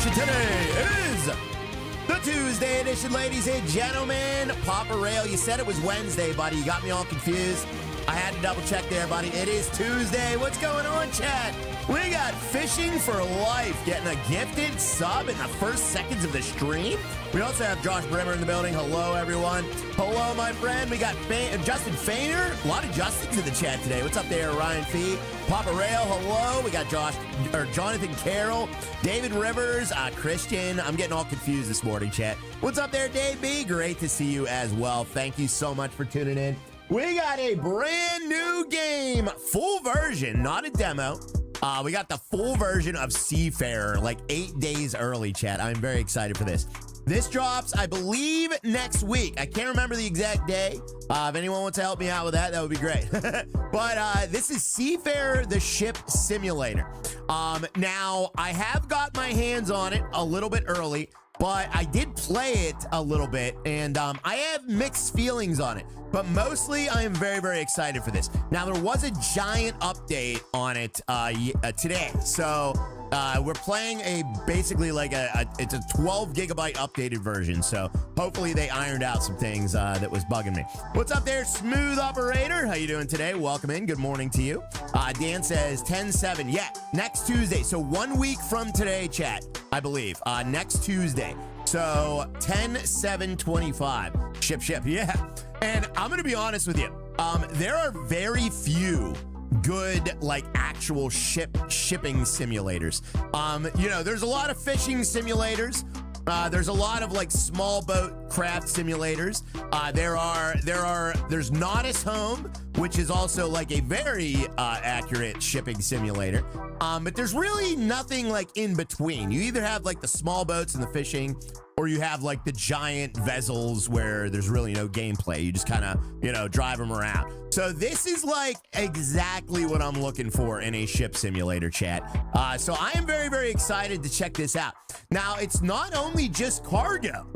edition today. It is the Tuesday edition, ladies and gentlemen. Papa Rail, you said it was Wednesday, buddy. You got me all confused. I had to double check there, buddy. It is Tuesday. What's going on, chat? We got Fishing for Life getting a gifted sub in the first seconds of the stream. We also have Josh Brimmer in the building. Hello, everyone. Hello, my friend. We got Justin Fainer. A lot of Justins in the chat today. What's up there, Ryan Fee? Papa Rail, hello. We got Jonathan Carroll, David Rivers, Christian. I'm getting all confused this morning, chat. What's up there, Dave B? Great to see you as well. Thank you so much for tuning in. We got a brand new game, full version, not a demo. We got the full version of Seafarer, like 8 days early, chat. I'm very excited for this. This drops, I believe, next week. I can't remember the exact day. If anyone wants to help me out with that, that would be great. But this is Seafarer, the ship simulator. Now, I have got my hands on it a little bit early, but I did play it a little bit, and I have mixed feelings on it. But mostly, I am very, very excited for this. Now, there was a giant update on it today. So, we're playing basically like it's a 12 gigabyte updated version. So, hopefully, they ironed out some things that was bugging me. What's up there, Smooth Operator? How you doing today? Welcome in. Good morning to you. Dan says 10/7. Yeah, next Tuesday. So, 1 week from today, chat, I believe. Next Tuesday. So 10/7/25. Ship. Yeah. And I'm going to be honest with you. There are very few good, like, actual shipping simulators. You know, there's a lot of fishing simulators. There's a lot of, like, small boat craft simulators. There's Nautis Home, which is also like a very accurate shipping simulator. But there's really nothing like in between. You either have like the small boats and the fishing, or you have like the giant vessels where there's really no gameplay. You just kind of, you know, drive them around. So this is like exactly what I'm looking for in a ship simulator, chat. So I am very, very excited to check this out. Now, it's not only just cargo.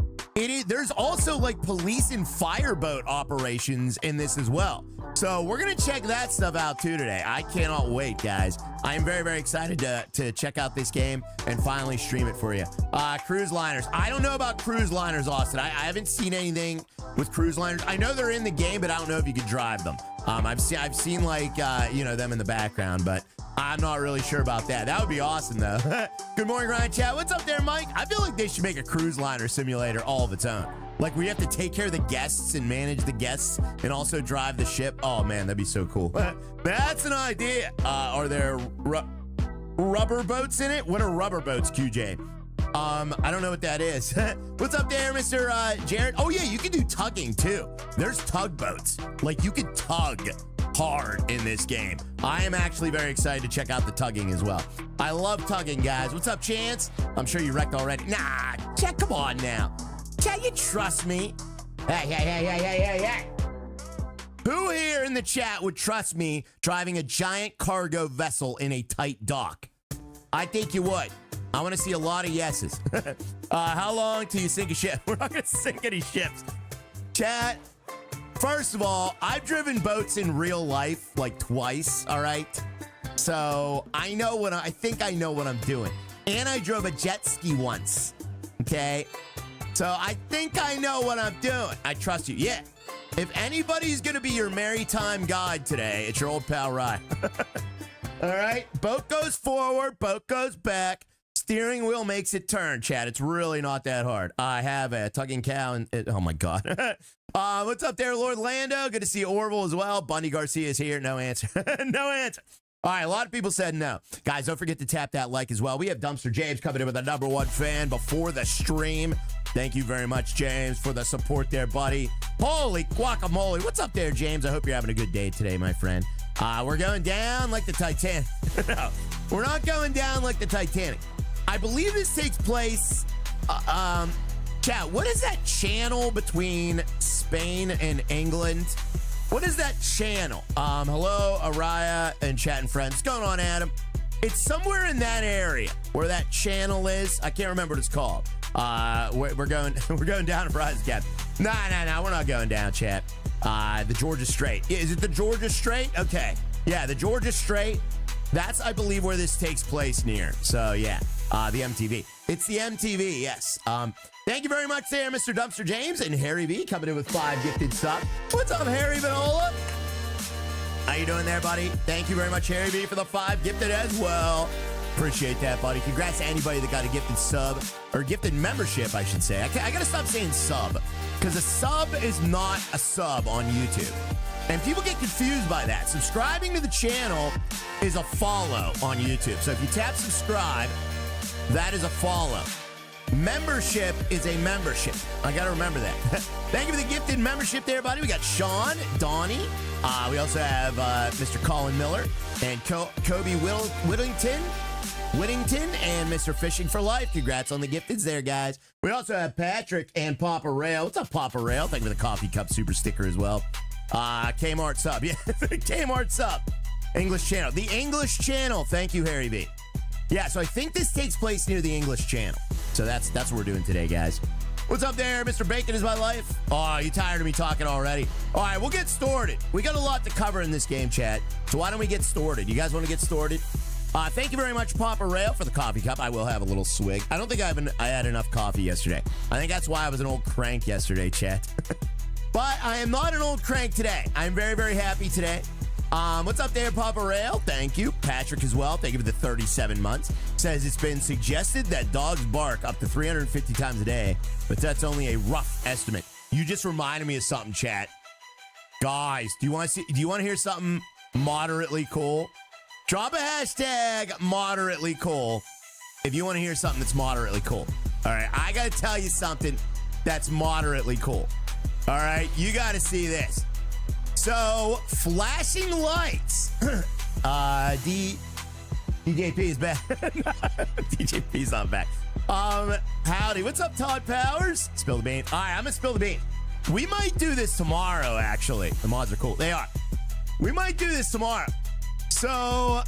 There's also like police and fireboat operations in this as well. So we're going to check that stuff out too today. I cannot wait, guys. I am very, very excited to check out this game and finally stream it for you. Cruise liners. I don't know about cruise liners, Austin. I haven't seen anything with cruise liners. I know they're in the game, but I don't know if you could drive them. I've seen like, you know, them in the background, but I'm not really sure about that. That would be awesome, though. Good morning, Ryan Chat. What's up there, Mike? I feel like they should make a cruise liner simulator all of its own. Like, we have to take care of the guests and manage the guests and also drive the ship. Oh, man, that'd be so cool. That's an idea. Are there rubber boats in it? What are rubber boats, QJ? I don't know what that is. What's up there, Mr. Jared? Oh, yeah, you can do tugging, too. There's tugboats. Like, you could tug hard in this game. I am actually very excited to check out the tugging as well. I love tugging, guys. What's up, Chance? I'm sure you wrecked already. Nah, Chat, come on now. Chat, you trust me? Hey. Who here in the chat would trust me driving a giant cargo vessel in a tight dock? I think you would. I want to see a lot of yeses. How long till you sink a ship? We're not going to sink any ships. Chat, first of all, I've driven boats in real life like twice, all right? So I think I know what I'm doing. And I drove a jet ski once, okay? So I think I know what I'm doing. I trust you. Yeah. If anybody's going to be your maritime guide today, it's your old pal, Ryan. All right? Boat goes forward, boat goes back. Steering wheel makes it turn, chat. It's really not that hard. I have a tugging cow and oh my God. What's up there, Lord Lando? Good to see Orville as well. Bundy Garcia is here. No answer. No answer. All right, a lot of people said no. Guys, don't forget to tap that like as well. We have Dumpster James coming in with a #1 fan before the stream. Thank you very much, James, for the support there, buddy. Holy guacamole. What's up there, James? I hope you're having a good day today, my friend. We're going down like the Titanic. No, we're not going down like the Titanic. I believe this takes place, chat, what is that channel between Spain and England? What is that channel? Hello, Araya and chat and friends. What's going on, Adam? It's somewhere in that area where that channel is. I can't remember what it's called. We're going down to Prize Cap. No, we're not going down, chat. The Georgia Strait. Is it the Georgia Strait? Okay. Yeah, the Georgia Strait. That's, I believe, where this takes place near. So, yeah. The MTV. It's the MTV, yes. Thank you very much there, Mr. Dumpster James and Harry V coming in with 5 gifted subs. What's up, Harry Vanola? How you doing there, buddy? Thank you very much, Harry V, for the 5 gifted as well. Appreciate that, buddy. Congrats to anybody that got a gifted sub, or gifted membership, I should say. I got to stop saying sub, because a sub is not a sub on YouTube. And people get confused by that. Subscribing to the channel is a follow on YouTube. So if you tap subscribe, that is a follow. Membership is a membership. I got to remember that. Thank you for the gifted membership there, buddy. We got Sean, Donnie. We also have Mr. Colin Miller and Kobe Whittington, and Mr. Fishing for Life. Congrats on the gifteds there, guys. We also have Patrick and Papa Rail. What's up, Papa Rail? Thank you for the coffee cup super sticker as well. Kmart sub. Yeah, Kmart sub. English channel. The English channel. Thank you, Harry B. Yeah, so I think this takes place near the English channel. So that's what we're doing today, guys. What's up there? Mr. Bacon is my life. Oh, you tired of me talking already? All right, we'll get started. We got a lot to cover in this game, chat. So why don't we get started? You guys want to get started? Thank you very much, Papa Rail, for the coffee cup. I will have a little swig. I don't think I had enough coffee yesterday. I think that's why I was an old crank yesterday, chat. But I am not an old crank today. I'm very, very happy today. What's up there, Papa Rail? Thank you. Patrick as well. Thank you for the 37 months. Says it's been suggested that dogs bark up to 350 times a day, but that's only a rough estimate. You just reminded me of something, chat. Guys, do you want to hear something moderately cool? Drop a hashtag moderately cool if you want to hear something that's moderately cool. All right, I got to tell you something that's moderately cool. All right, you got to see this. So, flashing lights. DJP is back. DJP's not back. Howdy. What's up, Todd Powers? Spill the bean. All right, I'm going to spill the bean. We might do this tomorrow, actually. The mods are cool. They are. We might do this tomorrow. So,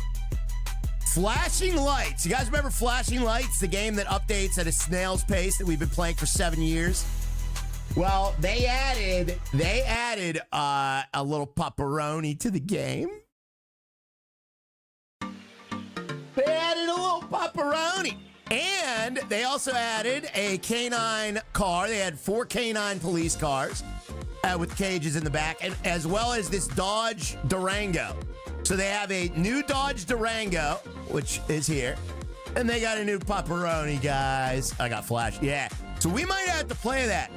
flashing lights. You guys remember Flashing Lights, the game that updates at a snail's pace that we've been playing for 7 years? Well, they added a little pepperoni to the game. They added a little pepperoni. And they also added a canine car. They had 4 canine police cars with cages in the back, and as well as this Dodge Durango. So they have a new Dodge Durango, which is here. And they got a new pepperoni, guys. I got flashed. Yeah. So we might have to play that.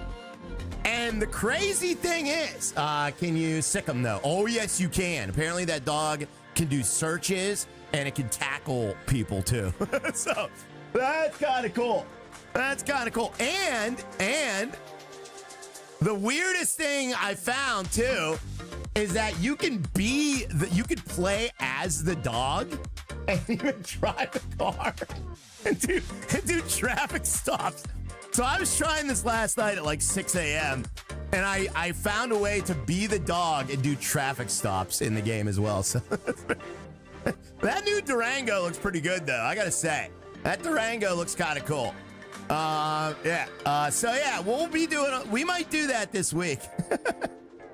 And the crazy thing is, can you sick them, though? Oh, yes, you can. Apparently that dog can do searches, and it can tackle people, too. So that's kind of cool. That's kind of cool. And the weirdest thing I found, too, is that you can play as the dog and even drive the car and do traffic stops. So I was trying this last night at like 6 a.m. and I found a way to be the dog and do traffic stops in the game as well. So that new Durango looks pretty good, though. I gotta say, that Durango looks kind of cool. Yeah. So yeah, we might do that this week.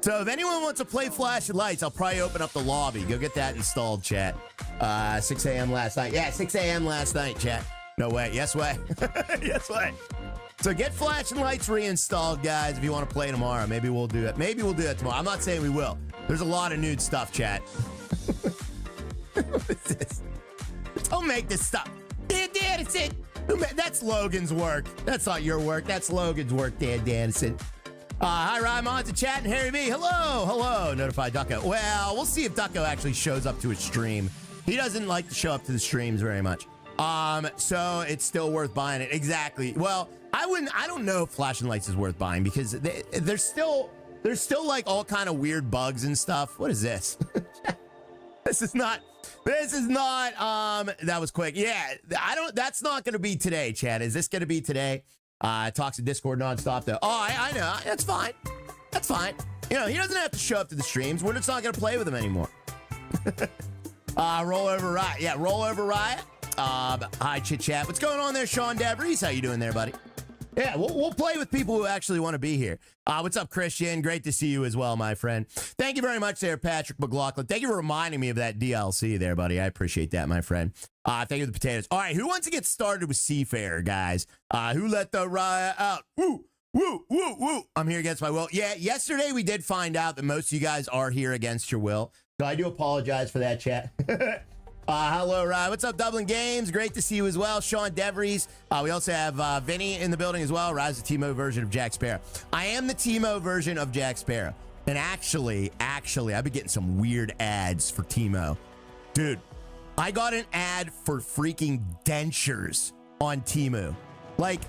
So if anyone wants to play Flashing Lights, I'll probably open up the lobby. Go get that installed, chat. 6 a.m. last night. Yeah, 6 a.m. last night, chat. No way. Yes way. Yes way. So get Flashing Lights reinstalled, guys, if you want to play tomorrow. Maybe we'll do it. Maybe we'll do that tomorrow. I'm not saying we will. There's a lot of nude stuff, chat. What is this? Don't make this stuff. Dan Dannison. That's Logan's work. That's not your work. That's Logan's work, Dan Dannison. Hi, Ryan Mods in chat and Harry B. Hello. Notify Ducko. Well, we'll see if Ducko actually shows up to a stream. He doesn't like to show up to the streams very much. So it's still worth buying it. Exactly. Well, I don't know if Flashing Lights is worth buying because there's still like all kind of weird bugs and stuff. What is this? This is not, that was quick. Yeah, that's not going to be today, Chad. Is this going to be today? Talks to Discord nonstop though. Oh, I know. That's fine. That's fine. You know, he doesn't have to show up to the streams. We're just not going to play with him anymore. Rollover Riot. Yeah, Rollover Riot. Hi, Chit Chat. What's going on there, Sean Devries? How you doing there, buddy? Yeah, we'll play with people who actually want to be here. What's up, Christian? Great to see you as well, my friend. Thank you very much there, Patrick McLaughlin. Thank you for reminding me of that DLC there, buddy. I appreciate that, my friend. Thank you for the potatoes. All right, who wants to get started with Seafarer, guys? Who let the riot out? Woo, woo, woo, woo. I'm here against my will. Yeah, yesterday we did find out that most of you guys are here against your will. So I do apologize for that, chat. Hello, Ryan. What's up, Dublin Games? Great to see you as well. Sean DeVries. We also have Vinny in the building as well. Rise, the Timo version of Jack Sparrow. I am the Timo version of Jack Sparrow. And actually, I've been getting some weird ads for Timo. Dude, I got an ad for freaking dentures on Timo. Like,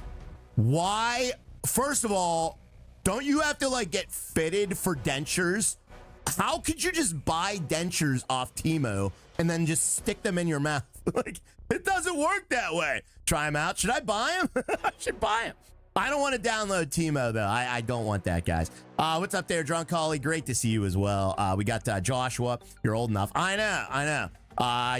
why? First of all, don't you have to, like, get fitted for dentures? How could you just buy dentures off Timo and then just stick them in your mouth? Like, it doesn't work that way. Try them out. Should I buy them? I should buy them. I don't want to download Timo, though. I don't want that, guys. What's up there, Drunk Holly? Great to see you as well. We got Joshua. You're old enough. I know.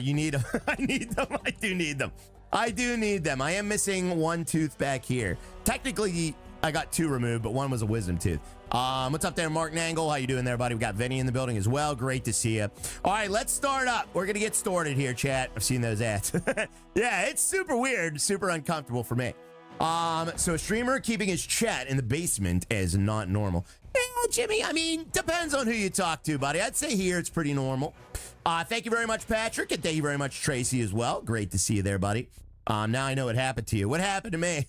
You need them. I need them. I do need them. I do need them. I am missing one tooth back here. Technically, I got two removed, but one was a wisdom tooth. What's up there, Mark Nangle? How you doing there, buddy? We got Vinny in the building as well. Great to see you. All right, let's start up. We're going to get started here, chat. I've seen those ads. Yeah, it's super weird, super uncomfortable for me. So a streamer keeping his chat in the basement is not normal. Yeah, Jimmy, I mean, depends on who you talk to, buddy. I'd say here it's pretty normal. Thank you very much, Patrick, and thank you very much, Tracy, as well. Great to see you there, buddy. Now I know what happened to you. What happened to me?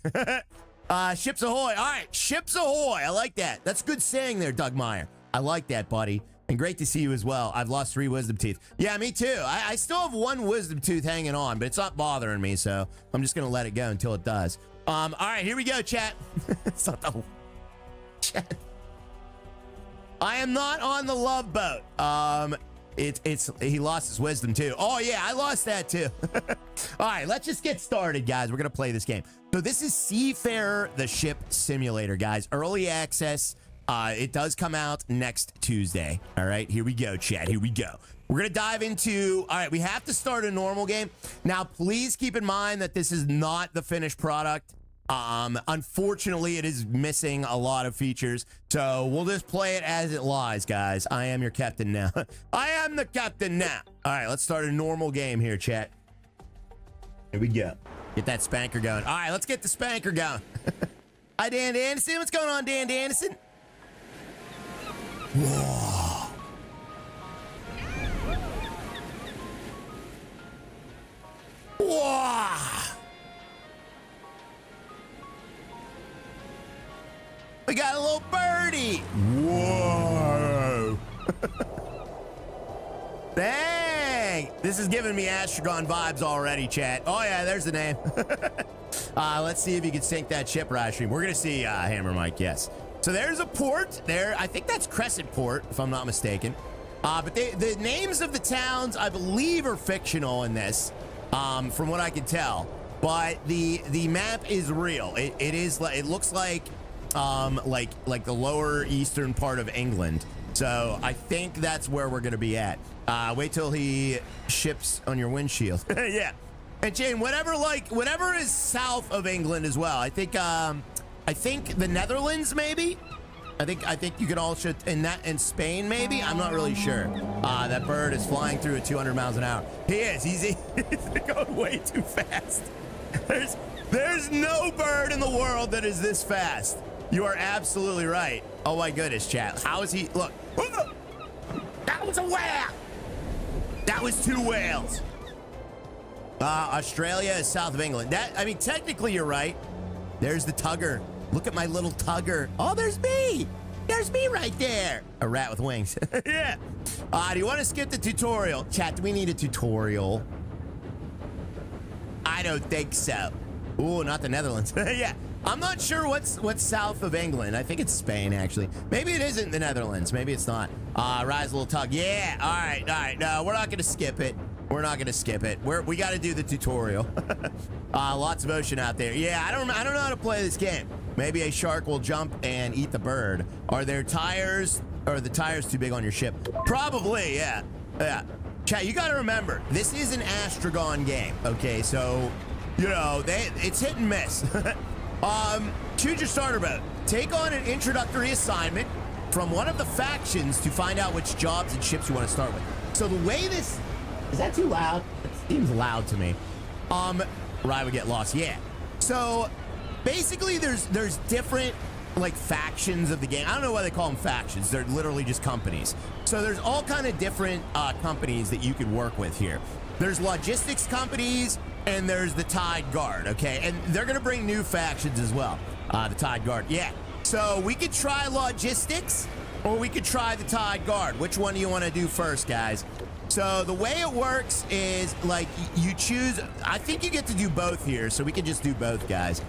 Ships ahoy. All right, ships ahoy. I like that. That's good saying there, Doug Meyer. I like that, buddy. And great to see you as well. I've lost 3 wisdom teeth. Yeah, me too. I still have 1 wisdom tooth hanging on, but it's not bothering me, so I'm just going to let it go until it does. All right, here we go, chat. It's not the chat. I am not on the love boat. He lost his wisdom too. Oh yeah, I lost that too. All right, let's just get started, guys. We're gonna play this game. So this is Seafarer, the ship simulator, guys. Early access. It does come out next Tuesday. All right, here we go, chat. Here we go. We're gonna dive into. All right, we have to start a normal game. Now, please keep in mind that this is not the finished product. Unfortunately, it is missing a lot of features, so we'll just play it as it lies, guys. I am your captain now. I am the captain now. All right, let's start a normal game here, chat. Here we go. Get that spanker going. All right, let's get the spanker going. Hi, Dan Anderson. What's going on, Dan Anderson? Whoa. Whoa. We got a little birdie. Whoa. Dang. This is giving me Astragon vibes already, chat. Oh, yeah, there's the name. Let's see if you can sink that ship, Rashstream. We're going to see Hammer Mike, yes. So there's a port there. I think that's Crescent Port, if I'm not mistaken. But the names of the towns, I believe, are fictional in this, from what I can tell. But the map is real. It looks like the lower eastern part of England. So I think that's where we're gonna be at. Wait till he ships on your windshield. Yeah. And Jane, whatever is south of England as well. I think the Netherlands maybe. I think you can all shoot in Spain maybe. I'm not really sure. That bird is flying through at 200 miles an hour. He's going way too fast. There's no bird in the world that is this fast. You are absolutely right. Oh my goodness, chat. How is he? Look. That was a whale. That was 2 whales. Australia is south of England. Technically you're right. There's the tugger. Look at my little tugger. Oh, there's me. There's me right there. A rat with wings. Yeah. Do you want to skip the tutorial? Chat, do we need a tutorial? I don't think so. Ooh, not the Netherlands. Yeah. I'm not sure what's south of England. I think it's Spain, actually. Maybe it isn't the Netherlands. Maybe it's not. Rise a little tug. Yeah. All right. No, we're not going to skip it. We're not going to skip it. We got to do the tutorial. Lots of ocean out there. Yeah, I don't know how to play this game. Maybe a shark will jump and eat the bird. Are there tires? Or are the tires too big on your ship? Probably, yeah. Yeah. Chat, you got to remember, this is an Astragon game. Okay, so, you know, it's hit and miss. Choose your starter boat. Take on an introductory assignment from one of the factions to find out which jobs and ships you want to start with. So the way this... Is that too loud? It seems loud to me. Rye would get lost. Yeah. So basically there's different like factions of the game. I don't know why they call them factions. They're literally just companies. So there's all kind of different companies that you can work with here. There's logistics companies and there's the Tide Guard, okay? And they're gonna bring new factions as well. The Tide Guard, yeah. So we could try logistics or we could try the Tide Guard. Which one do you wanna do first, guys? So the way it works is like you choose, I think you get to do both here, so we can just do both, guys.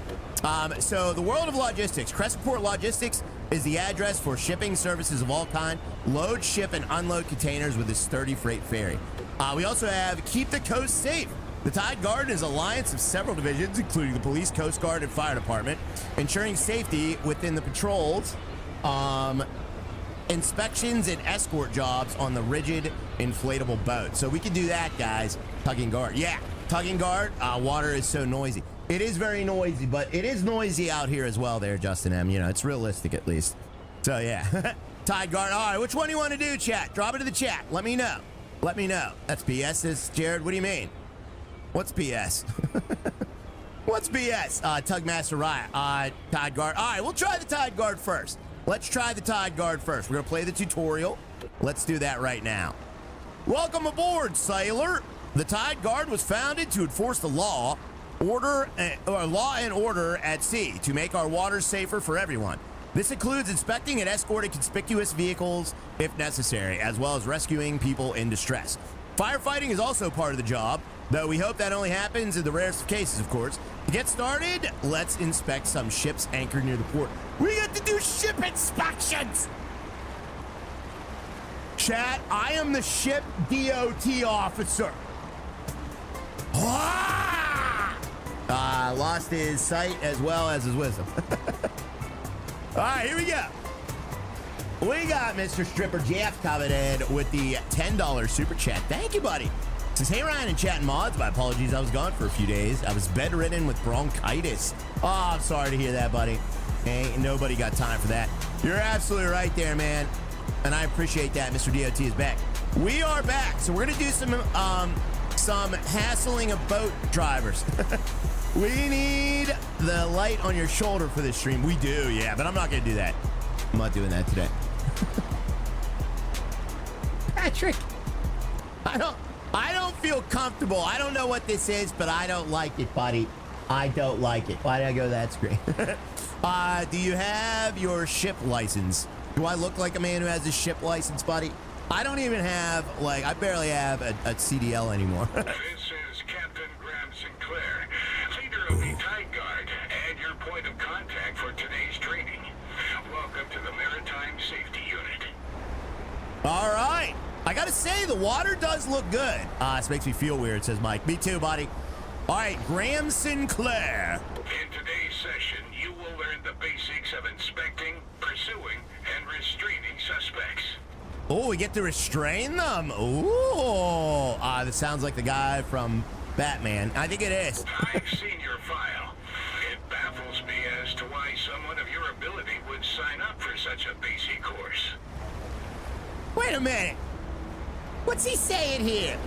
So the world of logistics, Crestport Logistics is the address for shipping services of all kind, load, ship, and unload containers with a sturdy freight ferry. We also have Keep the Coast Safe. The Tide Guard is an alliance of several divisions, including the police, coast guard, and fire department, ensuring safety within the patrols, inspections, and escort jobs on the rigid inflatable boat. So we can do that, guys. Tugging guard. Yeah, tugging guard. Water is so noisy. It is very noisy, but it is noisy out here as well there, Justin M. You know, it's realistic at least. So, yeah. Tide Guard. All right, which one do you want to do, chat? Drop it in the chat. Let me know. Let me know. That's PS, this Jared. What do you mean? What's PS? What's BS? Tugmaster Riot. Tide Guard. All right, we'll try the Tide Guard first. Let's try the Tide Guard first. We're going to play the tutorial. Let's do that right now. Welcome aboard, sailor. The Tide Guard was founded to enforce the law and order at sea to make our waters safer for everyone. This includes inspecting and escorting conspicuous vehicles if necessary, as well as rescuing people in distress. Firefighting is also part of the job, though we hope that only happens in the rarest of cases, of course. To get started, let's inspect some ships anchored near the port. We get to do ship inspections! Chat, I am the ship DOT officer. Lost his sight as well as his wisdom. All right, here we go. We got Mr. Stripper Jeff coming in with the $10 super chat. Thank you, buddy. Says, hey, Ryan and chat and mods. My apologies, I was gone for a few days. I was bedridden with bronchitis. Oh, I'm sorry to hear that, buddy. Ain't nobody got time for that. You're absolutely right there, man. And I appreciate that. Mr. DOT is back. We are back. So we're going to do some hassling of boat drivers. We need the light on your shoulder for this stream. We do, yeah, but I'm not going to do that. I'm not doing that today. Patrick, I don't feel comfortable. I don't know what this is, but I don't like it, buddy. I don't like it. Why did I go that screen? Do you have your ship license? Do I look like a man who has a ship license, buddy? I don't even have, like, I barely have a CDL anymore. This is Captain Graham Sinclair, leader of the Tide Guard, and your point of contact for today's training. Welcome to the Maritime Safety Unit. All right. I gotta say, the water does look good. This makes me feel weird, says Mike. Me too, buddy. All right, Graham Sinclair. In today's session, you will learn the basics of inspecting, pursuing, and restraining suspects. Oh, we get to restrain them. Ooh. That sounds like the guy from Batman. I think it is. I've seen your file. It baffles me as to why someone of your ability would sign up for such a basic course. Wait a minute. What's he saying here?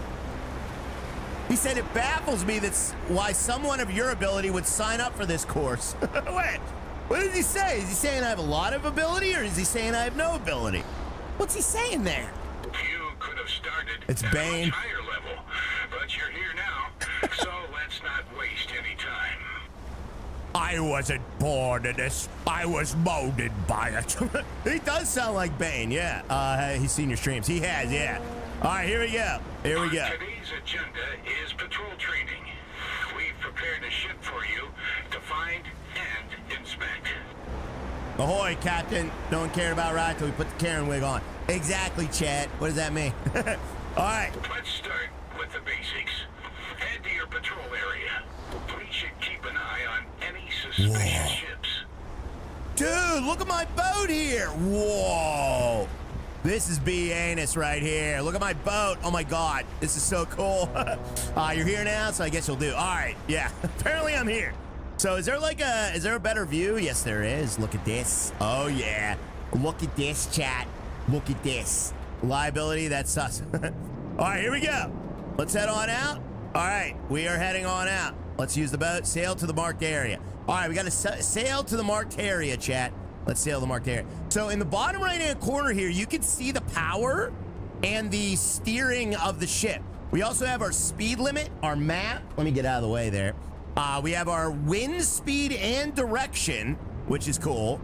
He said it baffles me that's why someone of your ability would sign up for this course. Wait, what did he say? Is he saying I have a lot of ability, or is he saying I have no ability? What's he saying there? You could have started it's at Bane. a much higher level, but you're here now, so let's not waste any time. I wasn't born in this. I was molded by it. He does sound like Bane, yeah. He's seen your streams. He has, yeah. All right, here we go. Here we go. Today's agenda is patrol training. We've prepared a ship for you to find and inspect. Ahoy, Captain. No one cared about right till we put the Karen wig on. Exactly, Chad. What does that mean? All right. Let's start with the basics. Head to your patrol area. We should keep an eye on any suspicious ships. Dude, look at my boat here. Whoa. This is B-Anus right here. Look at my boat. Oh, my God. This is so cool. You're here now, so I guess you'll do. All right. Yeah. Apparently, I'm here. So is there a better view? Yes, there is. Look at this. Oh, yeah. Look at this, chat. Look at this. Liability, that's sus. All right, here we go. Let's head on out. All right, we are heading on out. Let's use the boat. Sail to the marked area. All right, we got to sail to the marked area, chat. Let's sail the marked area. So in the bottom right-hand corner here, you can see the power and the steering of the ship. We also have our speed limit, our map. Let me get out of the way there. We have our wind speed and direction, which is cool.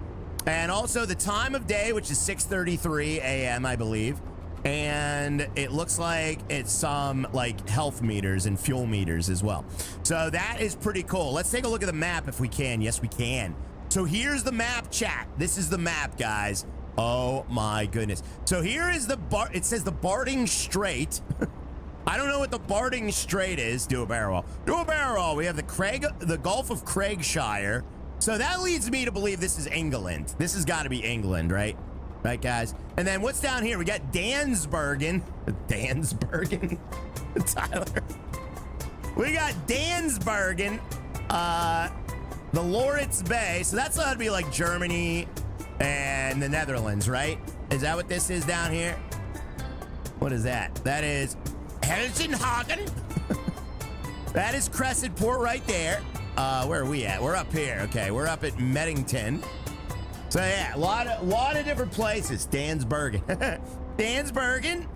And also the time of day, which is 6:33 a.m., I believe. And it looks like it's some like health meters and fuel meters as well. So that is pretty cool. Let's take a look at the map if we can. Yes, we can. So here's the map, chat. This is the map, guys. Oh my goodness. So here is it says the Barding Strait. I don't know what the Barding Strait is. Do a barrel roll. Do a barrel roll. We have the Gulf of Craigshire. So that leads me to believe this is England. This has got to be England, right? Right, guys? And then what's down here? We got Dansbergen. Dansbergen? Tyler. We got Dansbergen. The Loritz Bay. So that's got to be like Germany and the Netherlands, right? Is that what this is down here? What is that? That is Helsenhagen. That is Crescent Port right there. Where are we at? We're up here. Okay, we're up at Meddington. So yeah, a lot of different places. Dansbergen. Dansbergen.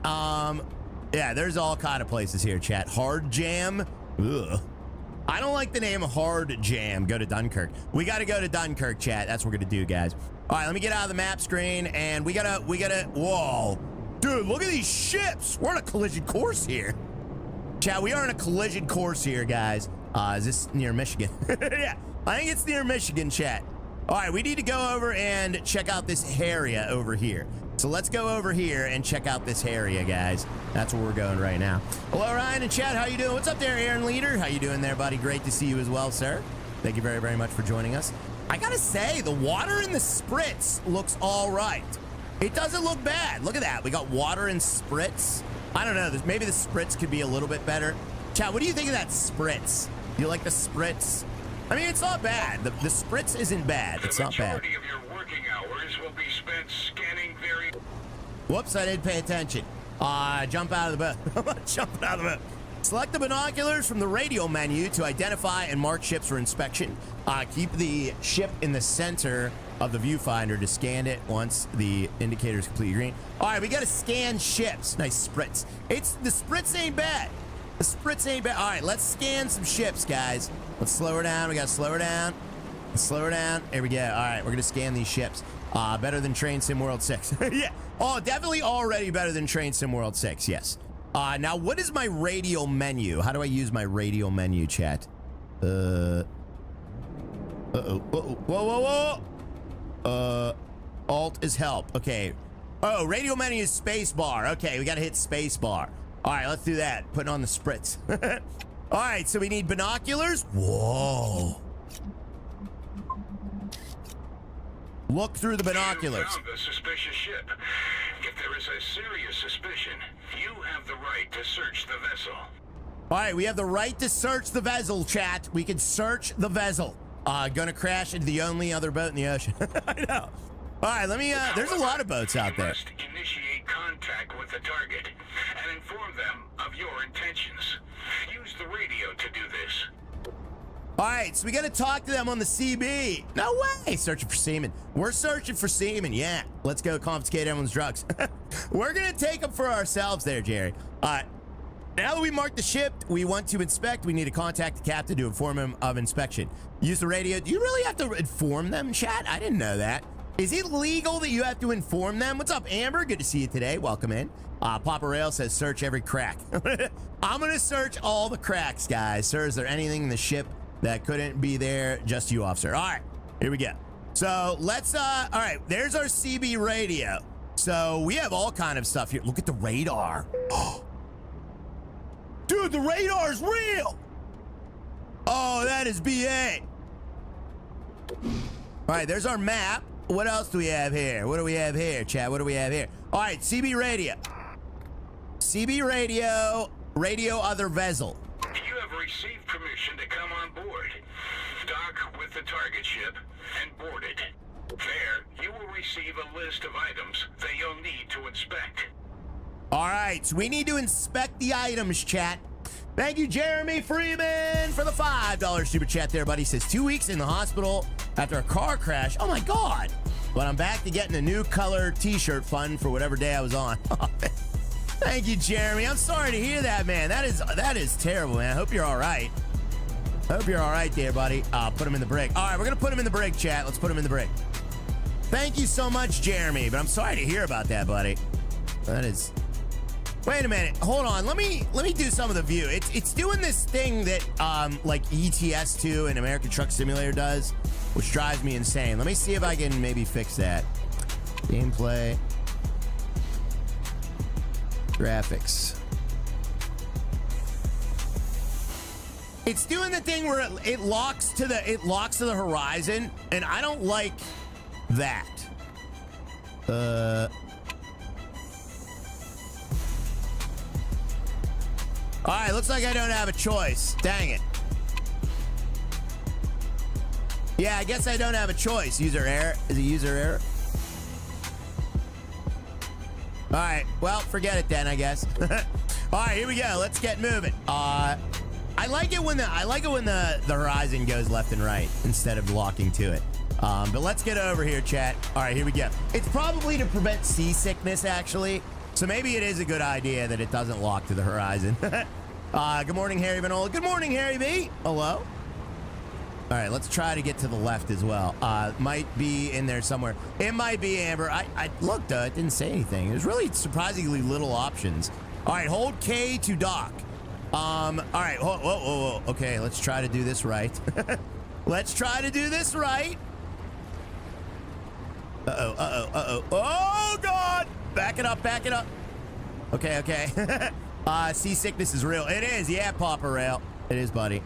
Yeah, there's all kind of places here, chat. Hard Jam. Ugh. I don't like the name Hard Jam. Go to Dunkirk. We got to go to Dunkirk, chat. That's what we're gonna do, guys. All right, let me get out of the map screen, and we gotta. Whoa, dude, look at these ships. We're on a collision course here, chat. We are on a collision course here, guys. Is this near Michigan? Yeah, I think it's near Michigan, chat. All right, we need to go over and check out this area over here. So let's go over here and check out this area, guys. That's where we're going right now. Hello, Ryan and Chad. How you doing? What's up there, Aaron Leader? How you doing there, buddy? Great to see you as well, sir. Thank you very, very much for joining us. I gotta say, the water in the spritz looks all right. It doesn't look bad. Look at that. We got water in spritz. I don't know. Maybe the spritz could be a little bit better. Chad, what do you think of that spritz? You like the spritz? I mean, it's not bad. The spritz isn't bad. It's not bad. The majority of your working hours will be spent scanning very... Whoops, I didn't pay attention. Jump out of the boat. I'm not jumping out of the boat. Select the binoculars from the radio menu to identify and mark ships for inspection. Keep the ship in the center of the viewfinder to scan it once the indicator is completely green. All right, we got to scan ships. Nice spritz. The spritz ain't bad. The spritz ain't bad. All right, let's scan some ships, guys. Let's slow her down. We got to slow her down. Let's slow her down. Here we go. All right, we're going to scan these ships. Better than Train Sim World 6. Yeah. Oh, definitely already better than Train Sim World 6. Yes. Now, what is my radial menu? How do I use my radial menu, chat? Uh-oh. Whoa. Alt is help. Okay. Oh, radial menu is space bar. Okay, we got to hit space bar. All right, let's do that. Putting on the spritz. All right, so we need binoculars. Whoa. Look through the binoculars. You found the suspicious ship. If there is a serious suspicion, you have the right to search the vessel. All right, we have the right to search the vessel, chat. We can search the vessel. Gonna crash into the only other boat in the ocean. I know. All right, let me, there's a lot of boats out there. You must initiate contact with the target and inform them of your intentions. Use the radio to do this. All right, so we got to talk to them on the CB. No way. Searching for seamen. We're searching for seamen. Yeah. Let's go confiscate everyone's drugs. We're going to take them for ourselves there, Jerry. Now that we marked the ship we want to inspect, we need to contact the captain to inform him of inspection. Use the radio. Do you really have to inform them, chat? I didn't know that. Is it legal that you have to inform them? What's up, Amber? Good to see you today. Welcome in. Papa Rail says search every crack. I'm going to search all the cracks, guys. Sir, is there anything in the ship that couldn't be there? Just you, officer. All right, here we go. So let's, all right, there's our CB radio. So we have all kind of stuff here. Look at the radar. Dude, the radar's real. Oh, that is BA. All right, there's our map. What else do we have here? What do we have here, Chad? What do we have here? All right, CB radio. CB radio other vessel. You have received permission to come on board. Dock dock with the target ship and board it. There, you will receive a list of items that you'll need to inspect. All right, so we need to inspect the items, chat. Thank you, Jeremy Freeman, for the $5 super chat there, buddy. Says 2 weeks in the hospital after a car crash. Oh, my God. But I'm back to getting a new color T-shirt fund for whatever day I was on. Thank you, Jeremy. I'm sorry to hear that, man. That is terrible, man. I hope you're all right. Hope you're all right there, buddy. Put him in the brig. All right, we're going to put him in the brig, chat. Let's put him in the brig. Thank you so much, Jeremy. But I'm sorry to hear about that, buddy. That is... Wait a minute. Hold on. Let me do some of the view. It's doing this thing that like ETS2 and American Truck Simulator does, which drives me insane. Let me see if I can maybe fix that. Gameplay. Graphics. It's doing the thing where it locks to the horizon, and I don't like that. All right, looks like I don't have a choice. Dang it. Yeah, I guess I don't have a choice. User error. Is it user error? All right, well, forget it then, I guess. All right, here we go. Let's get moving. I like it when the horizon goes left and right instead of locking to it. But let's get over here, chat. All right, here we go. It's probably to prevent seasickness, actually. So maybe it is a good idea that it doesn't lock to the horizon. Good morning, Harry Vanola. Good morning, Harry V. Hello. All right, let's try to get to the left as well. Might be in there somewhere. It might be, Amber. I looked, it didn't say anything. There's really surprisingly little options. All right, hold K to dock. All right, whoa. Okay, let's try to do this right. Let's try to do this right. Uh-oh. Oh, God. Back it up. Okay. Seasickness is real. It is. Yeah, Papa Rail. It is, buddy.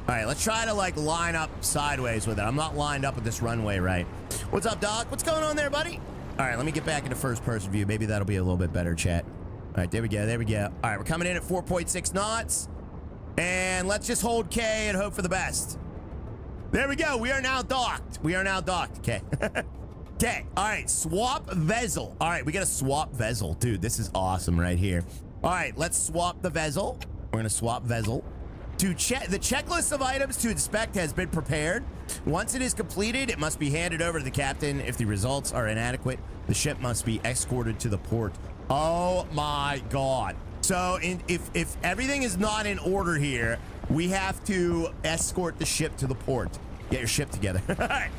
All right, let's try to, like, line up sideways with it. I'm not lined up with this runway right. What's up, Doc? What's going on there, buddy? All right, let me get back into first-person view. Maybe that'll be a little bit better, chat. All right, there we go. All right, we're coming in at 4.6 knots. And let's just hold K and hope for the best. There we go. We are now docked. Okay. Okay. All right, swap vessel. All right, we got to swap vessel. Dude, this is awesome right here. All right, let's swap the vessel. We're going to swap vessel. To check, the checklist of items to inspect has been prepared. Once it is completed, it must be handed over to the captain. If the results are inadequate, the ship must be escorted to the port. Oh my God. So if everything is not in order here, we have to escort the ship to the port. Get your ship together. All right.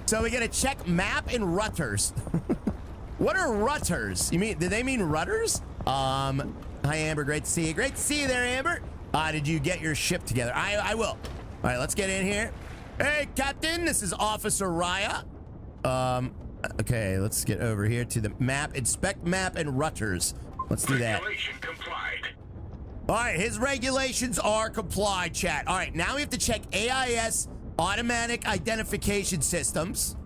So we got to check map and rudders. What are rudders? Did they mean rudders? Hi, Amber. Great to see you. Great to see you there, Amber. Did you get your ship together? I will. All right, let's get in here. Hey, Captain, this is Officer Raya. Okay, let's get over here to the map. Inspect map and rudders. Let's do that. Regulation complied. All right, his regulations are complied, chat. All right, now we have to check AIS automatic identification systems.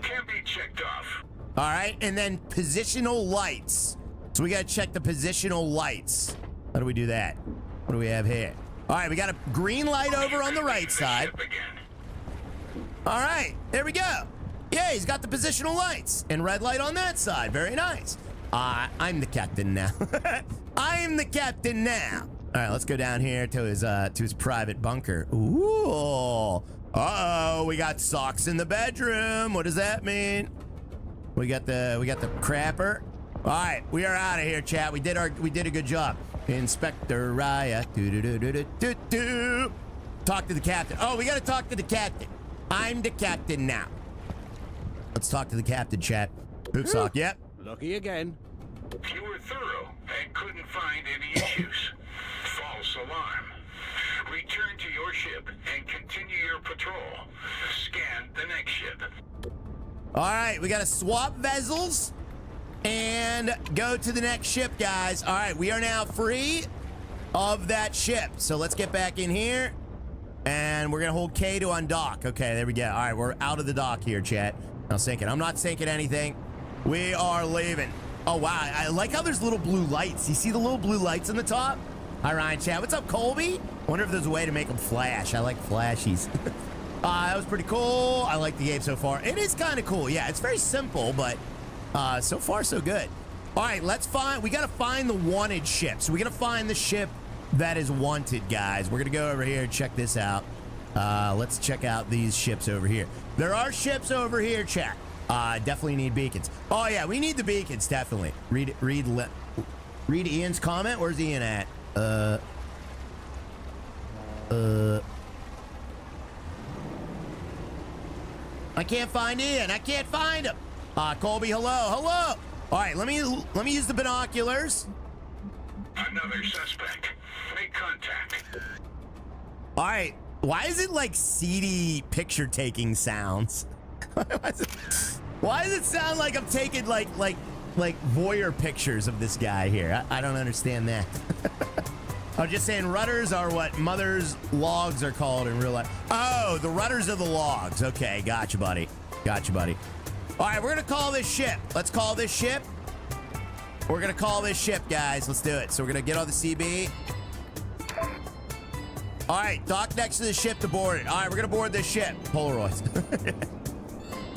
Can be checked off. All right, and then positional lights. So we got to check the positional lights. How do we do that? What do we have here? All right, we got a green light over on the right side. All right, there we go. Yeah, he's got the positional lights and red light on that side. Very nice. I'm the captain now. I'm the captain now. All right, let's go down here to his private bunker. Ooh. Uh-oh, we got socks in the bedroom. What does that mean? We got the crapper. All right, we are out of here, chat. We did a good job. Inspector Raya. Do. Talk to the captain. Oh, we got to talk to the captain. I'm the captain now. Let's talk to the captain, chat. Oops, sock. Yep. Lucky again. You were thorough and couldn't find any issues. False alarm. Return to your ship and continue your patrol. Scan the next ship. All right, we got to swap vessels and go to the next ship, guys. All right, we are now free of that ship. So let's get back in here. And we're going to hold K to undock. Okay, there we go. All right, we're out of the dock here, chat. I'm sinking. I'm not sinking anything. We are leaving. Oh, wow. I like how there's little blue lights. You see the little blue lights on the top? Hi, Ryan, chat. What's up, Colby? Wonder if there's a way to make them flash. I like flashies. That was pretty cool. I like the game so far. It is kind of cool. Yeah, it's very simple, but so far so good. All right, we got to find the wanted ship. So we got to find the ship that is wanted, guys. We're going to go over here and check this out. Let's check out these ships over here. There are ships over here, chat. Definitely need beacons. Oh, yeah, we need the beacons, definitely. Read Ian's comment. Where's Ian at? I can't find Ian. I can't find him. Colby, hello. All right, let me use the binoculars. Another suspect. Make contact. All right. Why is it like seedy picture taking sounds? Why does it sound like I'm taking like voyeur pictures of this guy here? I don't understand that. I'm just saying rudders are what mother's logs are called in real life. Oh, the rudders are the logs. Okay, gotcha, buddy. All right, we're gonna call this ship. Let's call this ship. We're gonna call this ship, guys. Let's do it. So we're gonna get on the CB. All right, dock next to the ship to board it. All right, we're gonna board this ship. Polaroids.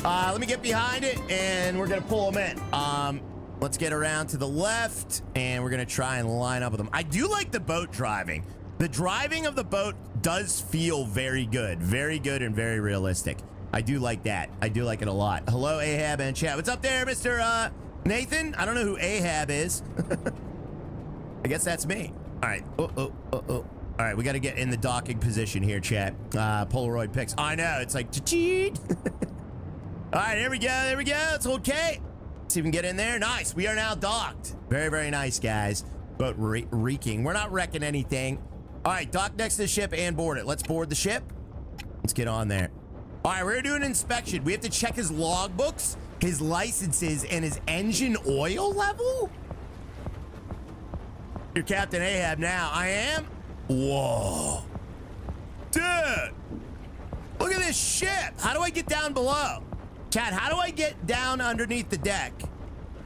Let me get behind it, and we're gonna pull them in. Let's get around to the left, and we're gonna try and line up with them. I do like the boat driving. The driving of the boat does feel very good and very realistic. I do like that. I do like it a lot. Hello, Ahab and chat. What's up there, Mr. Nathan? I don't know who Ahab is. I guess that's me. All right. Oh. All right, we got to get in the docking position here, chat. Polaroid pics. I know, it's like, cheat. All right, there we go. It's okay. Let's see if we can get in there. Nice. We are now docked. Very nice, guys. Boat reeking. We're not wrecking anything. All right, dock next to the ship and board it. Let's board the ship. Let's get on there. All right, we're gonna do an inspection. We have to check his logbooks, his licenses, and his engine oil level. You're Captain Ahab now. I am. Whoa. Dude. Look at this ship. How do I get down below? Chat, how do I get down underneath the deck?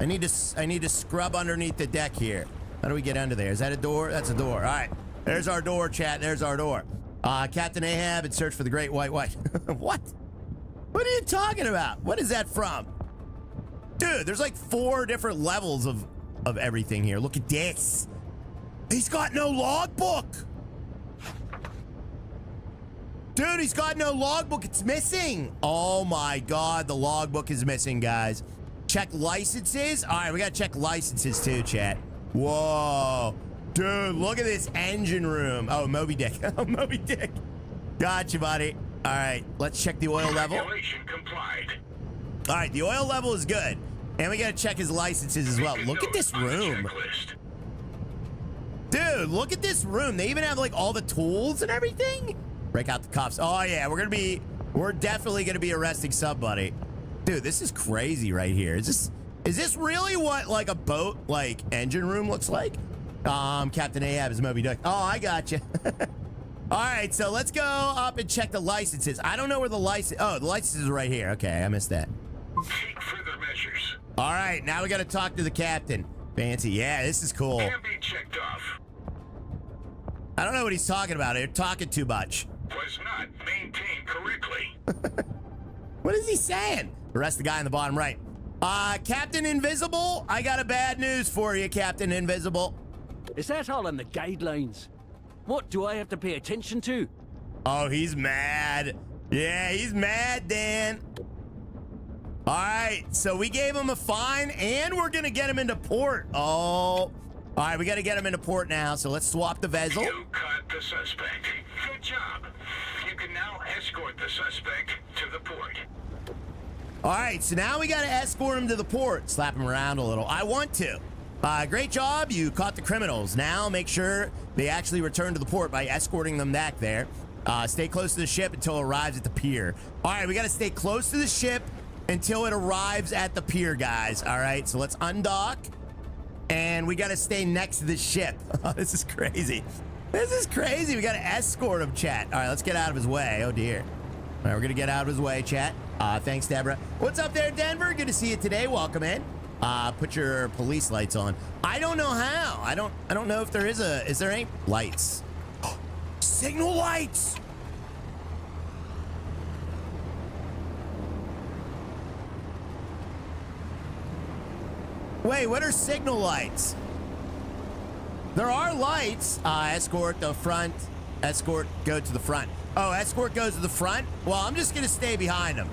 I need to scrub underneath the deck here. How do we get under there? Is that a door? That's a door. All right. There's our door, chat. There's our door. Captain Ahab in search for the Great White White. What? What are you talking about? What is that from? Dude, there's like 4 different levels of everything here. Look at this. He's got no logbook. Dude, he's got no logbook. It's missing. Oh my God, the logbook is missing, guys. Check licenses. All right, we gotta check licenses too, chat. Whoa. Dude, look at this engine room. Oh, Moby Dick. Oh, Moby Dick. Gotcha, buddy. All right, let's check the oil level. Regulation complied. All right, the oil level is good. And we gotta check his licenses as well. Look at this room. Dude, look at this room. They even have like all the tools and everything. Break out the cuffs. Oh yeah, we're definitely gonna be arresting somebody. Dude, this is crazy right here. Is this really what like a boat like engine room looks like? Captain Ahab is Moby Dick. Oh, I got you. All right, so let's go up and check the licenses. I don't know where the license. Oh, the licenses are right here. Okay, I missed that. Take further measures. All right, now we got to talk to the captain. Fancy. Yeah, this is cool. Can be checked off. I don't know what he's talking about. They're talking too much. Was not maintained correctly. What is he saying? Arrest the guy in the bottom right. Captain Invisible, I got a bad news for you, Captain Invisible. Is that all in the guidelines? What do I have to pay attention to? Oh, he's mad. Yeah, he's mad, Dan. All right, so we gave him a fine, and we're going to get him into port. Oh, all right, we got to get him into port now, so let's swap the vessel. You caught the suspect. Good job. You can now escort the suspect to the port. All right, so now we got to escort him to the port. Slap him around a little. I want to. Great job. You caught the criminals. Now make sure they actually return to the port by escorting them back there. Stay close to the ship until it arrives at the pier. All right, we got to stay close to the ship until it arrives at the pier, guys. All right, so let's undock. And we got to stay next to the ship. Oh, this is crazy. This is crazy. We got to escort him, chat. All right, let's get out of his way. Oh, dear. All right, we're going to get out of his way, chat. Thanks, Deborah. What's up there, Denver? Good to see you today. Welcome in. Put your police lights on. I don't know how. I don't know if there is there any lights? Signal lights. Wait, what are signal lights? There are lights. Escort the front. Escort go to the front. Oh, escort goes to the front? Well, I'm just going to stay behind him.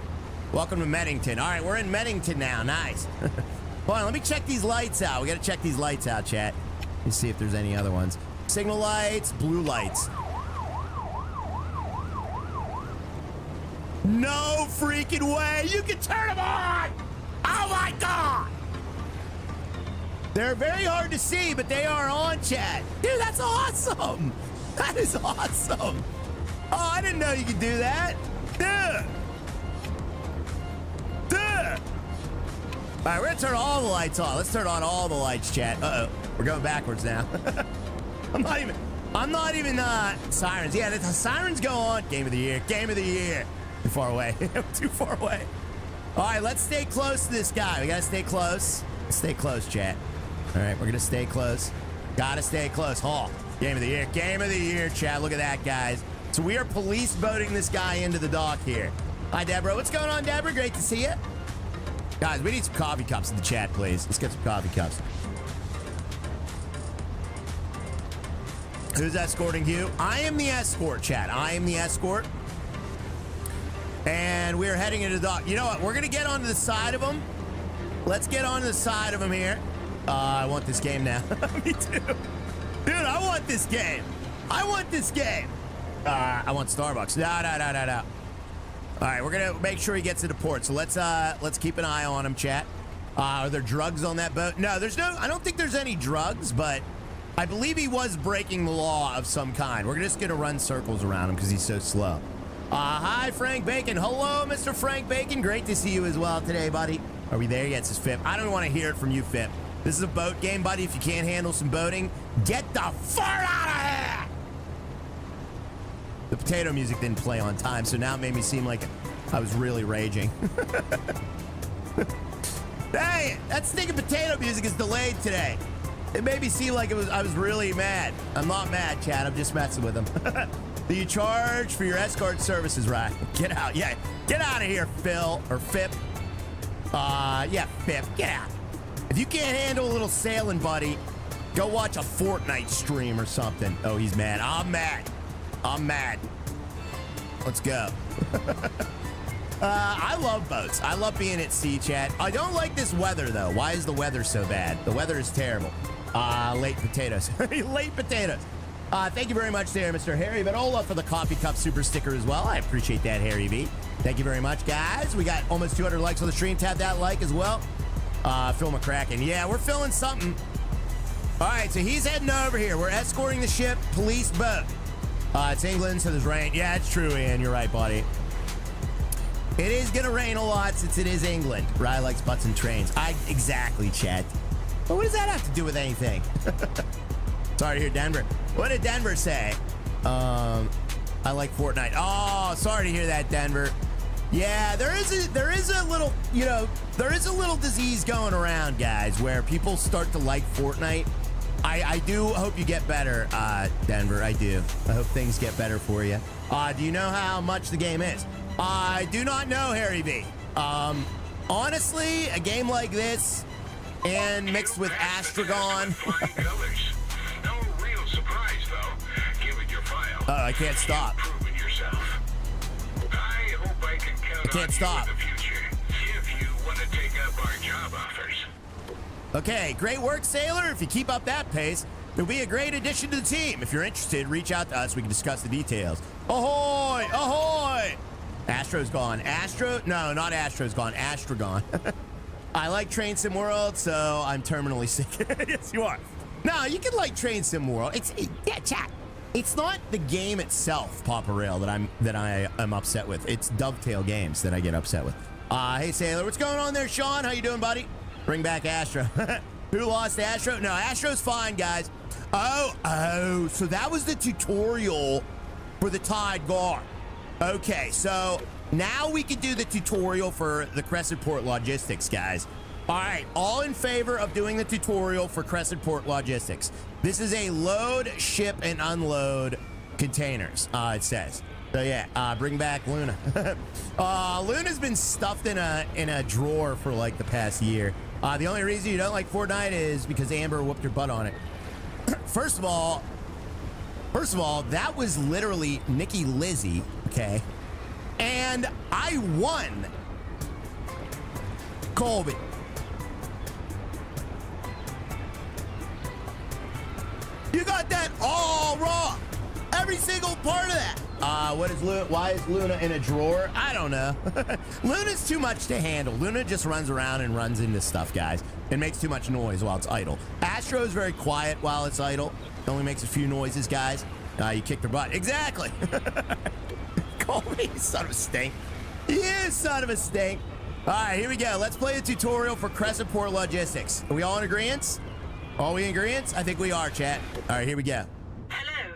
Welcome to Meddington. All right, we're in Meddington now. Nice. Hold on, let me check these lights out. We got to check these lights out, chat. Let's see if there's any other ones. Signal lights, blue lights. No freaking way. You can turn them on. Oh, my God. They're very hard to see, but they are on, chat. Dude, that's awesome. That is awesome. Oh, I didn't know you could do that. Dude. Dude. All right, we're going to turn all the lights on. Let's turn on all the lights, chat. Uh-oh. We're going backwards now. I'm not even sirens. Yeah, the sirens go on. Game of the year. Game of the year. Too far away. Too far away. All right, let's stay close to this guy. We got to stay close. Stay close, chat. All right, we're going to stay close. Got to stay close. Oh, game of the year. Game of the year, chat. Look at that, guys. So we are police boating this guy into the dock here. Hi, Deborah. What's going on, Deborah? Great to see you. Guys, we need some coffee cups in the chat, please. Let's get some coffee cups. Who's escorting you? I am the escort, chat. I am the escort. And we're heading into the dock. You know what? We're going to get onto the side of him. Let's get onto the side of him here. I want this game now. Me too. Dude, I want this game. I want this game. I want Starbucks. No. All right, we're going to make sure he gets into port. So let's keep an eye on him, chat. Are there drugs on that boat? No, I don't think there's any drugs, but I believe he was breaking the law of some kind. We're just going to run circles around him because he's so slow. Hi, Frank Bacon. Hello, Mr. Frank Bacon. Great to see you as well today, buddy. Are we there yet? Says Fip. I don't want to hear it from you, Fip. This is a boat game, buddy. If you can't handle some boating, get the fart out of here! The potato music didn't play on time, so now it made me seem like I was really raging. Hey, that stinking potato music is delayed today. It made me seem like I was really mad. I'm not mad, Chad. I'm just messing with him. Do you charge for your escort services, right? Get out. Yeah, get out of here, Phil or Fip. Yeah, Fip, get out. If you can't handle a little sailing, buddy, go watch a Fortnite stream or something. Oh, he's mad. I'm mad. I'm mad. Let's go. I love boats. I love being at sea, chat. I don't like this weather, though. Why is the weather so bad? The weather is terrible. Late potatoes. Late potatoes. Thank you very much there, Mr. Harry Vanola, for the coffee cup super sticker as well. I appreciate that, Harry V. Thank you very much, guys. We got almost 200 likes on the stream. Tap that like as well. Phil McCracken. Yeah, we're feeling something. All right, so he's heading over here. We're escorting the ship, police boat. It's England, so there's rain. Yeah, it's true, Ian. You're right, buddy. It is going to rain a lot since it is England. Rye likes butts and trains. Exactly, Chet. But what does that have to do with anything? Sorry to hear Denver. What did Denver say? I like Fortnite. Oh, sorry to hear that, Denver. Yeah, there is a little, there is a little disease going around, guys, where people start to like Fortnite. I do hope you get better, Denver. I do. I hope things get better for you. Do you know how much the game is? I do not know, Harry V. Honestly, a game like this and mixed with Astragon. No real surprise, though. Give it your file. Oh, I can't stop. I hope I can count I can't stop. on you in the future if you want to take up our job offers. Okay, great work, Sailor. If you keep up that pace, you'll be a great addition to the team. If you're interested, reach out to us. We can discuss the details. Ahoy! Ahoy! Astro's gone. No, not Astro's gone. Astragon. I like Train Sim World, so I'm terminally sick. Yes, you are. No, you can like Train Sim World. Yeah, chat. It's not the game itself, Papa Rail, that I am upset with. It's Dovetail Games that I get upset with. Hey, Sailor, what's going on there, Sean? How you doing, buddy? Bring back Astro. Who lost Astro? No, Astro's fine, guys. Oh, so that was the tutorial for the Tide Guard. Okay, so now we can do the tutorial for the Crescent Port Logistics, guys. All right, all in favor of doing the tutorial for Crescent Port Logistics. This is a load, ship, and unload containers, it says. So yeah, bring back Luna. Luna's been stuffed in a drawer for like the past year. The only reason you don't like Fortnite is because Amber whooped your butt on it. First of all, that was literally Nikki Lizzie, okay? And I won. Colby. You got that all wrong. Every single part of that. What is Luna? Why is Luna in a drawer? I don't know. Luna's too much to handle. Luna just runs around and runs into stuff, guys. It makes too much noise while it's idle. Astro is very quiet while it's idle. It only makes a few noises, guys. You kicked her butt. Exactly. Call me son of a stink. You son of a stink. All right, here we go. Let's play a tutorial for Crescent Port Logistics. Are we all in agreement? Are we in agreement? I think we are, chat. All right, here we go. Hello.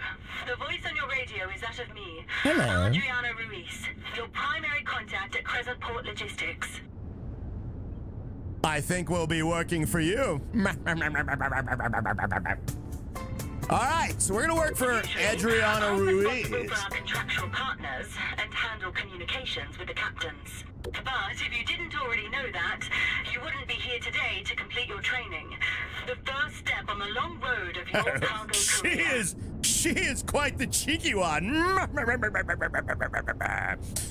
The voice on your radio is that of me. Hello. Adriana Ruiz, your primary contact at Crescent Port Logistics. I think we'll be working for you. All right, so we're gonna work for Adriana I'm responsible Ruiz. for our contractual partners and handle communications with the captains. But if you didn't already know that, you wouldn't be here today to complete your training. The first step on the long road of your cargo career. She is quite the cheeky one.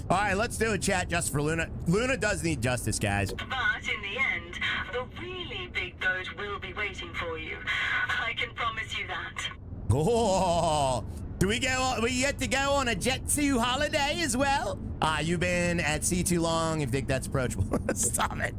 All right, let's do a chat just for Luna. Luna does need justice, guys. But in the end, the really big boat will be waiting for you. I can promise you that. Oh, we get to go on a jet to holiday as well? You've been at sea too long if you think that's approachable. Stop it.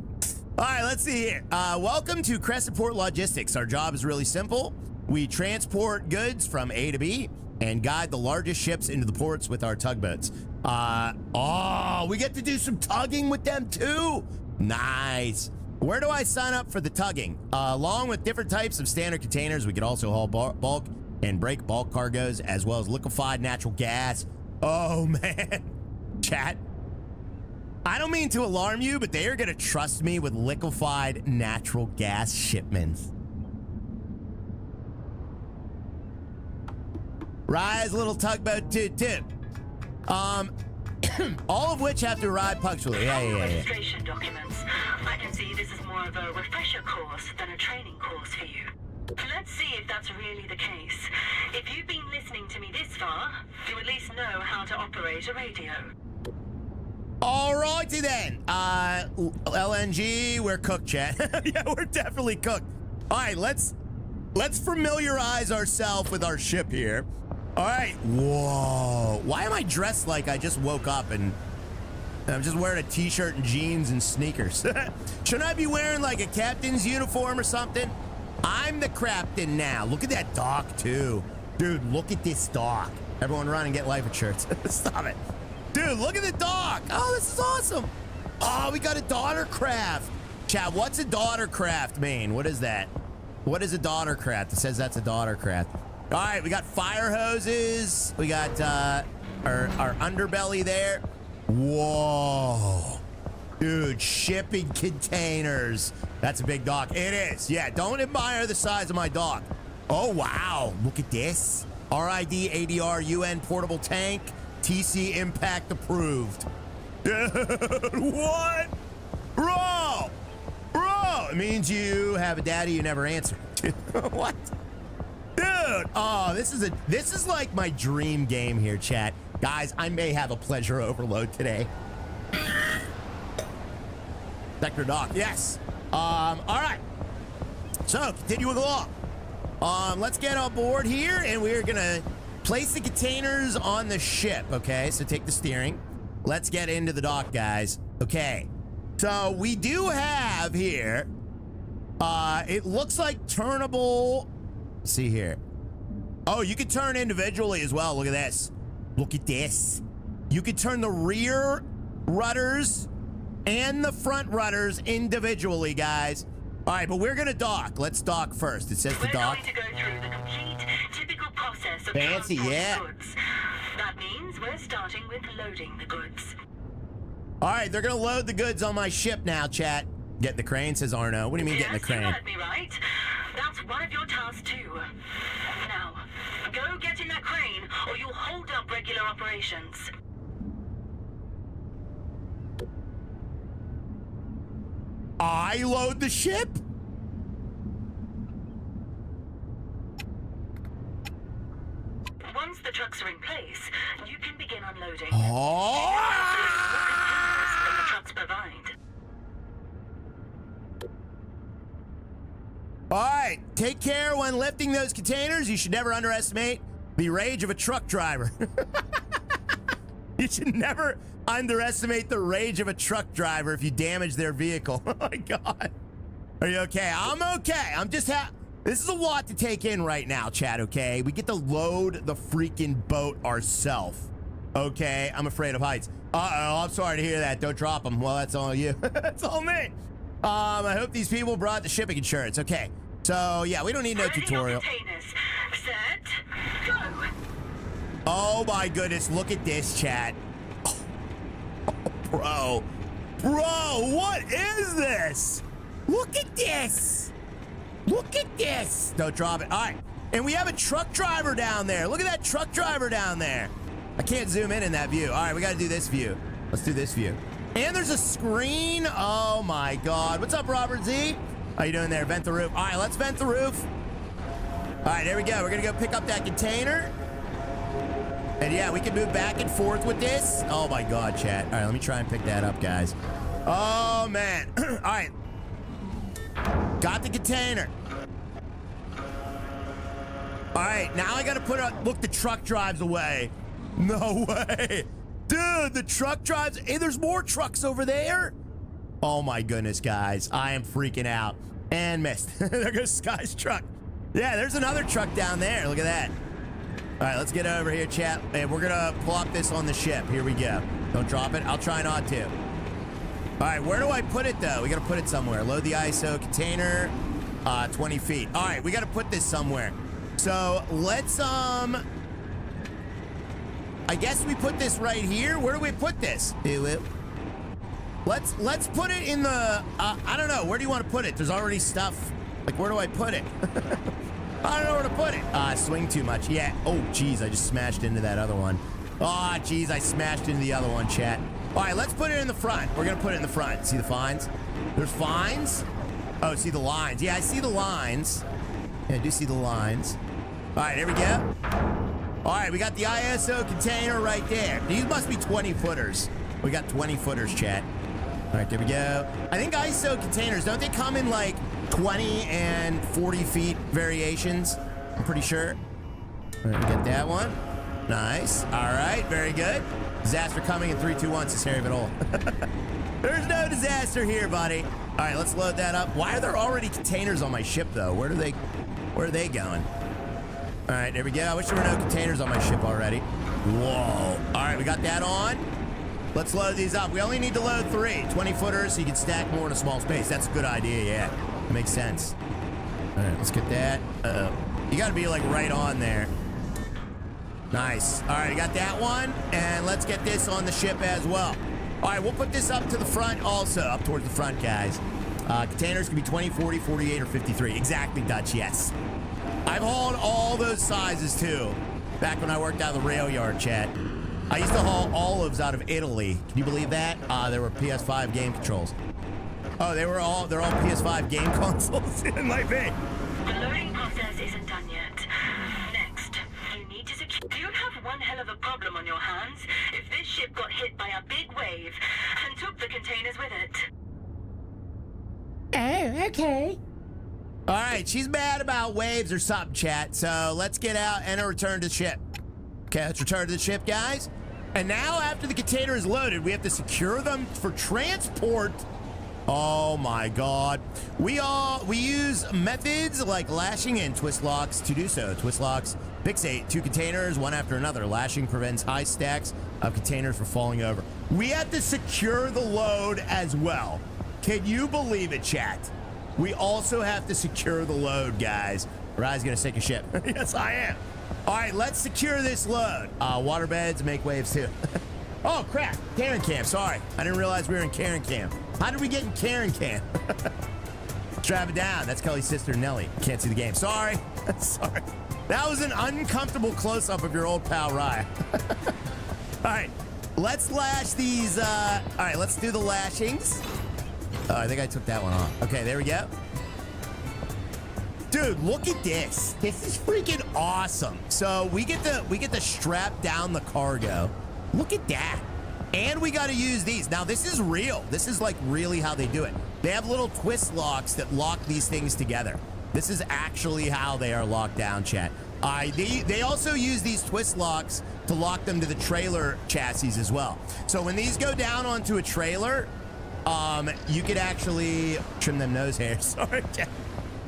All right, let's see here. Welcome to Crescent Port Logistics. Our job is really simple. We transport goods from A to B and guide the largest ships into the ports with our tugboats. We get to do some tugging with them too. Nice. Where do I sign up for the tugging? Along with different types of standard containers, we could also haul bulk and break bulk cargoes, as well as liquefied natural gas. Oh, man. Chat. I don't mean to alarm you, but they are going to trust me with liquefied natural gas shipments. Rise, little tugboat toot toot. All of which have to arrive punctually. Yeah. Registration documents. I can see this is more of a refresher course than a training course for you. Let's see if that's really the case. If you've been listening to me this far, you at least know how to operate a radio. Alrighty then. LNG, we're cooked, chat. Yeah, we're definitely cooked. All right, let's familiarize ourselves with our ship here. All right. Whoa. Why am I dressed like I just woke up and I'm just wearing a t-shirt and jeans and sneakers? Shouldn't I be wearing like a captain's uniform or something? I'm the captain now. Look at that dock too. Dude, look at this dock. Everyone run and get life insurance. Stop it. Dude, look at the dock. Oh, this is awesome. Oh, we got a daughter craft. Chat, what's a daughter craft mean? What is that? What is a daughter craft? It says that's a daughter craft. All right, we got fire hoses. We got our underbelly there. Whoa. Dude, shipping containers. That's a big dock. It is. Yeah, don't admire the size of my dock. Oh, wow. Look at this. RID ADR UN portable tank. TC impact approved. Dude, what? Bro, it means you have a daddy you never answer. What? Dude, oh, this is like my dream game here, chat. Guys, I may have a pleasure overload today. Sector dock, yes. All right. So, continuing along. Let's get on board here, and we're gonna place the containers on the ship, okay? So take the steering. Let's get into the dock, guys. Okay. So we do have here, it looks like turnable. Let's see here. Oh, you can turn individually as well. Look at this. Look at this. You can turn the rear rudders and the front rudders individually, guys. All right, but we're gonna dock. Let's dock first. It says to dock. We're going to go through the complete, typical process of Fancy, transporting yeah. goods. That means we're starting with loading the goods. All right, they're gonna load the goods on my ship now, chat. Get in the crane, says Arno. What do you mean get in the crane? You heard me right. That's one of your tasks too. Now, go get in that crane, or you'll hold up regular operations. I load the ship? Once the trucks are in place, you can begin unloading. Oh! That the trucks provide. All right, take care when lifting those containers. You should never underestimate the rage of a truck driver. You should never underestimate the rage of a truck driver if you damage their vehicle. Oh my God. Are you okay? I'm okay. I'm just this is a lot to take in right now, chat, okay? We get to load the freaking boat ourselves. Okay, I'm afraid of heights. Uh-oh, I'm sorry to hear that. Don't drop them. Well, that's all you. That's all me. I hope these people brought the shipping insurance. Okay, so yeah, we don't need no tutorial. Set, go. Oh my goodness, look at this, chat. Oh, bro, what is this? Look at this. Look at this. Don't drop it. All right, and we have a truck driver down there. Look at that truck driver down there. I can't zoom in that view. All right, we got to do this view. Let's do this view. And there's a screen. Oh my God. What's up, Robert Z? How you doing there? Vent the roof. All right, let's vent the roof. All right, there we go. We're going to go pick up that container. And yeah, we can move back and forth with this. Oh my God, chat. All right, let me try and pick that up, guys. Oh man. All right. Got the container. All right, now I got to put up, look, the truck drives away. No way. Dude, the truck drives. Hey, there's more trucks over there. Oh my goodness, guys. I am freaking out. And missed. There goes Sky's truck. Yeah, there's another truck down there. Look at that. All right, let's get over here, chat. And we're going to pull up this on the ship. Here we go. Don't drop it. I'll try not to. All right, where do I put it, though? We got to put it somewhere. Load the ISO container, 20 feet. All right, we got to put this somewhere. So let's, I guess we put this right here. Where do we put this? Let's put it in the, I don't know. Where do you want to put it? There's already stuff. Like, where do I put it? I don't know where to put it. Swing too much. Yeah. Oh, geez, I just smashed into that other one. Oh, geez, I smashed into the other one, chat. All right, let's put it in the front. We're going to put it in the front. See the fines? There's fines? Oh, see the lines. Yeah, I see the lines. Yeah, I do see the lines. All right, here we go. All right, we got the ISO container right there. These must be 20 footers. We got 20 footers, chat. All right, there we go. I think ISO containers, don't they come in like 20 and 40 feet variations? I'm pretty sure. All right, we got that one. Nice. All right, very good. Disaster coming in 3, 2, 1, says Harry Vidal. There's no disaster here, buddy. All right, let's load that up. Why are there already containers on my ship, though? Where are they going? All right, there we go. I wish there were no containers on my ship already. Whoa. All right, we got that on. Let's load these up. We only need to load 3. 20 footers so you can stack more in a small space. That's a good idea, yeah. That makes sense. All right, let's get that. Uh-oh. You got to be, like, right on there. Nice. All right, I got that one. And let's get this on the ship as well. All right, we'll put this up to the front also. Up towards the front, guys. Containers can be 20, 40, 48, or 53. Exactly, Dutch, yes. I've hauled all those sizes, too. Back when I worked out of the rail yard, chat. I used to haul olives out of Italy. Can you believe that? There were PS5 game controls. Oh, they're all PS5 game consoles. It might be. The loading process isn't done yet. Next, you need to secure. You have one hell of a problem on your hands if this ship got hit by a big wave and took the containers with it. Oh, okay. All right, she's mad about waves or something, chat. So let's get out and return to the ship. Okay, let's return to the ship, guys. And now, after the container is loaded, we have to secure them for transport. Oh my God. We use methods like lashing and twist locks to do so. Twist locks fixate 2 containers, one after another. Lashing prevents high stacks of containers from falling over. We have to secure the load as well. Can you believe it, chat? We also have to secure the load, guys. Rye's gonna sink a ship. Yes, I am. All right, let's secure this load. Water beds make waves too. Oh, crap. Karen Camp, sorry. I didn't realize we were in Karen Camp. How did we get in Karen Camp? Drive it down. That's Kelly's sister, Nellie. Can't see the game. Sorry. Sorry. That was an uncomfortable close-up of your old pal, Rye. All right, let's lash these. All right, let's do the lashings. Oh, I think I took that one off. Okay, there we go. Dude, look at this. This is freaking awesome. So we get to strap down the cargo. Look at that. And we got to use these. Now, this is real. This is like really how they do it. They have little twist locks that lock these things together. This is actually how they are locked down, chat. They also use these twist locks to lock them to the trailer chassis as well. So when these go down onto a trailer, you could actually trim them nose hairs. Sorry, chat.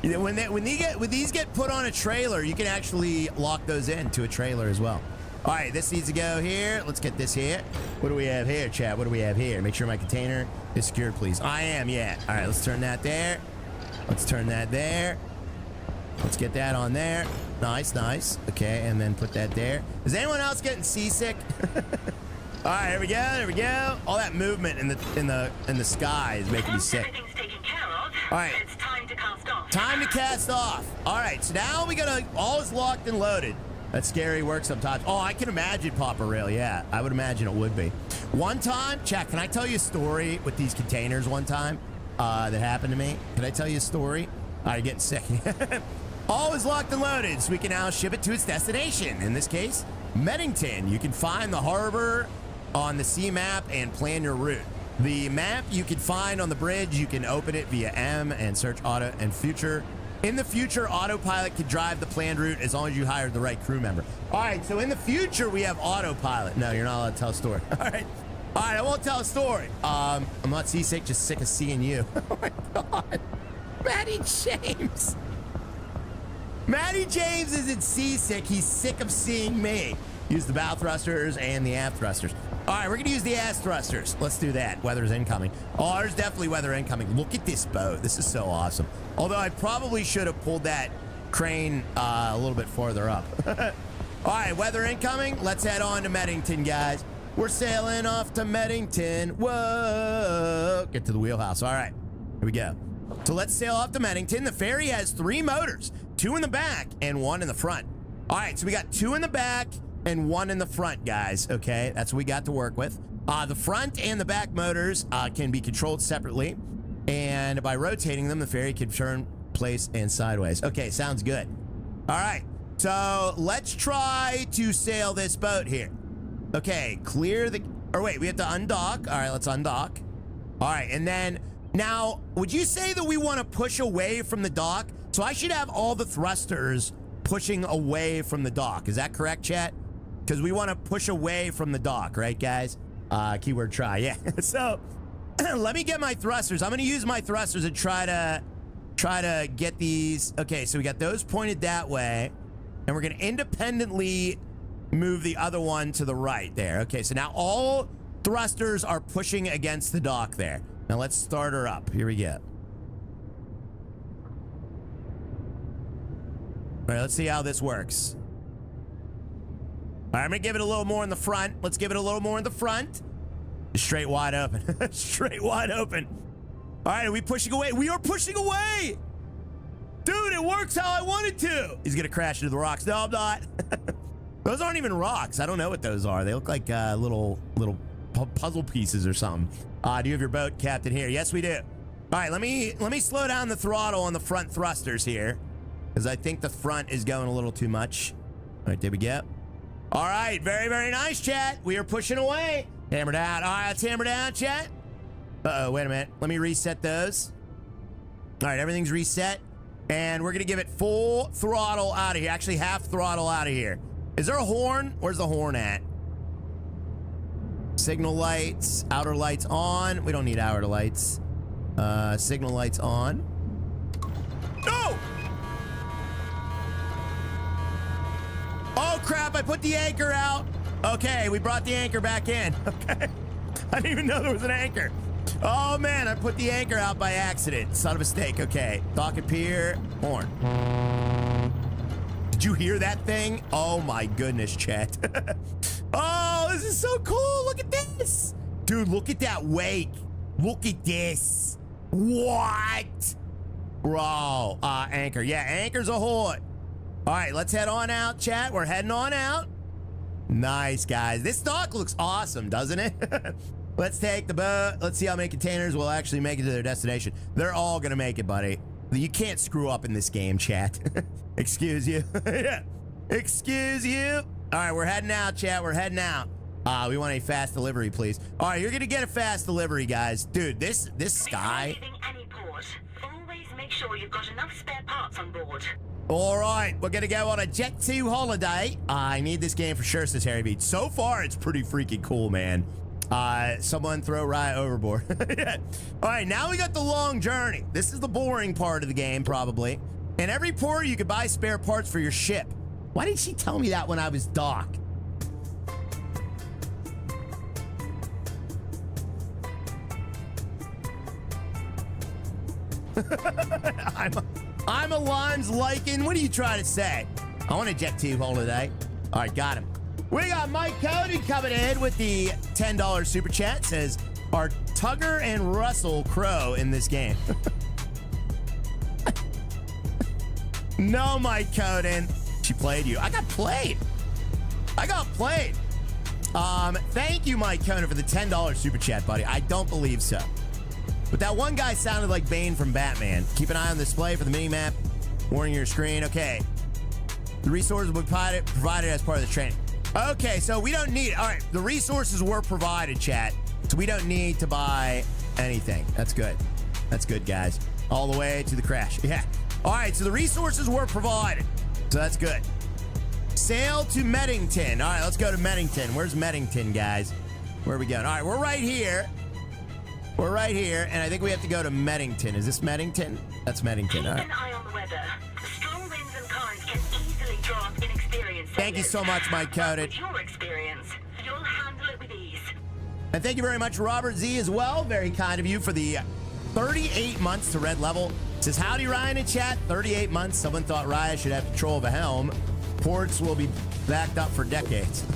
When these get put on a trailer, you can actually lock those into a trailer as well. All right, this needs to go here. Let's get this here. What do we have here, chat? What do we have here? Make sure my container is secured, please. I am, yeah. All right, let's turn that there. Let's turn that there. Let's get that on there. Nice, nice. Okay, and then put that there. Is anyone else getting seasick? All right, here we go. There we go. All that movement in the sky is making me sick. Everything's taken care of. All right. It's time to cast off. Time to cast off. All right, so now we gotta, all is locked and loaded. That's scary work sometimes. Oh, I can imagine, Papa Rail. Yeah, I would imagine it would be. One time, chat, can I tell you a story with these containers one time that happened to me? Can I tell you a story? All right, getting sick. All is locked and loaded, so we can now ship it to its destination. In this case, Meddington. You can find the harbor on the sea map and plan your route. The map you can find on the bridge, you can open it via M and search auto and future. In the future, autopilot can drive the planned route as long as you hired the right crew member. All right, so in the future, we have autopilot. No, you're not allowed to tell a story. All right, I won't tell a story. I'm not seasick, just sick of seeing you. Oh my God, Matty James. Matty James isn't seasick, he's sick of seeing me. Use the bow thrusters and the aft thrusters. All right, we're gonna use the ass thrusters. Let's do that. Weather's incoming. Oh, there's definitely weather incoming. Look at this boat. This is so awesome. Although I probably should have pulled that crane a little bit farther up. All right, weather incoming. Let's head on to Meddington, guys. We're sailing off to Meddington. Whoa. Get to the wheelhouse. All right, here we go. So let's sail off to Meddington. The ferry has 3 motors, 2 in the back and 1 in the front. All right, so we got 2 in the back and 1 in the front, guys. Okay, that's what we got to work with. The front and the back motors can be controlled separately, and by rotating them, the ferry can turn, place, and sideways. Okay, sounds good. All right, so let's try to sail this boat here. Okay, clear the, or wait, we have to undock. All right, let's undock. All right, and then now, would you say that we want to push away from the dock? So I should have all the thrusters pushing away from the dock. Is that correct, chat? Because we want to push away from the dock, right, guys? Keyword try, yeah. So let me get my thrusters. I'm going to use my thrusters and try to get these. Okay, so we got those pointed that way, and we're going to independently move the other one to the right there. Okay, so now all thrusters are pushing against the dock there. Now let's start her up. Here we go. All right, let's see how this works. All right, I'm gonna give it a little more in the front. Let's give it a little more in the front. Straight wide open. Straight wide open. All right, are we pushing away? We are pushing away! Dude, it works how I want it to! He's gonna crash into the rocks. No, I'm not. Those aren't even rocks. I don't know what those are. They look like little puzzle pieces or something. Do you have your boat, Captain, here? Yes, we do. All right, let me slow down the throttle on the front thrusters here, because I think the front is going a little too much. All right, there we go. All right, very, very nice, chat. We are pushing away. Hammer down. All right, let's hammer down, chat. Uh-oh, wait a minute. Let me reset those. All right, everything's reset. And we're going to give it full throttle out of here. Actually, half throttle out of here. Is there a horn? Where's the horn at? Signal lights, outer lights on. We don't need outer lights. Signal lights on. No! Oh, crap, I put the anchor out. Okay, we brought the anchor back in. Okay. I didn't even know there was an anchor. Oh, man, I put the anchor out by accident. Son of a mistake. Okay, dock and pier, horn. Did you hear that thing? Oh, my goodness, chat. Oh, this is so cool. Look at this. Dude, look at that wake. Look at this. What? Bro, anchor. Yeah, anchor's ahoy. All right, let's head on out, chat. We're heading on out. Nice, guys. This dock looks awesome, doesn't it? Let's take the boat. Let's see how many containers will actually make it to their destination. They're all going to make it, buddy. You can't screw up in this game, chat. Excuse you. Excuse you. All right, we're heading out, chat. We're heading out. We want a fast delivery, please. All right, you're going to get a fast delivery, guys. Dude, this sky... Before leaving any port, always make sure you've got enough spare parts on board. All right, we're going to go on a Jet 2 holiday. I need this game for sure, says Harry Beat. So far, it's pretty freaking cool, man. Someone throw Riot overboard. Yeah. All right, now we got the long journey. This is the boring part of the game, probably. In every port, you could buy spare parts for your ship. Why didn't she tell me that when I was docked? I'm a Limes Lycan. What are you trying to say? I want a Jet 2 holiday. All right, got him. We got Mike Cody coming in with the $10 super chat. Says, are Tugger and Russell Crowe in this game? No, Mike Coden. She played you. I got played. I got played. Thank you, Mike Coden, for the $10 super chat, buddy. I don't believe so. But that one guy sounded like Bane from Batman. Keep an eye on the display for the mini-map. Warning your screen. Okay. The resources will be provided as part of the training. Okay, so we don't need it. All right, the resources were provided, chat. So we don't need to buy anything. That's good. That's good, guys. All the way to the crash. Yeah. All right, so the resources were provided. So that's good. Sail to Meddington. All right, let's go to Meddington. Where's Meddington, guys? Where are we going? All right, we're right here. We're right here, and I think we have to go to Meddington. Is this Meddington? That's Meddington. Keep All right. an eye on the weather. Strong winds and currents can easily draw up inexperienced Thank you so much, Mike Coded. With your experience, you'll handle it with ease. And thank you very much, Robert Z, as well. Very kind of you for the 38 months to red level. Says, howdy, Ryan in chat. 38 months. Someone thought Ryan should have control of a helm. Ports will be backed up for decades.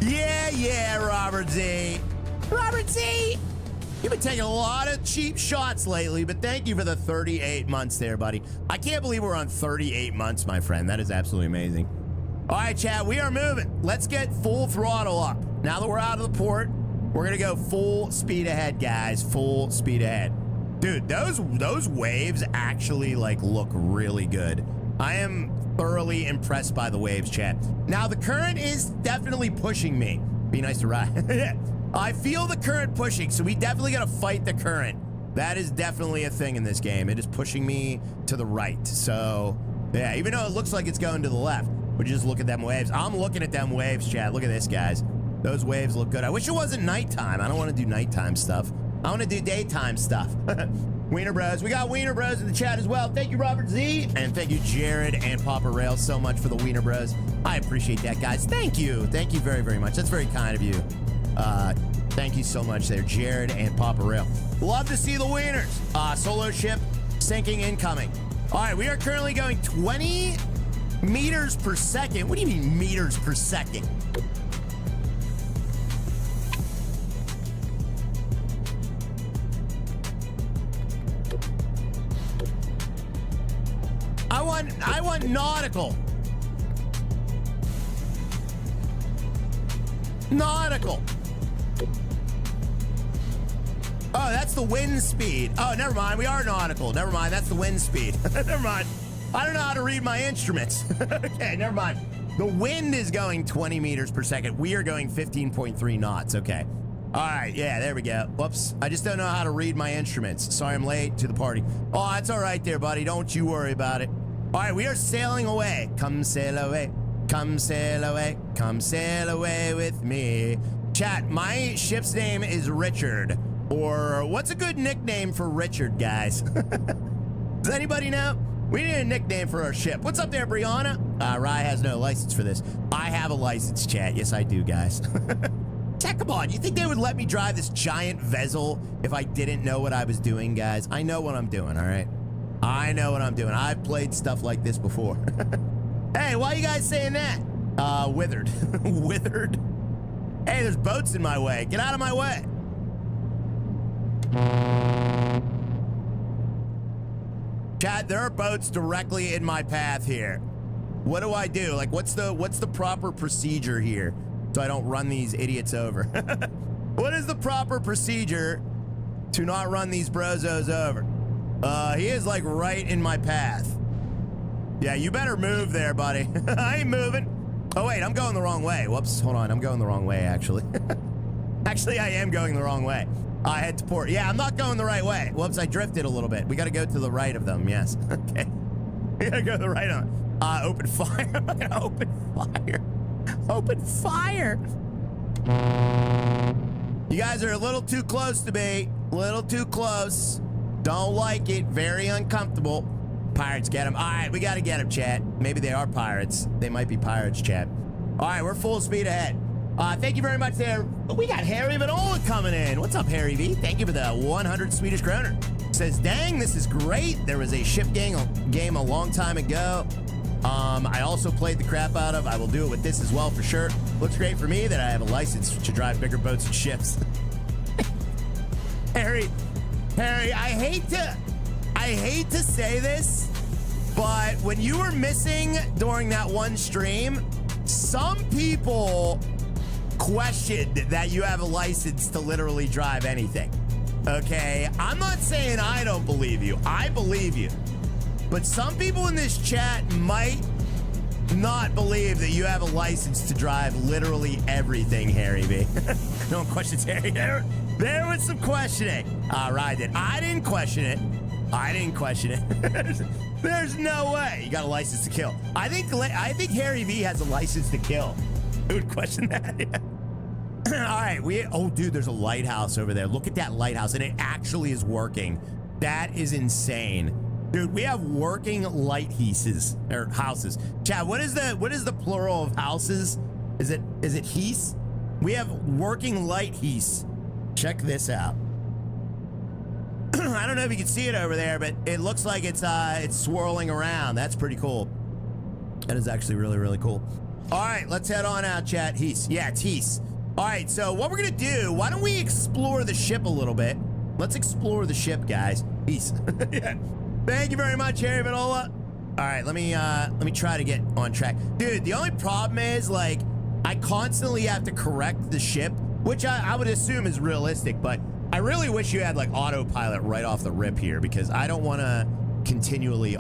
Yeah, Robert Z. Robert Z. You've been taking a lot of cheap shots lately, but thank you for the 38 months there, buddy. I can't believe we're on 38 months, my friend. That is absolutely amazing. All right, chat, we are moving. Let's get full throttle up. Now that we're out of the port, we're going to go full speed ahead, guys. Full speed ahead. Dude, those waves actually, like, look really good. I am thoroughly impressed by the waves, chat. Now, the current is definitely pushing me. Be nice to ride. I feel the current pushing, so we definitely got to fight the current. That is definitely a thing in this game. It is pushing me to the right. So, yeah, even though it looks like it's going to the left, we just look at them waves. I'm looking at them waves, chat. Look at this, guys. Those waves look good. I wish it wasn't nighttime. I don't want to do nighttime stuff. I want to do daytime stuff. Wiener Bros. We got Wiener Bros in the chat as well. Thank you, Robert Z. And thank you, Jared and Papa Rail, so much for the Wiener Bros. I appreciate that, guys. Thank you. Thank you very, very much. That's very kind of you. Thank you so much there, Jared and Papa Rail. Love to see the wieners. Solo ship sinking incoming. All right, we are currently going 20 meters per second. What do you mean meters per second? I want nautical. Nautical. Oh, that's the wind speed. Oh, never mind. We are nautical. Never mind. That's the wind speed. Never mind. I don't know how to read my instruments. Okay, never mind. The wind is going 20 meters per second. We are going 15.3 knots. Okay. All right. Yeah, there we go. Whoops. I just don't know how to read my instruments. Sorry, I'm late to the party. Oh, that's all right there, buddy. Don't you worry about it. All right, we are sailing away. Come sail away. Come sail away. Come sail away with me. Chat, my ship's name is Richard. Or what's a good nickname for Richard, guys? Does anybody know? We need a nickname for our ship. What's up there, Brianna? Rye has no license for this. I have a license, chat. Yes, I do, guys. Chat, come on. You think they would let me drive this giant vessel if I didn't know what I was doing, guys? I know what I'm doing, all right? I know what I'm doing. I've played stuff like this before. Hey, why are you guys saying that? Withered. Withered? Hey, there's boats in my way. Get out of my way. Chat, there are boats directly in my path here. What do I do? Like, what's the proper procedure here so I don't run these idiots over? What is the proper procedure to not run these brozos over? He is like right in my path. Yeah, you better move there, buddy. I ain't moving. Oh, wait, I'm going the wrong way. Whoops, hold on. I'm going the wrong way, actually. Actually, I am going the wrong way. I head to port. Yeah, I'm not going the right way. Whoops, I drifted a little bit. We got to go to the right of them, yes. Okay. We got to go to the right of them. Open fire. I'm not going to open fire. Open fire. You guys are a little too close to me. A little too close. Don't like it. Very uncomfortable. Pirates, get them. All right, we got to get them, chat. Maybe they are pirates. They might be pirates, chat. All right, we're full speed ahead. Thank you very much there. We got Harry Vanola coming in. What's up, Harry V? Thank you for the 100 Swedish kroner. Says, dang, this is great. There was a ship game a long time ago. I also played the crap out of. I will do it with this as well for sure. Looks great for me that I have a license to drive bigger boats and ships. Harry, I hate to say this, but when you were missing during that one stream, some people questioned that you have a license to literally drive anything. Okay, I'm not saying I don't believe you. I believe you. But some people in this chat might not believe that you have a license to drive literally everything, Harry B. No one questions Harry. There was some questioning. All right, then. I didn't question it. There's no way you got a license to kill. I think Harry V has a license to kill. Who would question that? All right, oh, dude, there's a lighthouse over there. Look at that lighthouse, and it actually is working. That is insane. Dude, we have working lighthouses or houses. Chad, what is the plural of houses? Is it heaths? We have working lighthouses. Check this out. I don't know if you can see it over there, but it looks like it's swirling around. That's pretty cool. That is actually really, really cool. All right, let's head on out, chat. Heaths. Yeah, it's heaths. All right, so what we're gonna do? Why don't we explore the ship a little bit? Let's explore the ship, guys. Peace. Yeah. Thank you very much, Harry Vanola. All right, let me try to get on track. Dude, the only problem is, like, I constantly have to correct the ship, which I would assume is realistic, but I really wish you had, like, autopilot right off the rip here, because I don't want to continually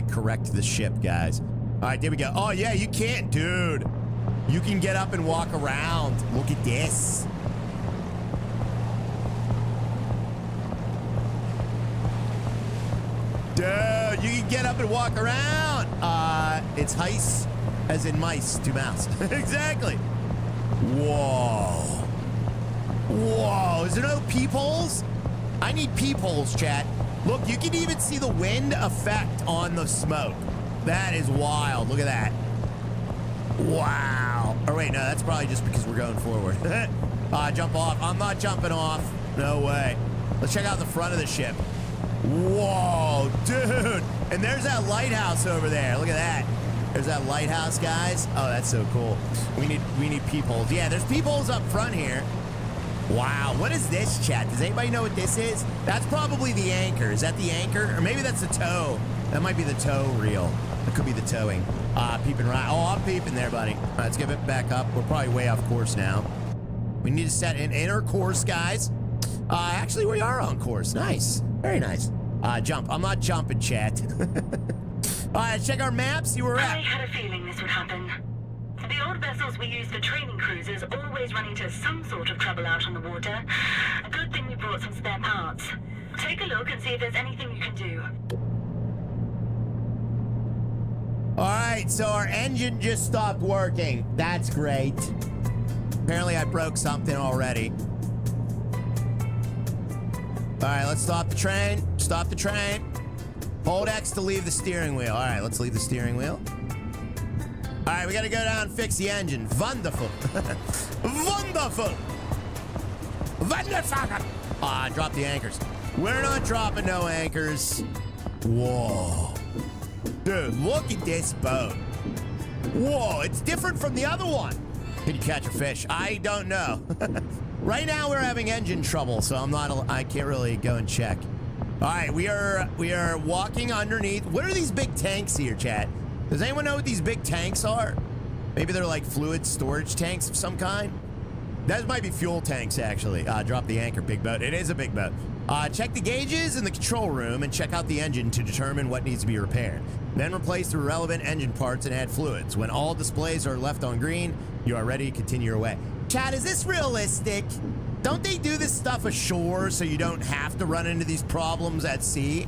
correct the ship, guys. All right, there we go. Oh, yeah, you can't, dude. You can get up and walk around. Look at this. Dude, you can get up and walk around. It's heist, as in mice to mouse. Exactly. Whoa. Whoa, is there no peepholes? I need peepholes, chat. Look, you can even see the wind effect on the smoke. That is wild. Look at that. Wow. Or wait, no, that's probably just because we're going forward. Jump off. I'm not jumping off. No way. Let's check out the front of the ship. Whoa, dude. And there's that lighthouse over there. Look at that. There's that lighthouse, guys. Oh, that's so cool. We need peepholes. Yeah, there's peepholes up front here. Wow, what is this, chat? Does anybody know what this is? That's probably the anchor. Is that the anchor? Or maybe that's the tow. That might be the tow reel. It could be the towing. Peeping right. Oh, I'm peeping there, buddy. All right, let's give it back up. We're probably way off course now. We need to set an inner course, guys. Actually, we are on course. Nice. Very nice. Jump. I'm not jumping, chat. All right, check our map, see where we're at. I had a feeling this would happen. The old vessels we use for training cruises always run into some sort of trouble out on the water. A good thing we brought some spare parts. Take a look and see if there's anything you can do. All right, so our engine just stopped working. That's great. Apparently I broke something already. All right, let's stop the train. Stop the train. Hold X to leave the steering wheel. All right, let's leave the steering wheel. All right, we got to go down and fix the engine. Wonderful. Wonderful. Wonderful. Drop the anchors. We're not dropping no anchors. Whoa. Dude, look at this boat. Whoa, it's different from the other one. Can you catch a fish? I don't know. Right now we're having engine trouble, so I can't really go and check. All right, we are walking underneath. What are these big tanks here, chat? Does anyone know what these big tanks are? Maybe they're like fluid storage tanks of some kind. Those might be fuel tanks, actually. Drop the anchor, big boat. It is a big boat. Check the gauges in the control room and check out the engine to determine what needs to be repaired. Then replace the relevant engine parts and add fluids. When all displays are left on green, you are ready to continue your way. Chad, is this realistic? Don't they do this stuff ashore so you don't have to run into these problems at sea?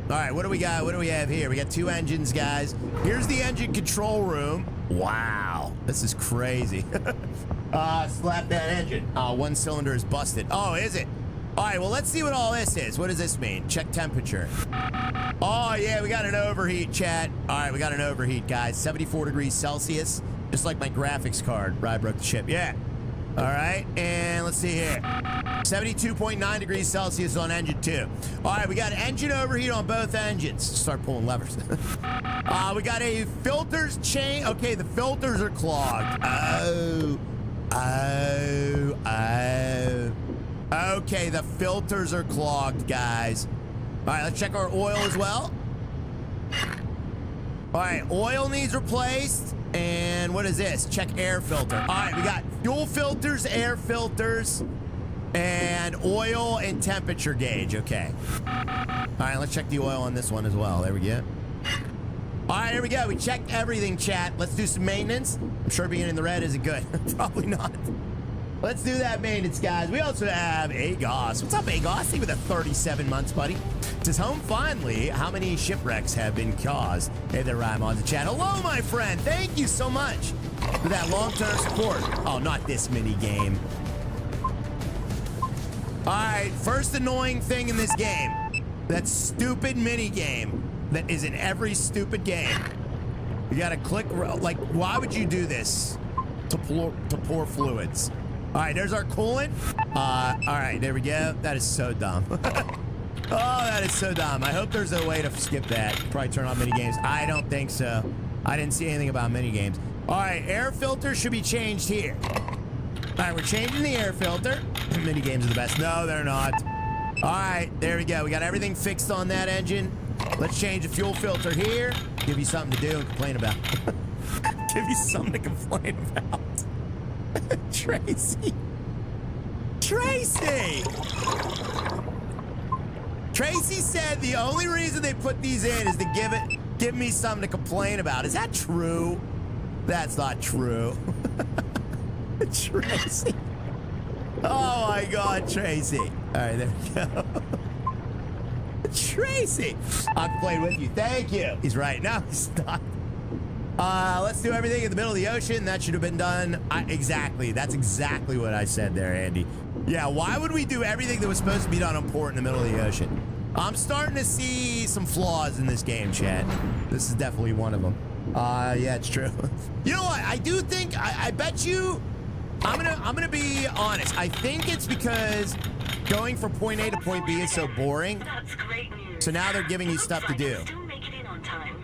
All right, what do we got? What do we have here? We got 2 engines, guys. Here's the engine control room. Wow, this is crazy. Slap that engine. One cylinder is busted. Oh, is it? All right, well, let's see what all this is. What does this mean? Check temperature. Oh, yeah, we got an overheat, chat. All right, we got an overheat, guys. 74 degrees Celsius, just like my graphics card where I broke the chip. Yeah. All right, and let's see here. 72.9 degrees Celsius on engine 2. All right, we got engine overheat on both engines. Start pulling levers. We got a filters change. Okay, the filters are clogged. Okay, the filters are clogged, guys. All right, let's check our oil as well. All right, oil needs replaced. And what is this? Check air filter. All right, we got fuel filters, air filters, and oil and temperature gauge. Okay. All right, let's check the oil on this one as well. There we go. All right, here we go. We checked everything, chat. Let's do some maintenance. I'm sure being in the red isn't good. Probably not. Let's do that maintenance, guys. We also have Agos. What's up, Agos? Even with 37 months, buddy. Says home finally. How many shipwrecks have been caused? Hey there, Rhyme on the chat. Hello, my friend. Thank you so much for that long-term support. Oh, not this mini game. All right, first annoying thing in this game. That stupid mini game that is in every stupid game. You gotta click, like, why would you do this to pour fluids? All right, there's our coolant. All right, there we go. That is so dumb. Oh, that is so dumb. I hope there's a way to skip that. Probably turn on mini games. I don't think so. I didn't see anything about mini games. All right, air filter should be changed here. All right, we're changing the air filter. Mini games are the best. No, they're not. All right, there we go. We got everything fixed on that engine. Let's change the fuel filter here. Give you something to do and complain about. Give you something to complain about. Tracy. Tracy said the only reason they put these in is to give me something to complain about. Is that true? That's not true. Tracy. Oh my God, Tracy. All right, there we go. Tracy. I'm playing with you. Thank you. He's right. No, he's not. Let's do everything in the middle of the ocean. That should have been done. Exactly. That's exactly what I said there, Andy. Yeah, why would we do everything that was supposed to be done on port in the middle of the ocean? I'm starting to see some flaws in this game, chat. This is definitely one of them. Yeah, it's true. You know what? I do think, I bet you, I'm gonna be honest. I think it's because going from point A to point B is so boring. That's great news. So now they're giving you stuff to do. Still make it in on time.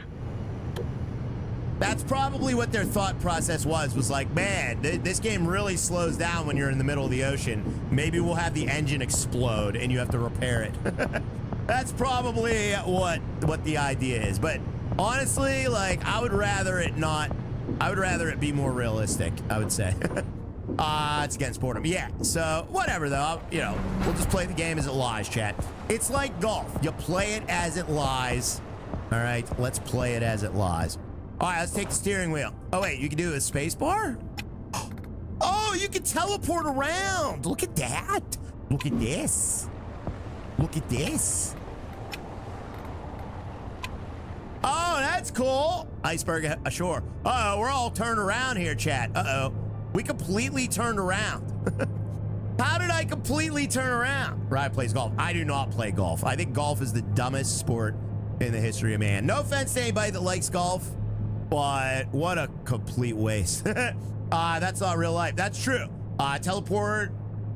That's probably what their thought process was like, man, this game really slows down when you're in the middle of the ocean. Maybe we'll have the engine explode and you have to repair it. That's probably what the idea is. But honestly, like, I would rather it be more realistic, I would say. It's against boredom. Yeah, so whatever, though. We'll just play the game as it lies, chat. It's like golf. You play it as it lies. All right, let's play it as it lies. All right, let's take the steering wheel. Oh, wait, you can do a space bar? Oh, you can teleport around. Look at that. Look at this. Look at this. Oh, that's cool. Iceberg ashore. Uh-oh, we're all turned around here, chat. Uh-oh. We completely turned around. How did I completely turn around? Ryan plays golf. I do not play golf. I think golf is the dumbest sport in the history of man. No offense to anybody that likes golf, but what a complete waste. That's not real life. That's true. Teleport,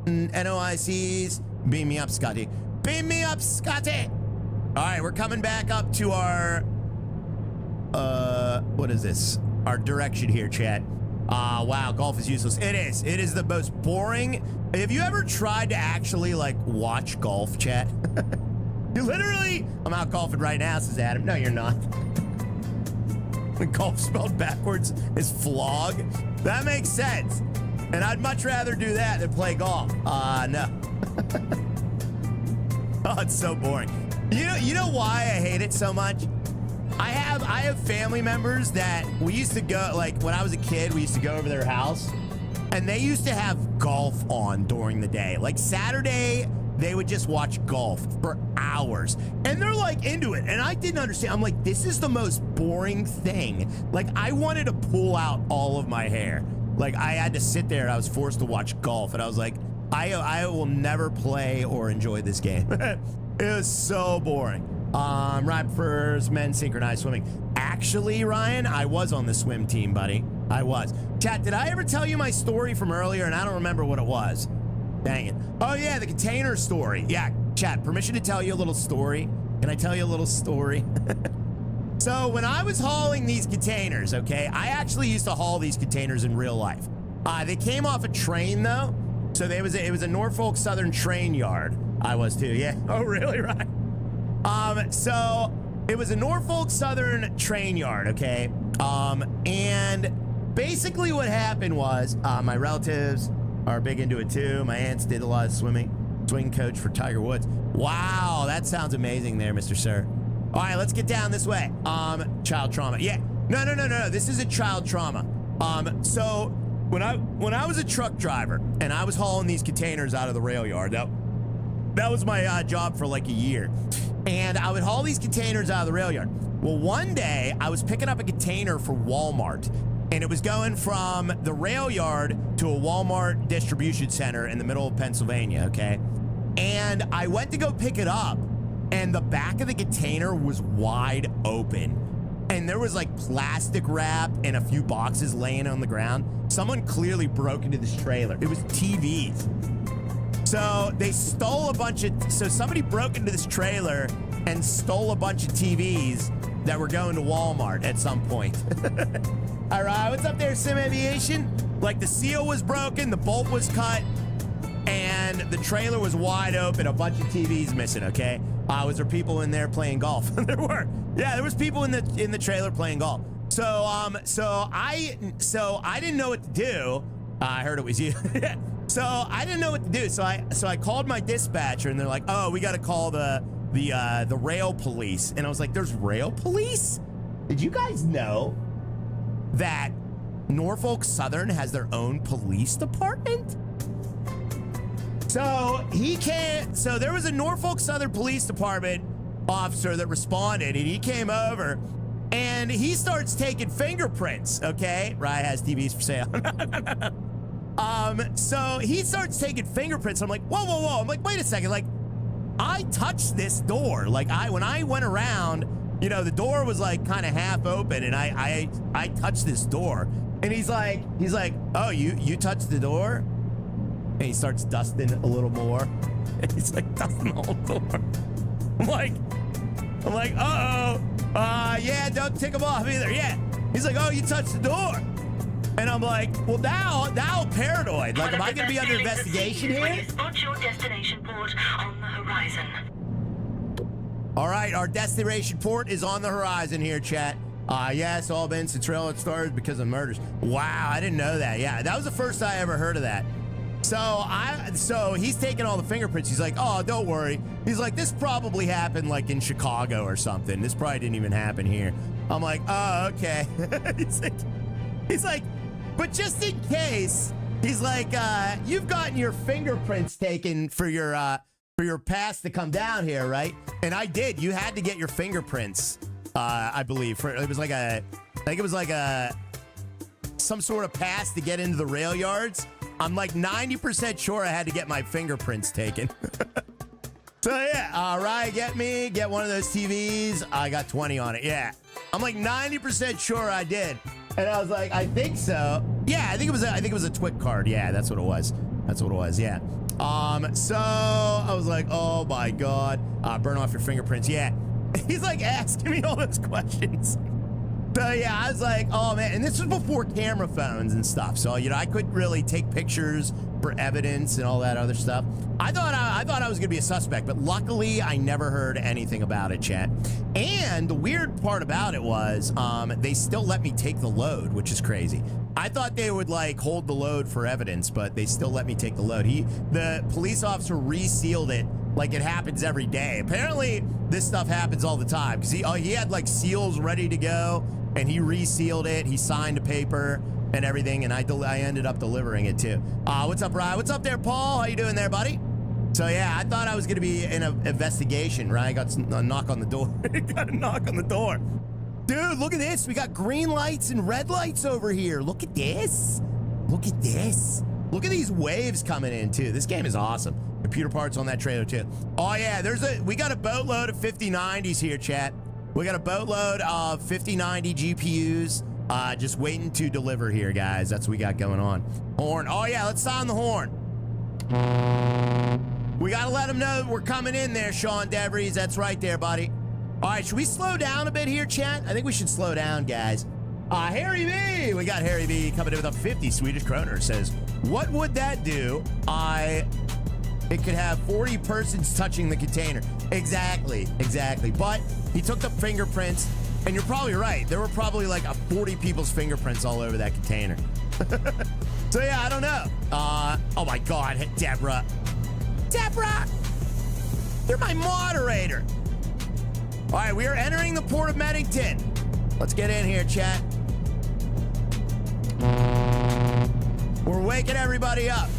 NOICs. Beam me up, Scotty. Beam me up, Scotty. All right, we're coming back up to our, what is this? Our direction here, chat. Wow, golf is useless. It is. It is the most boring. Have you ever tried to actually, like, watch golf, chat? You literally, I'm out golfing right now, says Adam. No, you're not. Golf spelled backwards is flog. That makes sense. And I'd much rather do that than play golf. No. Oh, it's so boring. You know why I hate it so much? I have family members that we used to go, like when I was a kid, we used to go over their house and they used to have golf on during the day. Like Saturday, they would just watch golf for hours and they're like into it. And I didn't understand. I'm like, this is the most boring thing. Like I wanted to pull out all of my hair. Like I had to sit there and I was forced to watch golf. And I was like, I will never play or enjoy this game. It was so boring. Ryan prefers men's synchronized swimming. Actually, Ryan, I was on the swim team, buddy. I was. Chat, did I ever tell you my story from earlier? And I don't remember what it was. Dang it. Oh, yeah, the container story. Yeah, chat, permission to tell you a little story. Can I tell you a little story? So when I was hauling these containers, okay, I actually used to haul these containers in real life. They came off a train, though. So it was a Norfolk Southern train yard. I was, too, yeah. Oh, really, right? So it was a Norfolk Southern train yard, okay? And basically what happened was my relatives are big into it too. My aunts did a lot of swimming. Swing coach for Tiger Woods. Wow, that sounds amazing there, Mr. Sir. All right, let's get down this way. Child trauma. Yeah, no. This isn't child trauma. So when I was a truck driver and I was hauling these containers out of the rail yard, that was my job for like a year. And I would haul these containers out of the rail yard. Well, one day I was picking up a container for Walmart and it was going from the rail yard to a Walmart distribution center in the middle of Pennsylvania, okay? And I went to go pick it up and the back of the container was wide open. And there was like plastic wrap and a few boxes laying on the ground. Someone clearly broke into this trailer. It was TVs. So they stole so somebody broke into this trailer and stole a bunch of TVs that were going to Walmart at some point. All right, what's up there, Sim Aviation? Like the seal was broken, the bolt was cut, and the trailer was wide open, a bunch of TVs missing, okay? Was there people in there playing golf? There were. Yeah, there was people in the trailer playing golf. So I didn't know what to do. I heard it was you. So I didn't know what to do. So I called my dispatcher and they're like, "Oh, we got to call the rail police." And I was like, "There's rail police? Did you guys know that Norfolk Southern has their own police department?" So so there was a Norfolk Southern Police Department officer that responded and he came over and he starts taking fingerprints, okay? Rye has TVs for sale. So he starts taking fingerprints. I'm like, whoa. I'm like, wait a second. Like, I touched this door. Like, when I went around, you know, the door was like kind of half open and I touched this door. And he's like, oh, you touched the door? And he starts dusting a little more. And he's like dusting the whole door. I'm like, uh-oh. Yeah, don't tick him off either. Yeah. He's like, oh, you touched the door. And I'm like, well, now paranoid. Like, am I going to be under investigation here? When you spot your destination port on the horizon. All right, our destination port is on the horizon here, chat. Yeah, it's all been since railroad started because of murders. Wow, I didn't know that. Yeah, that was the first I ever heard of that. So he's taking all the fingerprints. He's like, oh, don't worry. He's like, this probably happened like in Chicago or something. This probably didn't even happen here. I'm like, oh, okay. he's like, but just in case, he's like, you've gotten your fingerprints taken for your pass to come down here, right? And I did. You had to get your fingerprints, I believe. It was like some sort of pass to get into the rail yards. I'm like 90% sure I had to get my fingerprints taken. So yeah, Ryan, get one of those TVs. I got 20 on it. Yeah, I'm like 90% sure I did. And I was like, I think so. Yeah, I think it was a TWIC card. Yeah, that's what it was. Yeah. So I was like, oh my God, burn off your fingerprints. Yeah. He's like asking me all those questions. So yeah, I was like, oh man, and this was before camera phones and stuff. So, you know, I couldn't really take pictures for evidence and all that other stuff. I thought I was gonna be a suspect, but luckily I never heard anything about it, chat. And the weird part about it was, they still let me take the load, which is crazy. I thought they would like hold the load for evidence, but they still let me take the load. The police officer resealed it like it happens every day. Apparently this stuff happens all the time because he had like seals ready to go and he resealed it. He signed a paper and everything, and I ended up delivering it too. What's up, Ryan? What's up there, Paul? How you doing there, buddy? So yeah, I thought I was gonna be in an investigation, right? Got a knock on the door. Got a knock on the door. Dude, look at this. We got green lights and red lights over here. Look at this. Look at this. Look at these waves coming in too. This game is awesome. Computer parts on that trailer too. Oh yeah, we got a boatload of 5090s here, chat. We got a boatload of 5090 GPUs just waiting to deliver here, guys. That's what we got going on. Horn. Oh yeah, let's sound the horn. We gotta let them know we're coming in there, Sean DeVries. That's right there, buddy. All right, should we slow down a bit here, chat? I think we should slow down, guys. Harry B. We got Harry B coming in with a 50 Swedish kroner. Says, what would that do? It could have 40 persons touching the container. Exactly. But he took the fingerprints, and you're probably right. There were probably like 40 people's fingerprints all over that container. So yeah, I don't know. Oh my God, Deborah. You're my moderator. All right, we are entering the port of Meddington. Let's get in here, chat. We're waking everybody up.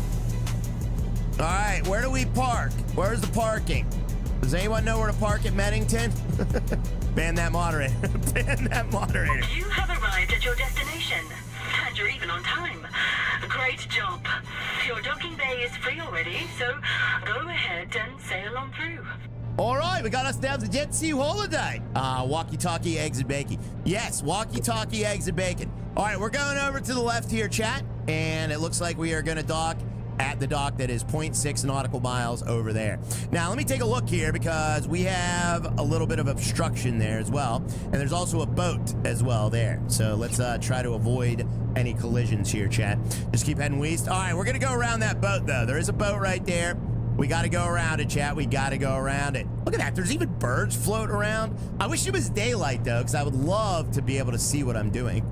All right, where do we park? Where's the parking? Does anyone know where to park at Meddington? Ban that moderator. Ban that moderator. You have arrived at your destination, and you're even on time. Great job. Your docking bay is free already, so go ahead and sail on through. All right, we got us down to Jet Sea Holiday. Walkie-talkie, eggs, and bacon. Yes, walkie-talkie, eggs, and bacon. All right, we're going over to the left here, chat, and it looks like we are going to dock at the dock that is 0.6 nautical miles over there. Now, let me take a look here because we have a little bit of obstruction there as well, and there's also a boat as well there. So let's try to avoid any collisions here, chat. Just keep heading west. All right, we're going to go around that boat, though. There is a boat right there. We got to go around it, chat. We got to go around it. Look at that. There's even birds floating around. I wish it was daylight, though, because I would love to be able to see what I'm doing.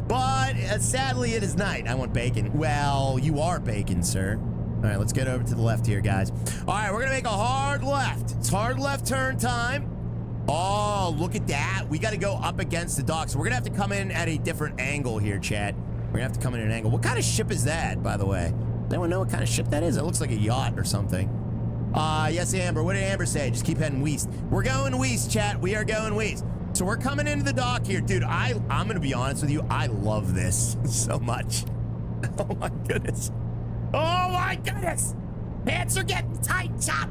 But sadly, it is night. I want bacon. Well, you are bacon, sir. All right, let's get over to the left here, guys. All right, we're going to make a hard left. It's hard left turn time. Oh, look at that. We got to go up against the dock. So we're going to have to come in at a different angle here, chat. We're going to have to come in at an angle. What kind of ship is that, by the way? Does anyone know what kind of ship that is? It looks like a yacht or something. Yes, Amber. What did Amber say? Just keep heading west. We're going west, chat. We are going west. So we're coming into the dock here. Dude, I'm going to be honest with you. I love this so much. Oh, my goodness. Oh, my goodness. Pants are getting tight, chat.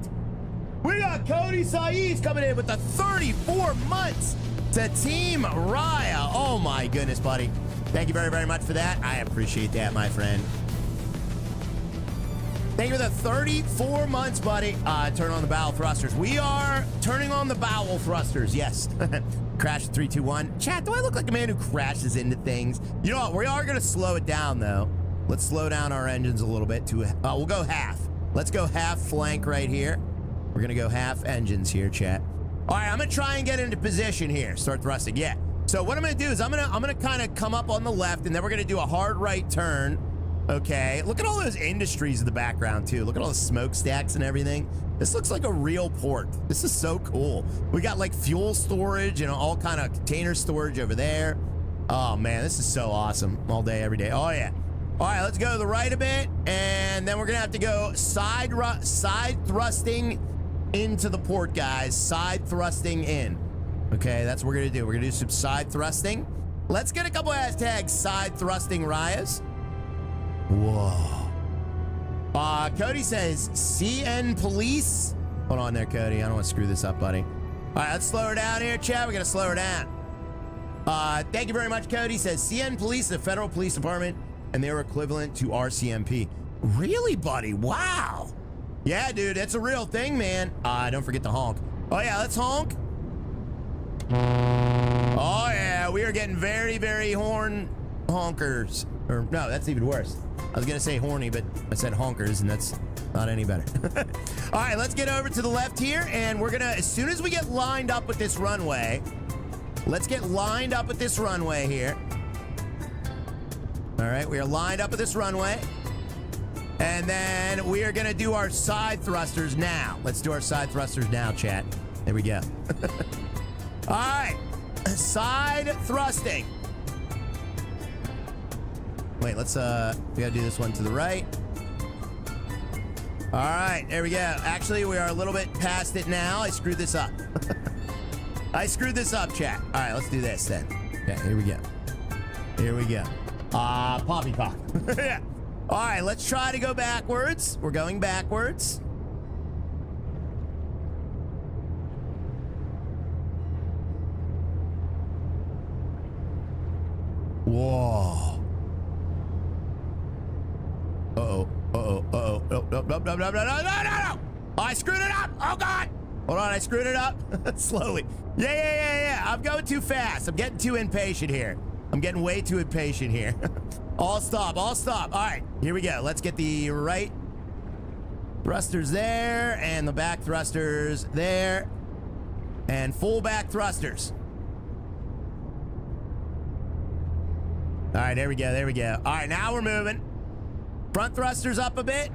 We got Cody Saiz coming in with the 34 months to Team Raya. Oh, my goodness, buddy. Thank you very, very much for that. I appreciate that, my friend. Thank you for the 34 months, buddy. Turn on the bow thrusters. We are turning on the bow thrusters. Yes. Crash 3, 2, 1. Chat, do I look like a man who crashes into things? You know what? We are going to slow it down, though. Let's slow down our engines a little bit. We'll go half. Let's go half flank right here. We're going to go half engines here, chat. All right, I'm going to try and get into position here. Start thrusting. Yeah. So what I'm going to do is I'm going to kind of come up on the left, and then we're going to do a hard right turn. Okay, look at all those industries in the background, too. Look at all the smokestacks and everything. This looks like a real port. This is so cool. We got, like, fuel storage and all kind of container storage over there. Oh, man, this is so awesome. All day, every day. Oh, yeah. All right, let's go to the right a bit, and then we're going to have to go side thrusting into the port, guys. Side thrusting in. Okay, that's what we're going to do. We're going to do some side thrusting. Let's get a couple hashtags side thrusting Rayas. Whoa. Cody says, CN police. Hold on there, Cody. I don't want to screw this up, buddy. All right, let's slow her down here, chat. We're going to slow her down. Thank you very much, Cody. Says, CN police, the federal police department, and they're equivalent to RCMP. Really, buddy? Wow. Yeah, dude, that's a real thing, man. Don't forget to honk. Oh, yeah, let's honk. Oh, yeah. We are getting very, very horn honkers. Or, no, that's even worse. I was going to say horny, but I said honkers, and that's not any better. All right, let's get over to the left here, and we're going to, as soon as we get lined up with this runway, let's get lined up with this runway here. All right, we are lined up with this runway. And then we are going to do our side thrusters now. Let's do our side thrusters now, chat. There we go. All right, side thrusting. Wait, let's, we gotta do this one to the right. All right, there we go. Actually, we are a little bit past it now. I screwed this up. I screwed this up, chat. All right, let's do this then. Okay, here we go. Here we go. Poppycock. Yeah. All right, let's try to go backwards. We're going backwards. Whoa. Uh-oh. Uh-oh. Uh-oh. No, no, no, no, no, no, no, no, no! Oh, I screwed it up! Oh, God! Hold on, I screwed it up. Slowly. Yeah. I'm going too fast. I'm getting too impatient here. I'm getting way too impatient here. All stop. All right, here we go. Let's get the right thrusters there and the back thrusters there and full back thrusters. All right, there we go. All right, now we're moving. Front thrusters up a bit.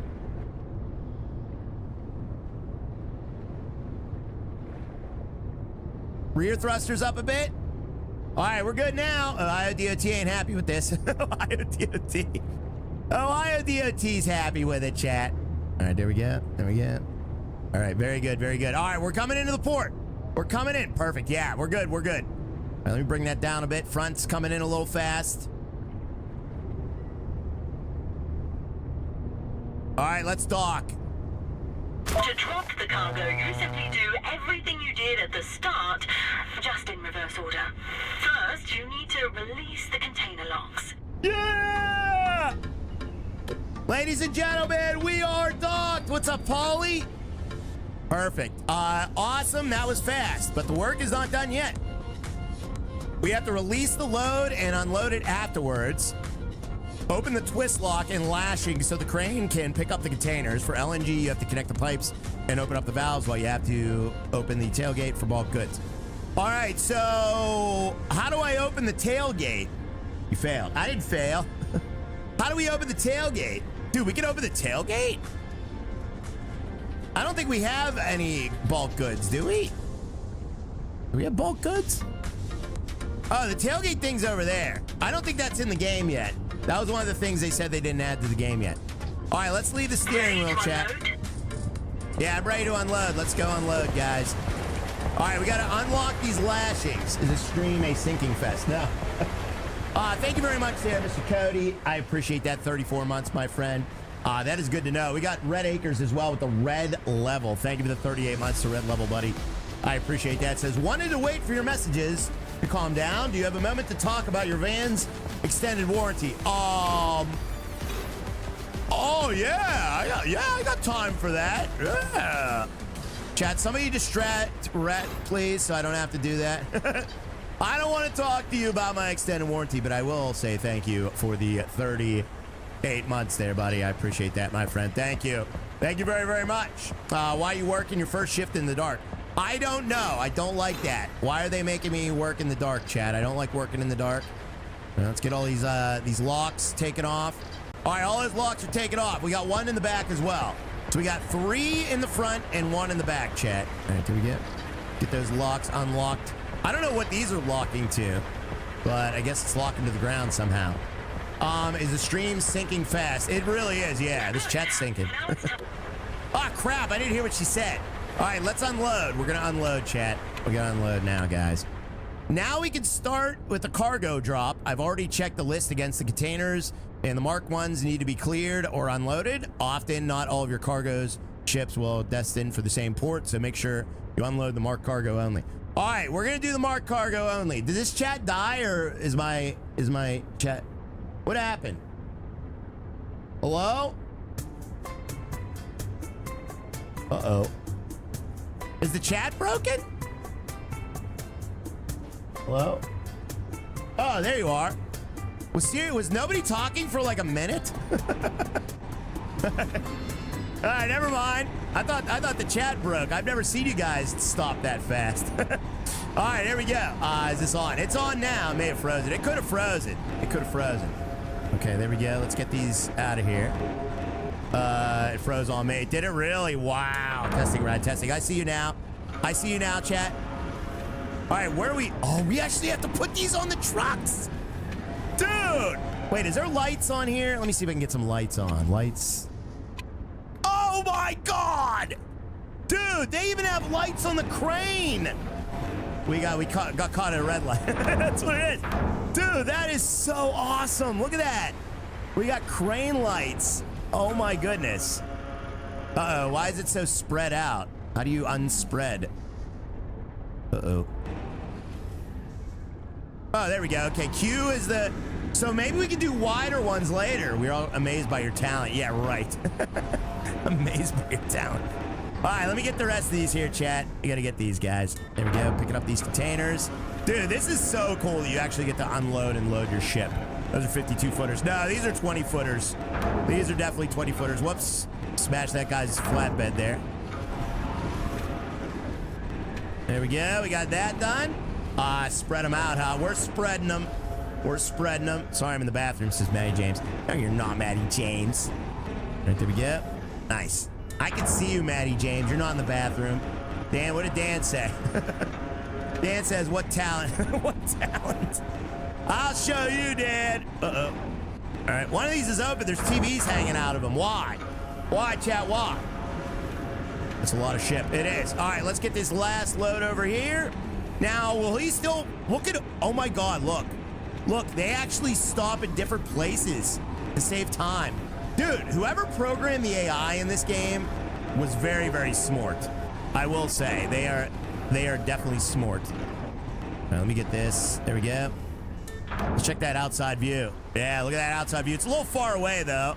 Rear thrusters up a bit. All right, we're good now. Ohio DOT ain't happy with this. Ohio DOT's happy with it, chat. All right, there we go. All right, very good. All right, we're coming into the port. We're coming in. Perfect. Yeah, we're good. All right, let me bring that down a bit. Front's coming in a little fast. All right, let's dock. To drop the cargo, you simply do everything you did at the start, just in reverse order. First, you need to release the container locks. Yeah! Ladies and gentlemen, we are docked. What's up, Polly? Perfect. Awesome. That was fast, but the work is not done yet. We have to release the load and unload it afterwards. Open the twist lock and lashing so the crane can pick up the containers. For LNG, you have to connect the pipes and open up the valves while you have to open the tailgate for bulk goods. All right, so how do I open the tailgate? You failed. I didn't fail. How do we open the tailgate? Dude, we can open the tailgate? I don't think we have any bulk goods, do we? Do we have bulk goods? Oh, the tailgate thing's over there. I don't think that's in the game yet. That was one of the things they said they didn't add to the game yet. All right, let's leave the steering wheel, chat. Yeah, I'm ready to unload. Let's go unload, guys. All right, we got to unlock these lashings. Is this stream a sinking fest? No. Thank you very much there, Mr. Cody. I appreciate that. 34 months, my friend. That is good to know. We got Red Acres as well with the red level. Thank you for the 38 months to red level, buddy. I appreciate that. It says, wanted to wait for your messages to calm down. Do you have a moment to talk about your van's extended warranty? Oh yeah, I got time for that. Yeah. Chat, somebody distract Rat, please, so I don't have to do that. I don't want to talk to you about my extended warranty, but I will say thank you for the 38 months there, buddy. I appreciate that, my friend. Thank you. Thank you very, very much. Why are you working your first shift in the dark? I don't know. I don't like that. Why are they making me work in the dark, Chad? I don't like working in the dark. Let's get all these locks taken off. All right, all those locks are taken off. We got one in the back as well. So we got 3 in the front and 1 in the back, chat. All right, do we get those locks unlocked? I don't know what these are locking to, but I guess it's locking to the ground somehow. Is the stream sinking fast? It really is, yeah. This chat's sinking. Oh, crap. I didn't hear what she said. All right, let's unload. We're going to unload, chat. We're going to unload now, guys. Now we can start with the cargo drop. I've already checked the list against the containers, and the marked ones need to be cleared or unloaded. Often, not all of your cargo's ships will destin for the same port, so make sure you unload the marked cargo only. All right, we're going to do the marked cargo only. Did this chat die, or is my chat... What happened? Hello? Uh-oh. Is the chat broken? Hello? Oh, there you are. Was nobody talking for like a minute? All right, never mind. I thought the chat broke. I've never seen you guys stop that fast. All right, there we go. Is this on? It's on now. It may have frozen. It could have frozen. It could have frozen. Okay, there we go. Let's get these out of here. It froze on me. Did it really? Wow. Testing, rad testing. I see you now. I see you now, chat. All right, where are we? Oh, we actually have to put these on the trucks. Dude. Wait, is there lights on here? Let me see if I can get some lights on. Lights. Oh my God. Dude, they even have lights on the crane. We got caught at a red light. That's what it is. Dude, that is so awesome. Look at that. We got crane lights. Oh my goodness. Uh-oh, why is it so spread out? How do you unspread? Uh-oh. Oh, there we go. Okay, Q is the... So maybe we can do wider ones later. We're all amazed by your talent. Yeah, right. Amazed by your talent. All right, let me get the rest of these here, chat. You gotta get these guys. There we go, picking up these containers. Dude, this is so cool that you actually get to unload and load your ship. Those are 52 footers. No, these are 20 footers. These are definitely 20 footers. Whoops, smashed that guy's flatbed there. There we go, we got that done. Spread them out, huh? We're spreading them. We're spreading them. Sorry, I'm in the bathroom, says Maddie James. No, you're not Maddie James. Right, there we go. Nice. I can see you, Maddie James. You're not in the bathroom. Dan, what did Dan say? Dan says, what talent? What talent? I'll show you, Dan. Uh-oh. All right, one of these is open. There's TVs hanging out of them. Why? Why, chat? Why? That's a lot of ship. It is. All right, let's get this last load over here. Now, will he still... Look at... Oh, my God, look. Look, they actually stop at different places to save time. Dude, whoever programmed the AI in this game was very, very smart. I will say, they are definitely smart. All right, let me get this. There we go. Let's check that outside view. Yeah, look at that outside view. It's a little far away, though,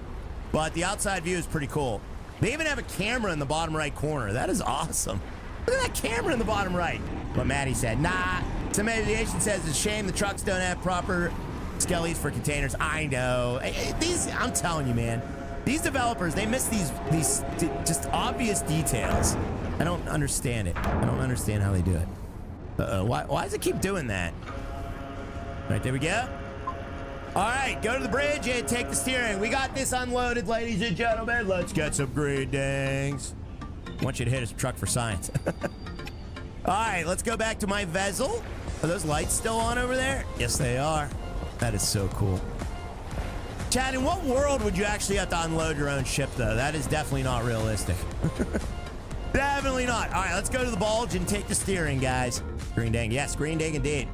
but the outside view is pretty cool. They even have a camera in the bottom right corner. That is awesome. Look at that camera in the bottom right. But Maddie said, nah. Some aviation says it's a shame the trucks don't have proper skellies for containers. I know. I'm telling you, man. These developers, they miss these just obvious details. I don't understand it. I don't understand how they do it. Uh-oh. Why does it keep doing that? All right, there we go. All right, go to the bridge and take the steering. We got this unloaded, ladies and gentlemen. Let's get some greetings. I want you to hit a truck for science. All right, let's go back to my vessel. Are those lights still on over there? Yes, they are. That is so cool. Chad, in what world would you actually have to unload your own ship, though? That is definitely not realistic. Definitely not. All right, let's go to the bulge and take the steering, guys. Green dang. Yes, green dang indeed.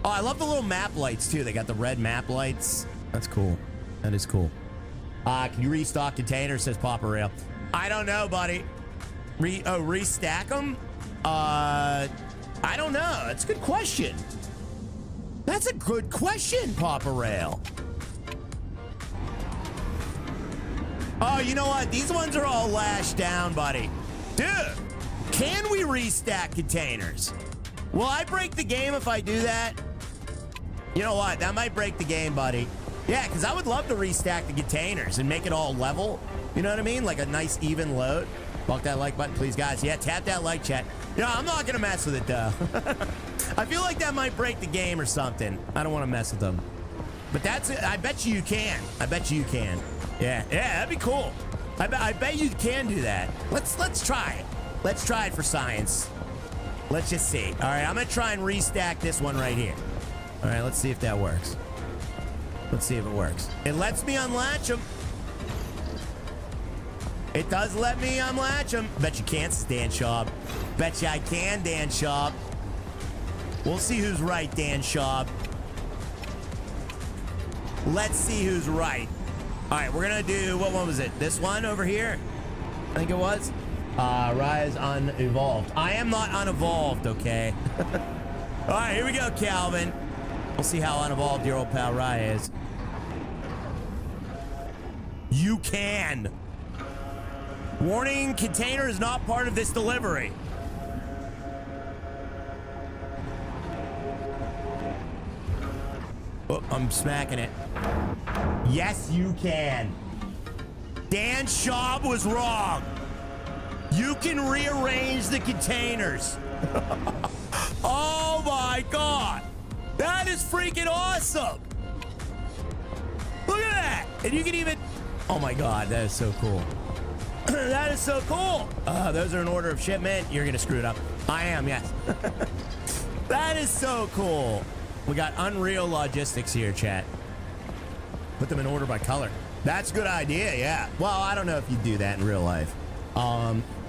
Oh, I love the little map lights, too. They got the red map lights. That's cool. That is cool. Can you restock containers, says Papa Rail. I don't know, buddy. Restack them? I don't know. That's a good question. That's a good question, Papa Rail. Oh, you know what? These ones are all lashed down, buddy. Dude, can we restack containers? Will I break the game if I do that? You know what? That might break the game, buddy. Yeah, because I would love to restack the containers and make it all level. You know what I mean? Like a nice even load. Fuck that like button, please, guys. Yeah, tap that like, chat. You know, I'm not going to mess with it, though. I feel like that might break the game or something. I don't want to mess with them. But that's it. I bet you can. I bet you can. Yeah, that'd be cool. I bet you can do that. Let's try it. Let's try it for science. Let's just see. All right, I'm going to try and restack this one right here. All right, let's see if that works. Let's see if it works. It lets me unlatch them. It does let me unlatch them. Bet you can't, Dan Schaub. Bet you I can, Dan Schaub. We'll see who's right, Dan Schaub. Let's see who's right. All right, we're going to do, what one was it? This one over here? I think it was. Rise unevolved. I am not unevolved, okay? All right, here we go, Calvin. We'll see how unevolved your old pal Rye is. You can. Warning, container is not part of this delivery. I'm smacking it. Yes, you can. Dan Schaub was wrong. You can rearrange the containers. Oh my God. That is freaking awesome. Look at that. And you can even, oh my God, that is so cool. That is so cool. Those are in order of shipment. You're going to screw it up. I am, yes. That is so cool. We got Unreal Logistics here, chat. Put them in order by color. That's a good idea, yeah. Well, I don't know if you do that in real life.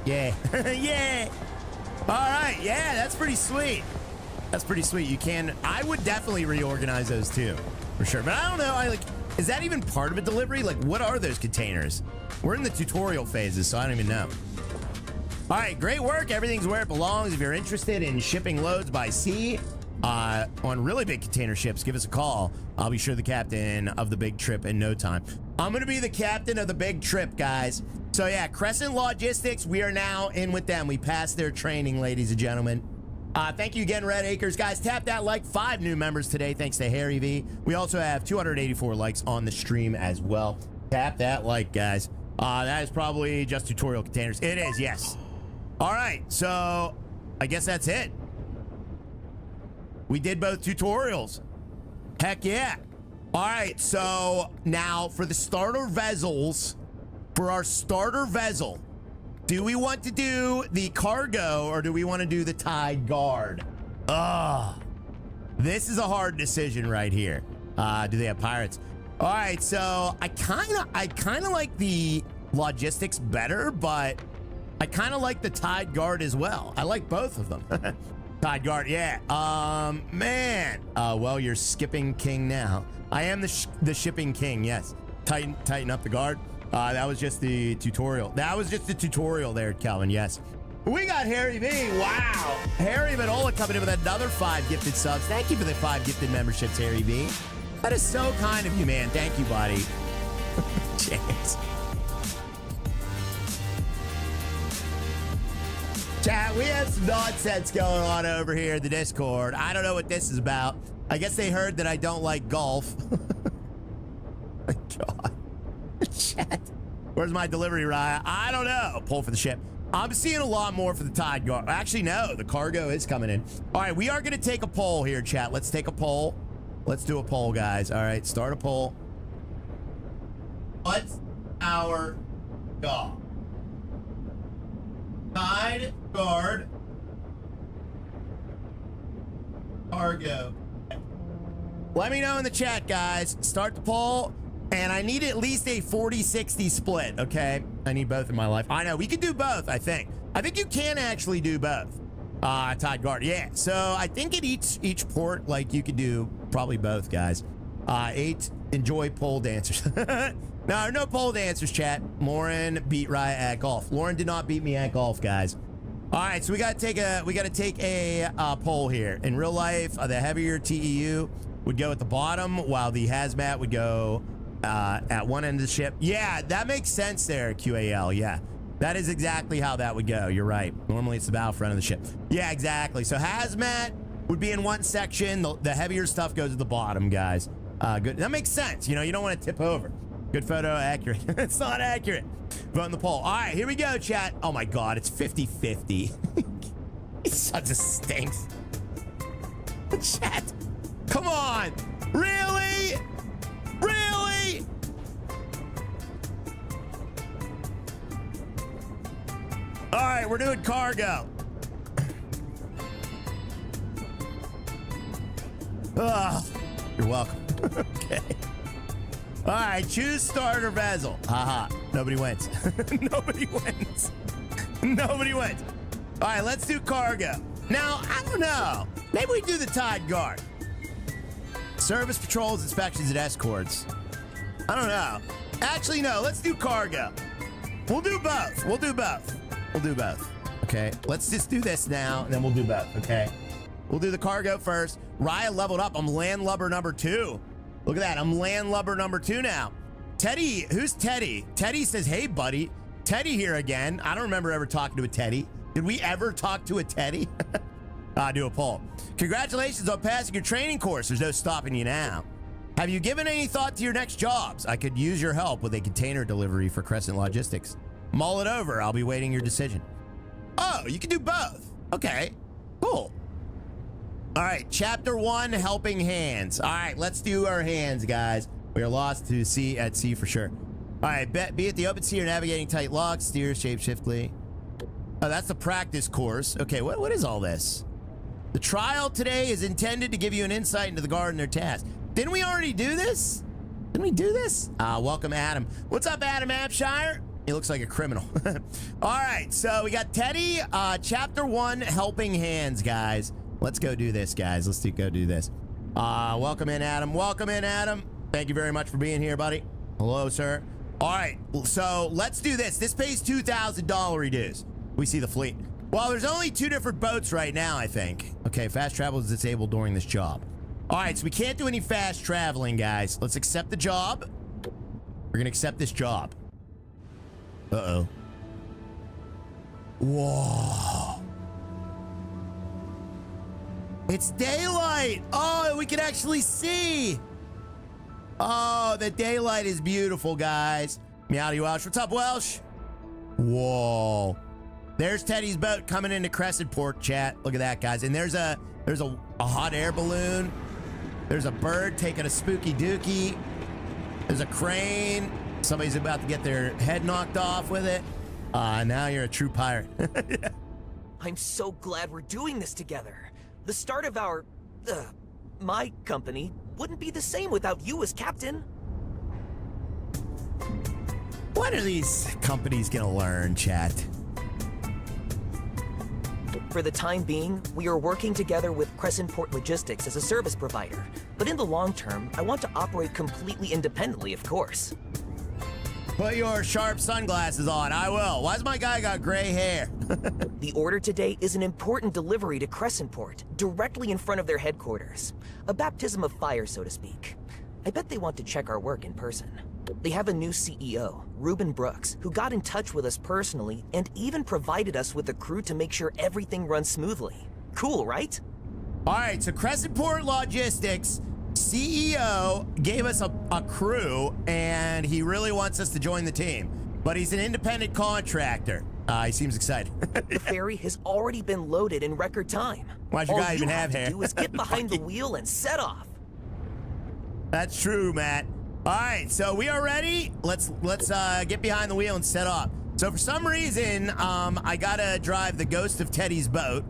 Yeah. Yeah. All right, yeah, that's pretty sweet. That's pretty sweet. You can, I would definitely reorganize those too, for sure. But I don't know, is that even part of a delivery? Like, what are those containers? We're in the tutorial phases, so I don't even know. All right, great work. Everything's where it belongs. If you're interested in shipping loads by sea on really big container ships, give us a call. I'll be sure the captain of the big trip in no time. I'm going to be the captain of the big trip, guys. So yeah, Crescent Logistics, we are now in with them. We passed their training, ladies and gentlemen. Thank you again, Red Acres. Guys, tap that like. 5 new members today, thanks to Harry V. We also have 284 likes on the stream as well. Tap that like, guys. That is probably just tutorial containers. It is, yes. All right, so I guess that's it. We did both tutorials. Heck yeah. All right, so now for the starter vessels, for our starter vessel, do we want to do the cargo or do we want to do the Tide Guard? This is a hard decision right here. Do they have pirates? All right, so I kind of like the logistics better, but I kind of like the Tide Guard as well. I like both of them. Tide Guard, yeah. Man. Well, you're skipping king now. I am the shipping king, yes. Tighten up the guard. That was just the tutorial. That was just the tutorial there, Calvin, yes. We got Harry V. Wow. Harry Manola coming in with another 5 gifted subs. Thank you for the 5 gifted memberships, Harry V. That is so kind of you, man. Thank you, buddy. James. Chat, we have some nonsense going on over here in the Discord. I don't know what this is about. I guess they heard that I don't like golf. My God. Chat. Where's my delivery, Raya? I don't know. Pull for the ship. I'm seeing a lot more for the Tide Guard. Actually, no. The cargo is coming in. All right, we are going to take a poll here, chat. Let's take a poll. Let's do a poll, guys. All right, start a poll. What's our goal? Tide Guard cargo. Let me know in the chat, guys. Start the poll. And I need at least a 40-60 split, okay? I need both in my life. I know, we can do both, I think. I think you can actually do both. Tide Guard, yeah. So I think at each port, like, you could do probably both, guys. 8, enjoy pole dancers. No pole dancers, chat. Lauren beat Raya at golf. Lauren did not beat me at golf, guys. All right, so we gotta take a poll here. In real life, the heavier TEU would go at the bottom, while the hazmat would go at one end of the ship. Yeah, that makes sense there, QAL. Yeah, that is exactly how that would go. You're right. Normally it's the bow front of the ship. Yeah, exactly. So hazmat would be in one section. The heavier stuff goes at the bottom, guys. Good. That makes sense. You know, you don't want to tip over. Good photo, accurate. It's not accurate. Vote in the poll. All right, here we go, chat. Oh my God, it's 50-50. It such a stinks. Chat, come on. Really? Really? All right, we're doing cargo. You're welcome. Okay. All right, choose starter vessel. Haha, nobody wins. Nobody wins. Nobody wins. All right, let's do cargo. Now, I don't know. Maybe we do the Tide Guard. Service patrols, inspections, and escorts. I don't know. Actually, no, let's do cargo. We'll do both. We'll do both. We'll do both. Okay, let's just do this now, and then we'll do both, okay? We'll do the cargo first. Raya leveled up. I'm landlubber number 2. Look at that. I'm landlubber number 2 now. Teddy, who's Teddy? Teddy says, hey, buddy. Teddy here again. I don't remember ever talking to a Teddy. Did we ever talk to a Teddy? Do a poll. Congratulations on passing your training course. There's no stopping you now. Have you given any thought to your next jobs? I could use your help with a container delivery for Crescent Logistics. Mull it over. I'll be waiting your decision. Oh, you can do both. Okay, cool. All right, Chapter 1, Helping Hands. All right, let's do our hands, guys. We are lost to sea at sea for sure. All right, be at the open sea or navigating tight locks, steer, shape shiftly. Oh, that's the practice course. Okay, what is all this? The trial today is intended to give you an insight into the guard and their task. Didn't we already do this? Didn't we do this? Welcome, Adam. What's up, Adam Abshire? He looks like a criminal. All right, so we got Teddy, Chapter 1, Helping Hands, guys. Let's go do this, guys. Let's go do this. Welcome in, Adam. Welcome in, Adam. Thank you very much for being here, buddy. Hello, sir. All right, so let's do this. This pays $2,000 dues. We see the fleet. Well, there's only 2 different boats right now, I think. Okay, fast travel is disabled during this job. All right, so we can't do any fast traveling, guys. Let's accept the job. We're gonna accept this job. Uh-oh. Whoa. It's daylight. Oh, we can actually see. Oh, the daylight is beautiful, guys. Meowdy Welsh. What's up, Welsh? Whoa. There's Teddy's boat coming into Crescent Port, chat. Look at that, guys. And there's a hot air balloon. There's a bird taking a spooky dookie. There's a crane. Somebody's about to get their head knocked off with it. Now you're a true pirate. I'm so glad we're doing this together. The start of our, my company wouldn't be the same without you as captain. When are these companies gonna learn, chat? For the time being, we are working together with Crescent Port Logistics as a service provider. But in the long term, I want to operate completely independently, of course. Put your sharp sunglasses on. I will. Why's my guy got gray hair? The order today is an important delivery to Crescent Port, directly in front of their headquarters. A baptism of fire, so to speak. I bet they want to check our work in person. They have a new CEO, Reuben Brooks, who got in touch with us personally and even provided us with a crew to make sure everything runs smoothly. Cool, right? All right, so Crescent Port Logistics CEO gave us a crew, and he really wants us to join the team. But he's an independent contractor. He seems excited. The ferry has already been loaded in record time. Why'd your guy even have hair? All you have to do is get behind the wheel and set off. That's true, Matt. All right, so we are ready. Let's get behind the wheel and set off. So for some reason, I gotta drive the ghost of Teddy's boat.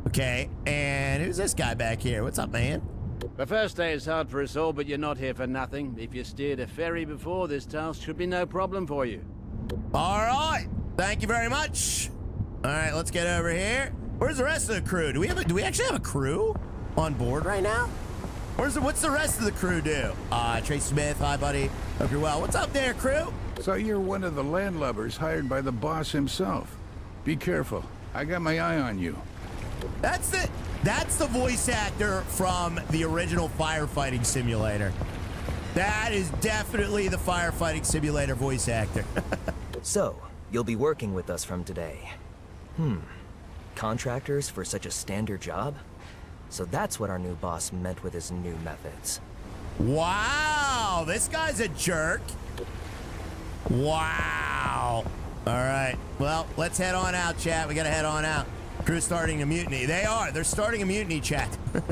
Okay, and who's this guy back here? What's up, man? The first day is hard for us all, but you're not here for nothing. If you steered a ferry before, this task should be no problem for you. All right, thank you very much. All right, let's get over here. Where's the rest of the crew? Do we actually have a crew on board right now? What's the rest of the crew do? Trace Smith, hi buddy. Hope you're well. What's up there, crew? So you're one of the landlubbers hired by the boss himself. Be careful. I got my eye on you. That's the voice actor from the original firefighting simulator. That is definitely the firefighting simulator voice actor. So, you'll be working with us from today. Contractors for such a standard job? So that's what our new boss meant with his new methods. Wow, this guy's a jerk. Wow. All right, well, let's head on out, chat. We gotta head on out. Crew's starting a mutiny. They're starting a mutiny, chat. All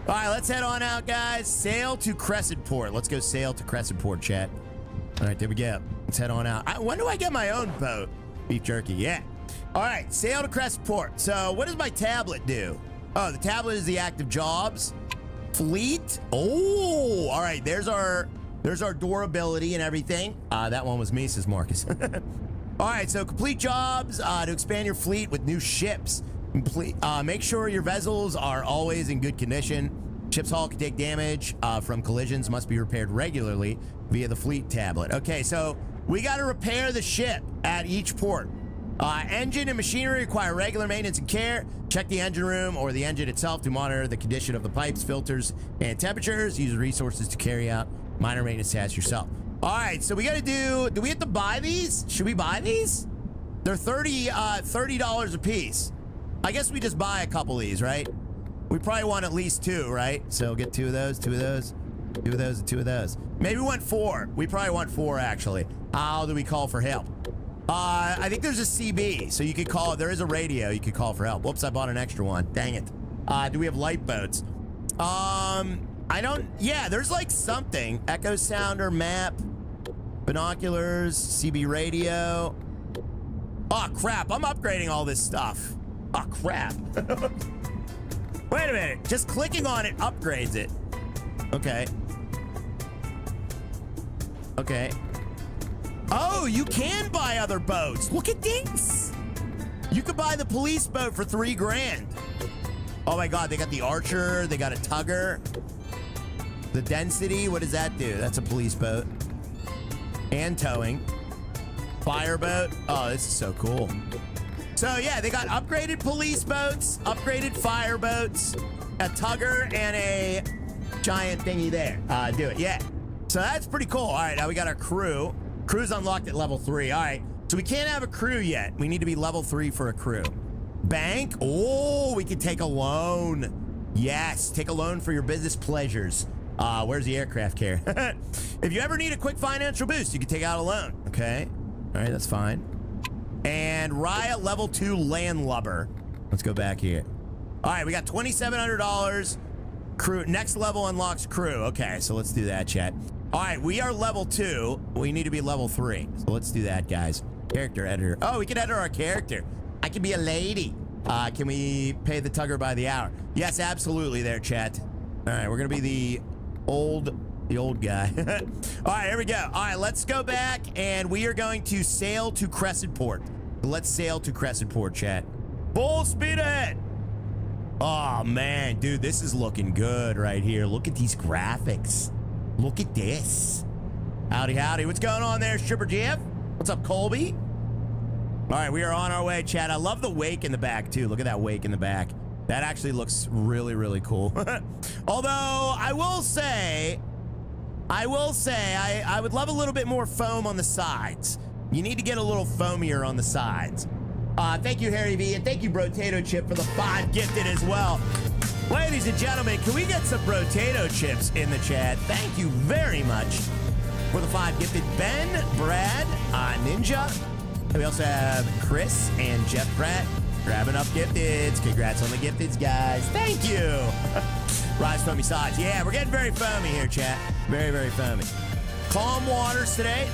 right, let's head on out, guys. Sail to Crescent Port. Let's go sail to Crescent Port, chat. All right, there we go. Let's head on out. When do I get my own boat? Beef jerky, yeah. All right, sail to Crescent Port. So what does my tablet do? Oh, the tablet is the active jobs. Fleet. Oh, all right. There's our durability and everything. That one was me, says Marcus. All right, so complete jobs to expand your fleet with new ships. Make sure your vessels are always in good condition. Ship's hull can take damage from collisions, must be repaired regularly via the fleet tablet. Okay, so we got to repair the ship at each port. Engine and machinery require regular maintenance and care. Check the engine room or the engine itself to monitor the condition of the pipes, filters, and temperatures. Use resources to carry out minor maintenance tasks yourself. All right, so we got to do we have to buy these? Should we buy these? They're $30 a piece. I guess we just buy a couple of these, right? We probably want at least 2, right? So get 2 of those, 2 of those. Two of those and two of those. Maybe we want 4. We probably want 4, actually. How do we call for help? I think there's a CB, so you could call. There is a radio. You could call for help. Whoops, I bought an extra one. Dang it. Do we have light boats? I don't. Yeah, there's like something. Echo sounder, map, binoculars, CB radio. Oh, crap. I'm upgrading all this stuff. Oh, crap. Wait a minute. Just clicking on it upgrades it. Okay. Okay. Oh, you can buy other boats. Look at this. You could buy the police boat for $3 grand. Oh my God, they got the Archer. They got a Tugger. The Density, what does that do? That's a police boat. And towing. Fireboat. Oh, this is so cool. So yeah, they got upgraded police boats, upgraded fireboats, a Tugger, and a giant thingy there. Do it, yeah. So that's pretty cool. All right, now we got our crew. Crew's unlocked at level 3. All right, so we can't have a crew yet. We need to be level 3 for a crew. Bank. Oh, we could take a loan. Yes, take a loan for your business pleasures. Where's the aircraft carrier? If you ever need a quick financial boost, you can take out a loan. Okay. All right, that's fine. And Raya level 2 landlubber. Let's go back here. All right, we got $2,700. Crew. Next level unlocks crew. Okay, so let's do that, chat. All right, we are level 2. We need to be level 3. So let's do that, guys. Character editor. Oh, we can edit our character. I can be a lady. Can we pay the Tugger by the hour? Yes, absolutely there, chat. All right, we're going to be the old guy. All right, here we go. All right, let's go back, and we are going to sail to Crescent Port. Let's sail to Crescent Port, chat. Full speed ahead. Oh, man, dude, this is looking good right here. Look at these graphics. Look at this. Howdy, howdy. What's going on there, Stripper Jeff? What's up, Colby? All right, we are on our way, chat. I love the wake in the back, too. Look at that wake in the back. That actually looks really, really cool. Although, I will say, I would love a little bit more foam on the sides. You need to get a little foamier on the sides. Thank you, Harry V, and thank you, Brotato Chip, for the 5 gifted as well. Ladies and gentlemen, can we get some Brotato Chips in the chat? Thank you very much for the 5 gifted. Ben, Brad, Ninja. And we also have Chris and Jeff Pratt grabbing up gifteds. Congrats on the gifteds, guys. Thank you. Rise foamy sides. Yeah, we're getting very foamy here, chat. Very, very foamy. Calm waters today.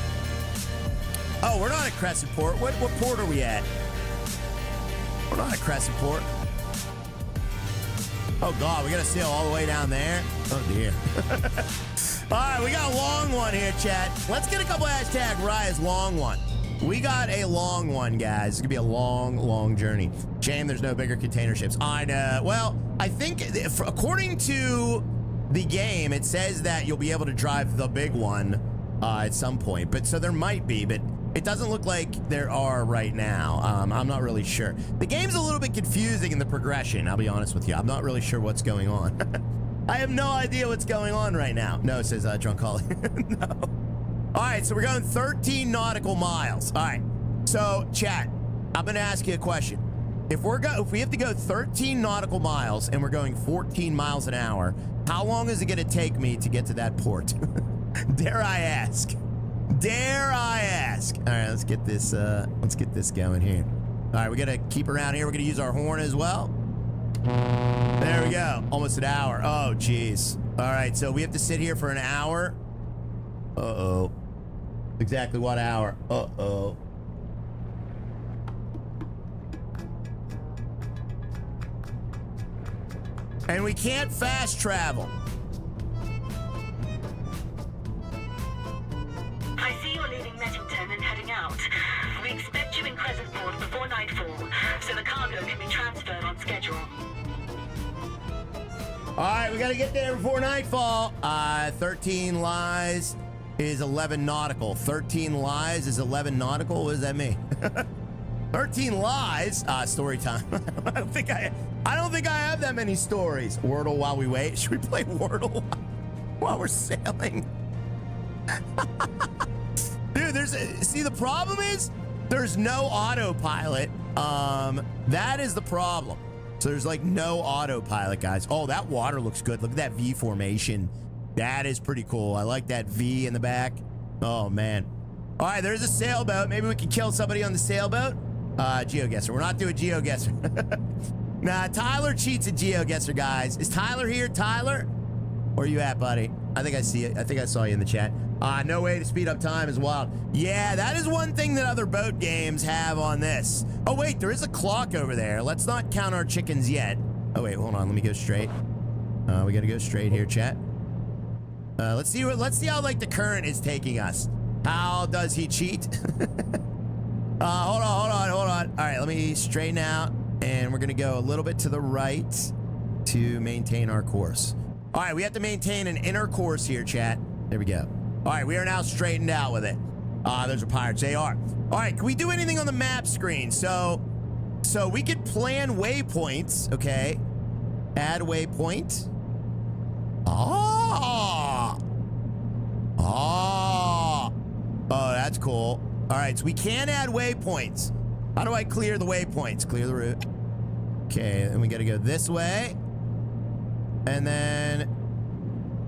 Oh, we're not at Crescent Port. What port are we at? We're not at Crescent Port. Oh, God, we got to sail all the way down there? Oh, dear. All right, we got a long one here, chat. Let's get a couple hashtag Raya's long one. We got a long one, guys. It's going to be a long, long journey. Shame there's no bigger container ships. I know. Well, I think according to the game, it says that you'll be able to drive the big one at some point. But so there might be, but it doesn't look like there are right now. I'm not really sure. The game's a little bit confusing in the progression, I'll be honest with you. I'm not really sure what's going on. I have no idea what's going on right now. No, it says Drunk Holly. No. All right, so we're going 13 nautical miles. All right, so chat, I'm going to ask you a question. If we have to go 13 nautical miles and we're going 14 miles an hour, how long is it going to take me to get to that port? Dare I ask? Dare I ask? All right, let's get this going here. All right, we got to keep around here. We're going to use our horn as well. There we go. Almost an hour. Oh, geez. All right, so we have to sit here for an hour. Uh-oh. Exactly what hour? Uh-oh. And we can't fast travel. I see you're leaving Nettington and heading out. We expect you in Crescent Port before nightfall, so the cargo can be transferred on schedule. All right, we got to get there before nightfall. 13 lies is 11 nautical. 13 lies is 11 nautical. What does that mean? 13 lies. Story time. I don't think I have that many stories. Wordle while we wait. Should we play Wordle while we're sailing? Dude, see, the problem is there's no autopilot. That is the problem. So there's like no autopilot, guys. Oh, that water looks good. Look at that V formation. That is pretty cool. I like that V in the back. Oh, man. All right, there's a sailboat. Maybe we can kill somebody on the sailboat. GeoGuessr. We're not doing GeoGuessr. Nah, Tyler cheats at GeoGuessr, guys. Is Tyler here? Tyler? Where you at, buddy? I think I see it. I think I saw you in the chat. No way to speed up time is wild. Yeah, that is one thing that other boat games have on this. Oh, wait, there is a clock over there. Let's not count our chickens yet. Oh, wait, hold on. Let me go straight. We got to go straight here, chat. Let's see how, like, the current is taking us. How does he cheat? Hold on. All right, let me straighten out, and we're going to go a little bit to the right to maintain our course. All right, we have to maintain an inner course here, chat. There we go. All right, we are now straightened out with it. Those are pirates. They are. All right, can we do anything on the map screen? So we could plan waypoints, okay? Add waypoint. Oh, that's cool. All right, so we can add waypoints. How do I clear the waypoints? Clear the route. Okay, and we got to go this way. And then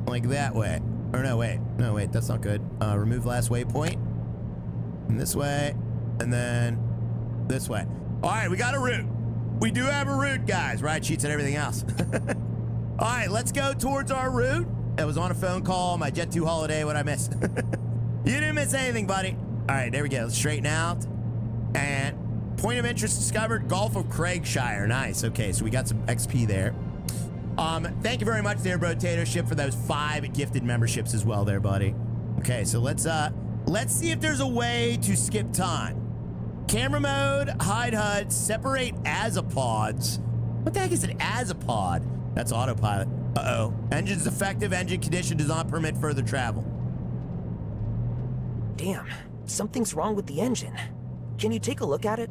like that way. Or no, wait. No, wait, that's not good. Remove last waypoint. And this way. And then this way. All right, we got a route. We do have a route, guys. Right, cheats and everything else. All right, let's go towards our route. I was on a phone call, my Jet 2 holiday. What'd I miss? You didn't miss anything, buddy. All right, there we go. Let's straighten out. And point of interest discovered, Gulf of Craigshire. Nice. Okay, so we got some XP there. Thank you very much there, Brotato Ship, for those 5 gifted memberships as well there, buddy. Okay, so let's see if there's a way to skip time. Camera mode, hide HUD, separate azapods. What the heck is an azapod? That's autopilot. Uh-oh. Engine's defective. Engine condition does not permit further travel. Damn, something's wrong with the engine. Can you take a look at it?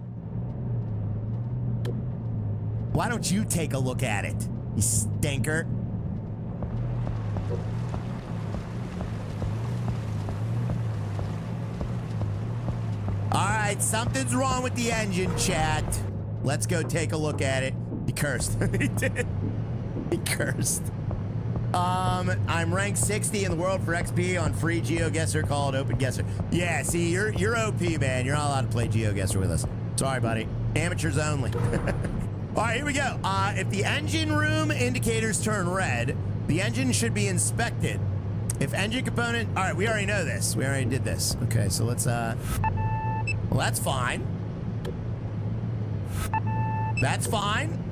Why don't you take a look at it, you stinker? All right, something's wrong with the engine, chat. Let's go take a look at it. He cursed. He did. He cursed. I'm ranked 60 in the world for XP on free GeoGuessr called OpenGuessr. Yeah, see, you're OP, man. You're not allowed to play GeoGuessr with us. Sorry, buddy. Amateurs only. All right, here we go. If the engine room indicators turn red, the engine should be inspected. If engine component... All right, we already know this. We already did this. Okay, so let's... Well, that's fine. That's fine.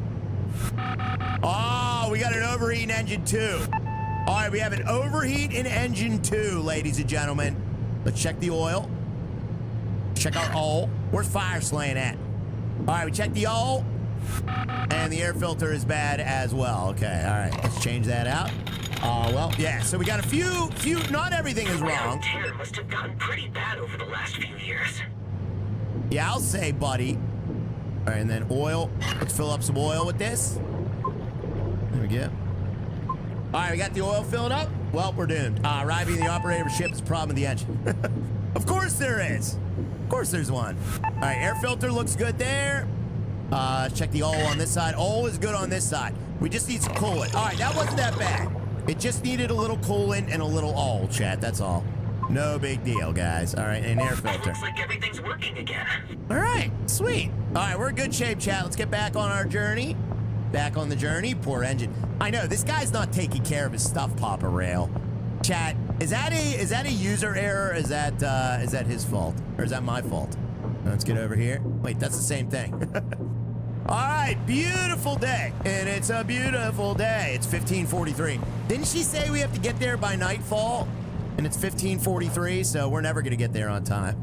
Oh, we got an overheat in engine 2. All right, we have an overheat in engine 2, ladies and gentlemen. Let's check the oil. Check our oil. Where's fire slaying at? All right, we checked the oil. And the air filter is bad as well. Okay, all right, let's change that out. Well, yeah, so we got a few, not everything is wrong. Tear must have gotten pretty bad over the last few years. Yeah, I'll say, buddy. All right, and then oil. Let's fill up some oil with this. There we go. All right, we got the oil filled up. Well, we're doomed. Arriving the operator of ship is a problem with the engine. Of course there is. Of course there's one. All right, air filter looks good there. Check the oil on this side. Oil is good on this side. We just need some coolant. All right, that wasn't that bad. It just needed a little coolant and a little oil, chat. That's all. No big deal, guys. All right, and air filter. Looks like everything's working again. All right, sweet. All right, we're in good shape, chat. Let's get back on our journey. Back on the journey. Poor engine. I know this guy's not taking care of his stuff, Papa Rail. Chat, is that a user error? Is that his fault, or is that my fault? Let's get over here. Wait, that's the same thing. All right, beautiful day, and it's a beautiful day. It's 15:43. Didn't she say we have to get there by nightfall? And it's 15:43, so we're never gonna get there on time.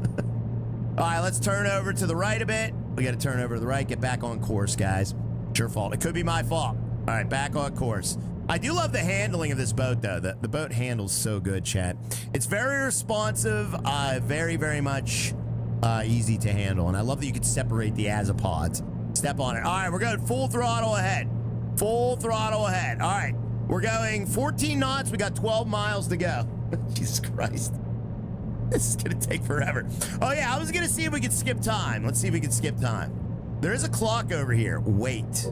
All right, let's turn over to the right a bit. We gotta turn over to the right, get back on course, guys. It's your fault. It could be my fault. All right, back on course. I do love the handling of this boat, though. The boat handles so good, chat. It's very responsive, very, very much easy to handle. And I love that you can separate the azapods. Step on it. All right, we're going full throttle ahead. Full throttle ahead. All right, we're going 14 knots. We got 12 miles to go. Jesus Christ. This is going to take forever. Oh, yeah, I was going to see if we could skip time. Let's see if we can skip time. There is a clock over here. Wait.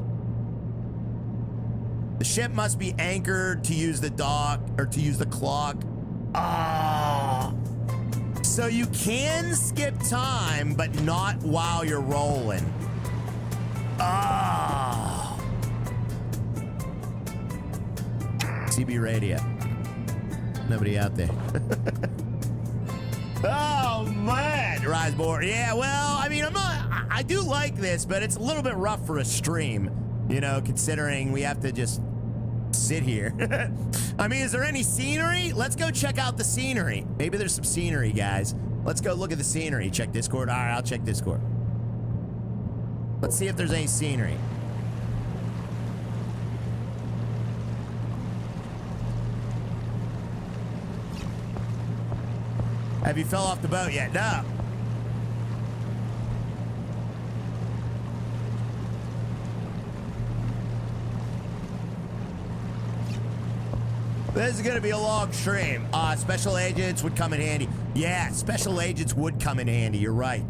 The ship must be anchored to use the dock or to use the clock. Ah. So you can skip time, but not while you're rolling. Ah. CB radio. Nobody out there. Oh, man. Rise board. Yeah, well, I mean, I do like this, but it's a little bit rough for a stream, you know, considering we have to just sit here. I mean, is there any scenery? Let's go check out the scenery. Maybe there's some scenery, guys. Let's go look at the scenery. Check Discord. All right, I'll check Discord. Let's see if there's any scenery. Have you fell off the boat yet? No. This is going to be a long stream. Special agents would come in handy. Yeah, special agents would come in handy. You're right.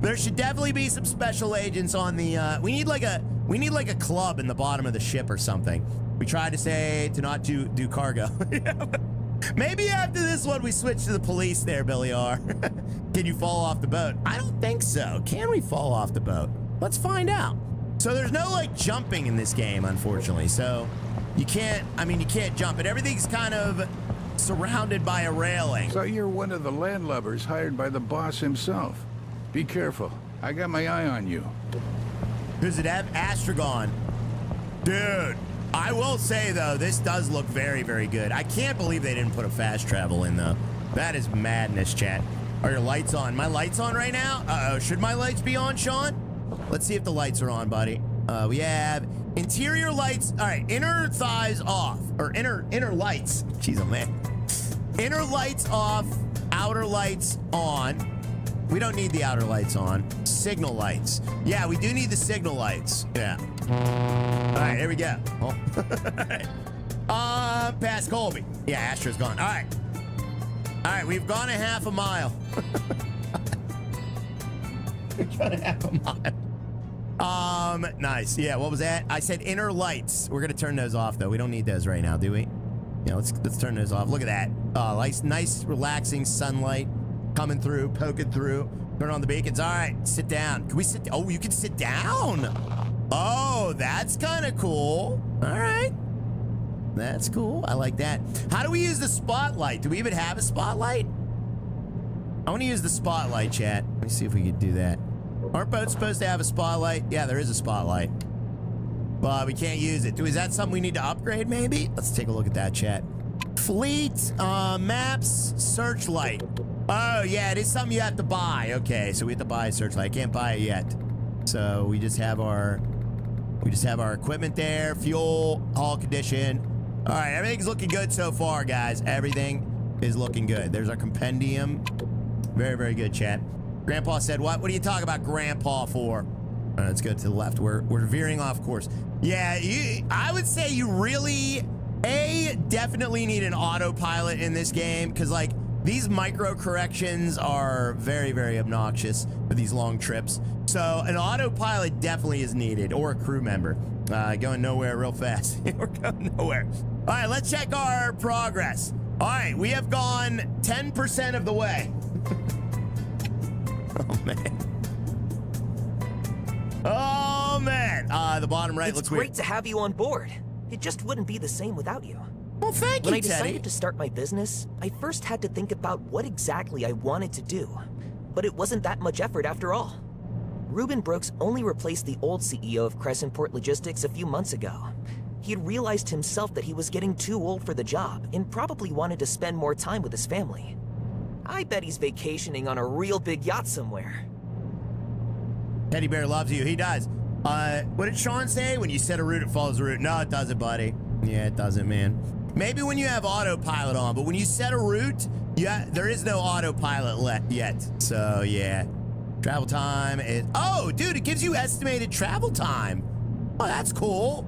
There should definitely be some special agents on the. We need like a club in the bottom of the ship or something. We tried to say to not do cargo. Maybe after this one we switch to the police there, Billy R. Can you fall off the boat? I don't think so. Can we fall off the boat? Let's find out. So there's no like jumping in this game, unfortunately. So you can't jump, and everything's kind of surrounded by a railing. So you're one of the landlubbers hired by the boss himself. Be careful. I got my eye on you. Who's it? Astragon. Dude. I will say, though, this does look very, very good. I can't believe they didn't put a fast travel in, though. That is madness, chat. Are your lights on? My lights on right now? Uh-oh. Should my lights be on, Sean? Let's see if the lights are on, buddy. We have interior lights. All right, inner thighs off. Or inner lights. Jeez, oh, man. Inner lights off. Outer lights on. We don't need the outer lights on. Signal lights. Yeah, we do need the signal lights. Yeah. All right, here we go. Oh. Past Colby. Yeah, Astra's gone. All right. All right, we've gone a half a mile. We've gone a half a mile. Nice. Yeah, what was that? I said inner lights. We're gonna turn those off, though. We don't need those right now, do we? Yeah, let's turn those off. Look at that. Nice, relaxing sunlight coming through, poking through. Turn on the beacons. All right, sit down. Can we sit? Oh, you can sit down. Oh, that's kind of cool. All right. That's cool. I like that. How do we use the spotlight? Do we even have a spotlight? I want to use the spotlight, chat. Let me see if we can do that. Aren't boats supposed to have a spotlight? Yeah, there is a spotlight. But we can't use it. Is that something we need to upgrade, maybe? Let's take a look at that, chat. Fleet, maps, searchlight. Oh, yeah, it is something you have to buy. Okay, so we have to buy a searchlight. I can't buy it yet. So we just have our equipment there, fuel, hull condition. All right, everything's looking good so far, guys. Everything is looking good. There's our compendium. Very, very good, chat. Grandpa said, what? What are you talking about Grandpa for? All right, let's go to the left. We're veering off course. Yeah, I would say you really, definitely need an autopilot in this game, because, like, these micro corrections are very, very obnoxious for these long trips. So an autopilot definitely is needed, or a crew member. Going nowhere real fast. We're going nowhere. All right, let's check our progress. All right, we have gone 10% of the way. Oh, man. Oh, man. The bottom right looks weird. It's great to have you on board. It just wouldn't be the same without you. Well, thank you, When I Teddy. decided to start my business, I first had to think about what exactly I wanted to do. But it wasn't that much effort after all. Ruben Brooks only replaced the old CEO of Crescentport Logistics a few months ago. He had realized himself that he was getting too old for the job and probably wanted to spend more time with his family. I bet he's vacationing on a real big yacht somewhere. Teddy Bear loves you. He does. What did Sean say? When you set a route, it follows the route. No, it doesn't, buddy. Yeah, it doesn't, man. Maybe when you have autopilot on, but when you set a route, there is no autopilot yet. So, yeah. Travel time is... Oh, dude, it gives you estimated travel time. Oh, that's cool.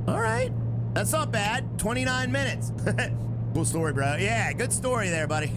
All right. That's not bad. 29 minutes. Cool story, bro. Yeah, good story there, buddy.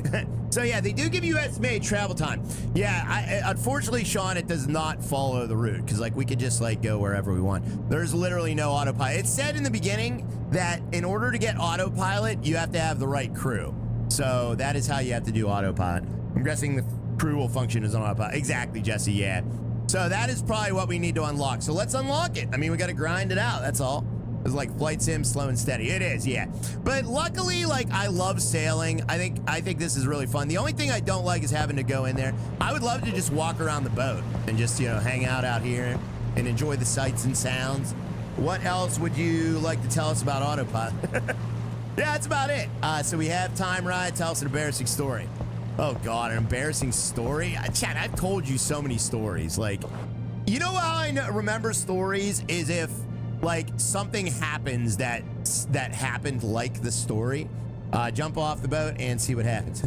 So yeah, they do give you estimated travel time. Yeah, unfortunately, Sean, it does not follow the route because like we could just like go wherever we want. There's literally no autopilot. It said in the beginning that in order to get autopilot, you have to have the right crew. So that is how you have to do autopilot. I'm guessing the crew will function as an autopilot. Exactly, Jesse. Yeah. So that is probably what we need to unlock. So let's unlock it. I mean, we got to grind it out. That's all. It's like flight sim, slow and steady. It is, yeah. But luckily, like, I love sailing. I think this is really fun. The only thing I don't like is having to go in there. I would love to just walk around the boat and just, you know, hang out here and enjoy the sights and sounds. What else would you like to tell us about autopilot? Yeah, that's about it. So we have time ride. Tell us an embarrassing story. Oh God, an embarrassing story? Chad, I've told you so many stories. Like, you know how I remember stories is if like something happens that happened like the story. Jump off the boat and see what happens.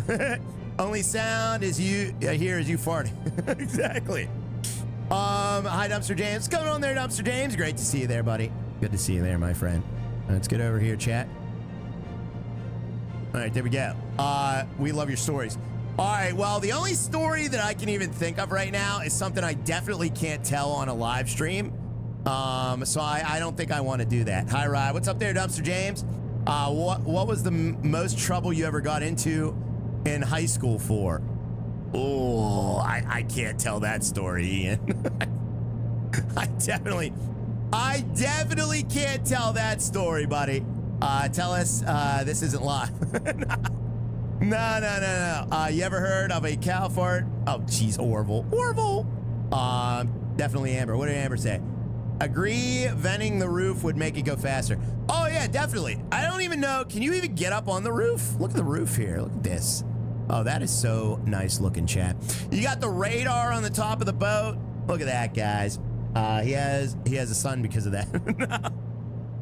Only sound is you hear is you farting. Exactly. Hi, Dumpster James. What's going on there, Dumpster James? Great to see you there, buddy. Good to see you there, my friend. Let's get over here, chat. All right, there we go. We love your stories. All right, well, the only story that I can even think of right now is something I definitely can't tell on a live stream. So I don't think I want to do that. Hi, Ryan. What's up there, Dumpster James? What was the most trouble you ever got into in high school for? Oh, I can't tell that story, Ian. I definitely can't tell that story, buddy. Tell us, this isn't live. No. You ever heard of a cow fart? Oh, geez, Orville. Definitely Amber. What did Amber say? Agree, venting the roof would make it go faster. Oh, yeah, definitely. I don't even know. Can you even get up on the roof? Look at the roof here. Look at this. Oh, that is so nice looking, chat. You got the radar on the top of the boat. Look at that, guys. He has a son because of that.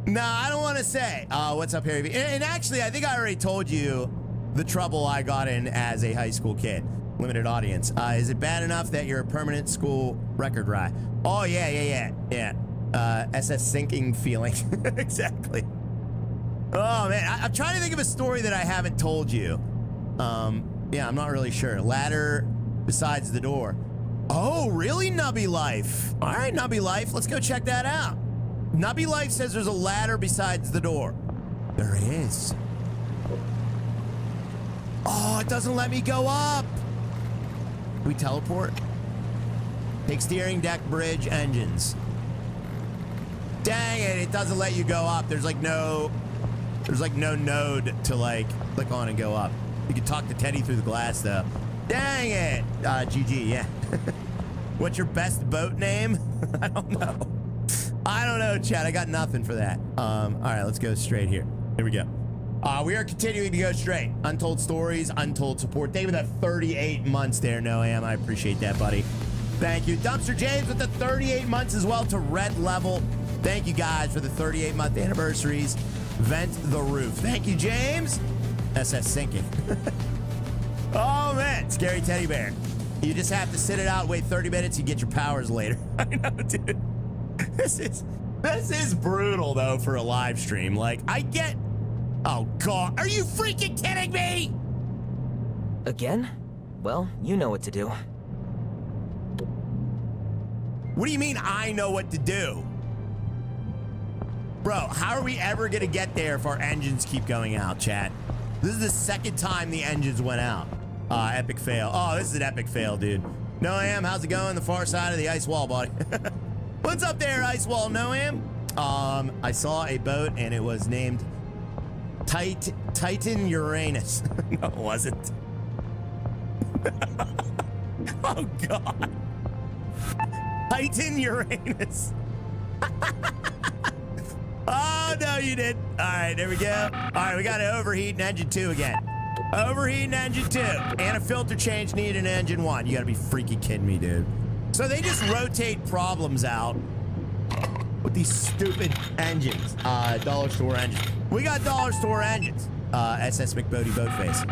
No, I don't want to say. What's up, Harry? And actually, I think I already told you the trouble I got in as a high school kid. Limited audience. Is it bad enough that you're a permanent school record ride? Oh, yeah. SS sinking feeling. Exactly. Oh, man. I'm trying to think of a story that I haven't told you. Yeah, I'm not really sure. Ladder besides the door. Oh, really, Nubby Life? All right, Nubby Life. Let's go check that out. Nubby Life says there's a ladder besides the door. There is. Oh, it doesn't let me go up. Can we teleport? Take steering, deck, bridge, engines. Dang it, it doesn't let you go up. There's no node to like click on and go up. You can talk to Teddy through the glass though. Dang it. GG, yeah. What's your best boat name? I don't know, Chad. I got nothing for that. All right, let's go straight here. Here we go. We are continuing to go straight. Untold stories, untold support. Thank you for that 38 months there, Noam. I appreciate that, buddy. Thank you. Dumpster James with the 38 months as well to Red Level. Thank you guys for the 38-month anniversaries. Vent the roof. Thank you, James. SS sinking. Oh, man. Scary teddy bear. You just have to sit it out, wait 30 minutes, you get your powers later. I know, dude. This is brutal, though, for a live stream. Like, I get... Oh, God. Are you freaking kidding me? Again? Well, you know what to do. What do you mean I know what to do? Bro, how are we ever going to get there if our engines keep going out, chat? This is the second time the engines went out. Epic fail. Oh, this is an epic fail, dude. Noam, how's it going? The far side of the ice wall, buddy. What's up there, ice wall, Noam? I saw a boat and it was named Titan Uranus. No, it wasn't. Oh, God. Titan Uranus. Oh, no, you did. All right, there we go. All right, we got to overheat in engine 2 again. Overheating engine 2. And a filter change needed in engine 1. You got to be freaking kidding me, dude. So they just rotate problems out with these stupid engines. Dollar store engines. We got dollar store engines. SS McBodie Boatface.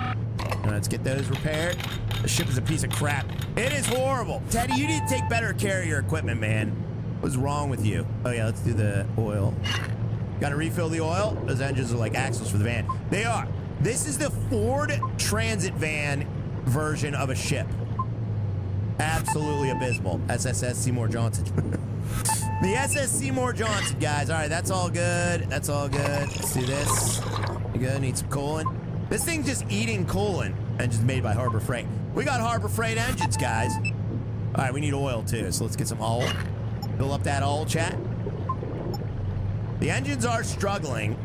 Let's get those repaired. The ship is a piece of crap. It is horrible. Teddy, you need to take better care of your equipment, man. What's wrong with you? Oh, yeah, let's do the oil. Got to refill the oil. Those engines are like axles for the van. They are. This is the Ford Transit van version of a ship. Absolutely abysmal. SSS Seymour Johnson. The SS Seymour Johnson, guys. All right, that's all good. That's all good. Let's do this. You good? Need some coolant. This thing's just eating coolant. Engines made by Harbor Freight. We got Harbor Freight engines, guys. All right, we need oil too, so let's get some oil. Fill up that oil, chat. The engines are struggling.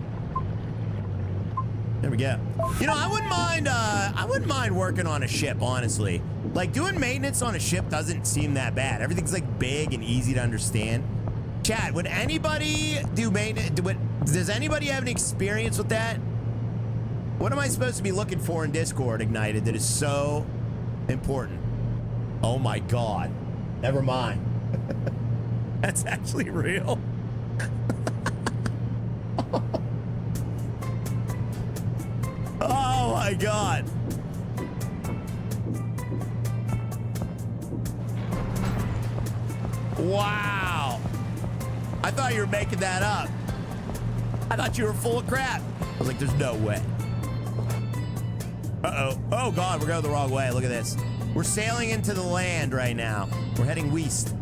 There we go. You know, I wouldn't mind working on a ship, honestly. Like, doing maintenance on a ship doesn't seem that bad. Everything's like big and easy to understand. Chat, would anybody do maintenance? Does anybody have any experience with that? What am I supposed to be looking for in Discord, Ignited, that is so important? Oh my God. Never mind. That's actually real. Oh my God. Wow. I thought you were making that up. I thought you were full of crap. I was like, there's no way. Uh-oh. Oh God, we're going the wrong way. Look at this. We're sailing into the land right now. We're heading west.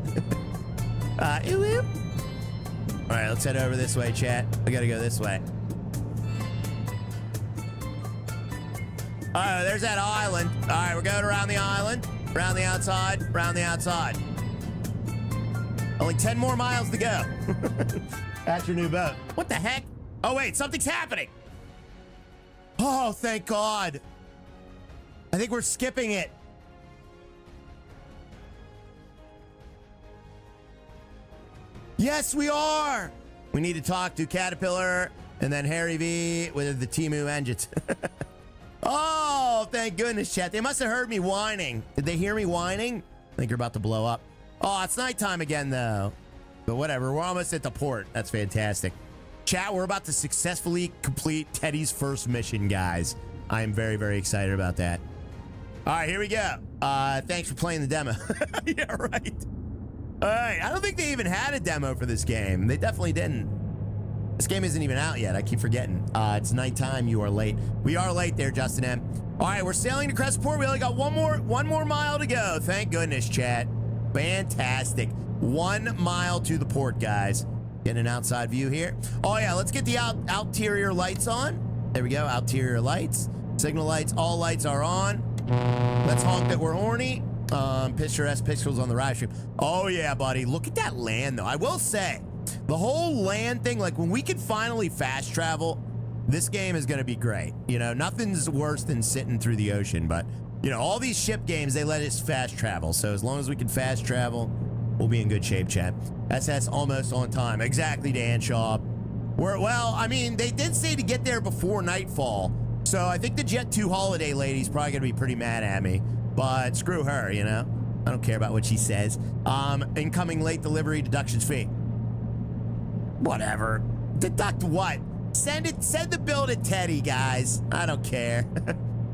All right, let's head over this way, chat. We gotta go this way. Oh, there's that island. All right, we're going around the island, around the outside, around the outside. Only 10 more miles to go. That's your new boat. What the heck? Oh, wait, something's happening. Oh, thank God. I think we're skipping it. Yes, we are. We need to talk to Caterpillar and then Harry V with the Temu engines. Oh, thank goodness, chat. They must have heard me whining. Did they hear me whining? I think you're about to blow up. Oh, it's nighttime again, though. But whatever. We're almost at the port. That's fantastic. Chat, we're about to successfully complete Teddy's first mission, guys. I am very, very excited about that. All right, here we go. Thanks for playing the demo. Yeah, right. All right. I don't think they even had a demo for this game. They definitely didn't. This game isn't even out yet. I keep forgetting. It's nighttime. You are late. We are late there, Justin M. All right, we're sailing to Crestport. We only got one more mile to go. Thank goodness, chat. Fantastic. 1 mile to the port, guys. Getting an outside view here. Oh, yeah, let's get the outerior lights on. There we go, outerior lights. Signal lights, all lights are on. Let's honk that we're horny. Picture S pixels on the ride stream. Oh, yeah, buddy. Look at that land, though. I will say, the whole land thing, like when we can finally fast travel, this game is going to be great. You know, nothing's worse than sitting through the ocean, but, you know, all these ship games, they let us fast travel. So as long as we can fast travel, we'll be in good shape, chat. SS almost on time. Exactly, Dan Shaw. Well, I mean, they did say to get there before nightfall. So I think the Jet 2 holiday lady's probably going to be pretty mad at me. But screw her, you know? I don't care about what she says. Incoming late delivery deductions fee. Whatever. Deduct what? Send the bill to Teddy, guys. I don't care.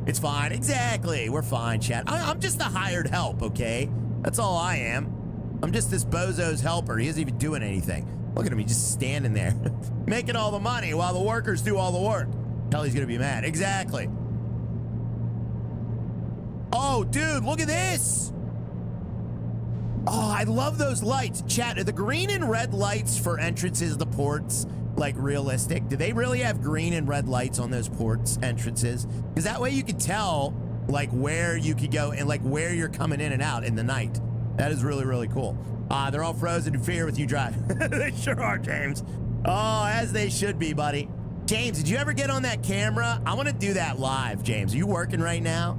It's fine. Exactly. We're fine, chat. I'm just the hired help, okay? That's all I am. I'm just this bozo's helper. He isn't even doing anything. Look at him. He's just standing there. Making all the money while the workers do all the work. Hell, he's going to be mad. Exactly. Oh, dude, look at this. Oh, I love those lights. Chat, are the green and red lights for entrances to ports, like, realistic? Do they really have green and red lights on those ports entrances? Because that way you could tell, like, where you could go and, like, where you're coming in and out in the night. That is really, really cool. They're all frozen in fear with you driving. They sure are, James. Oh, as they should be, buddy. James, did you ever get on that camera? I want to do that live, James. Are you working right now?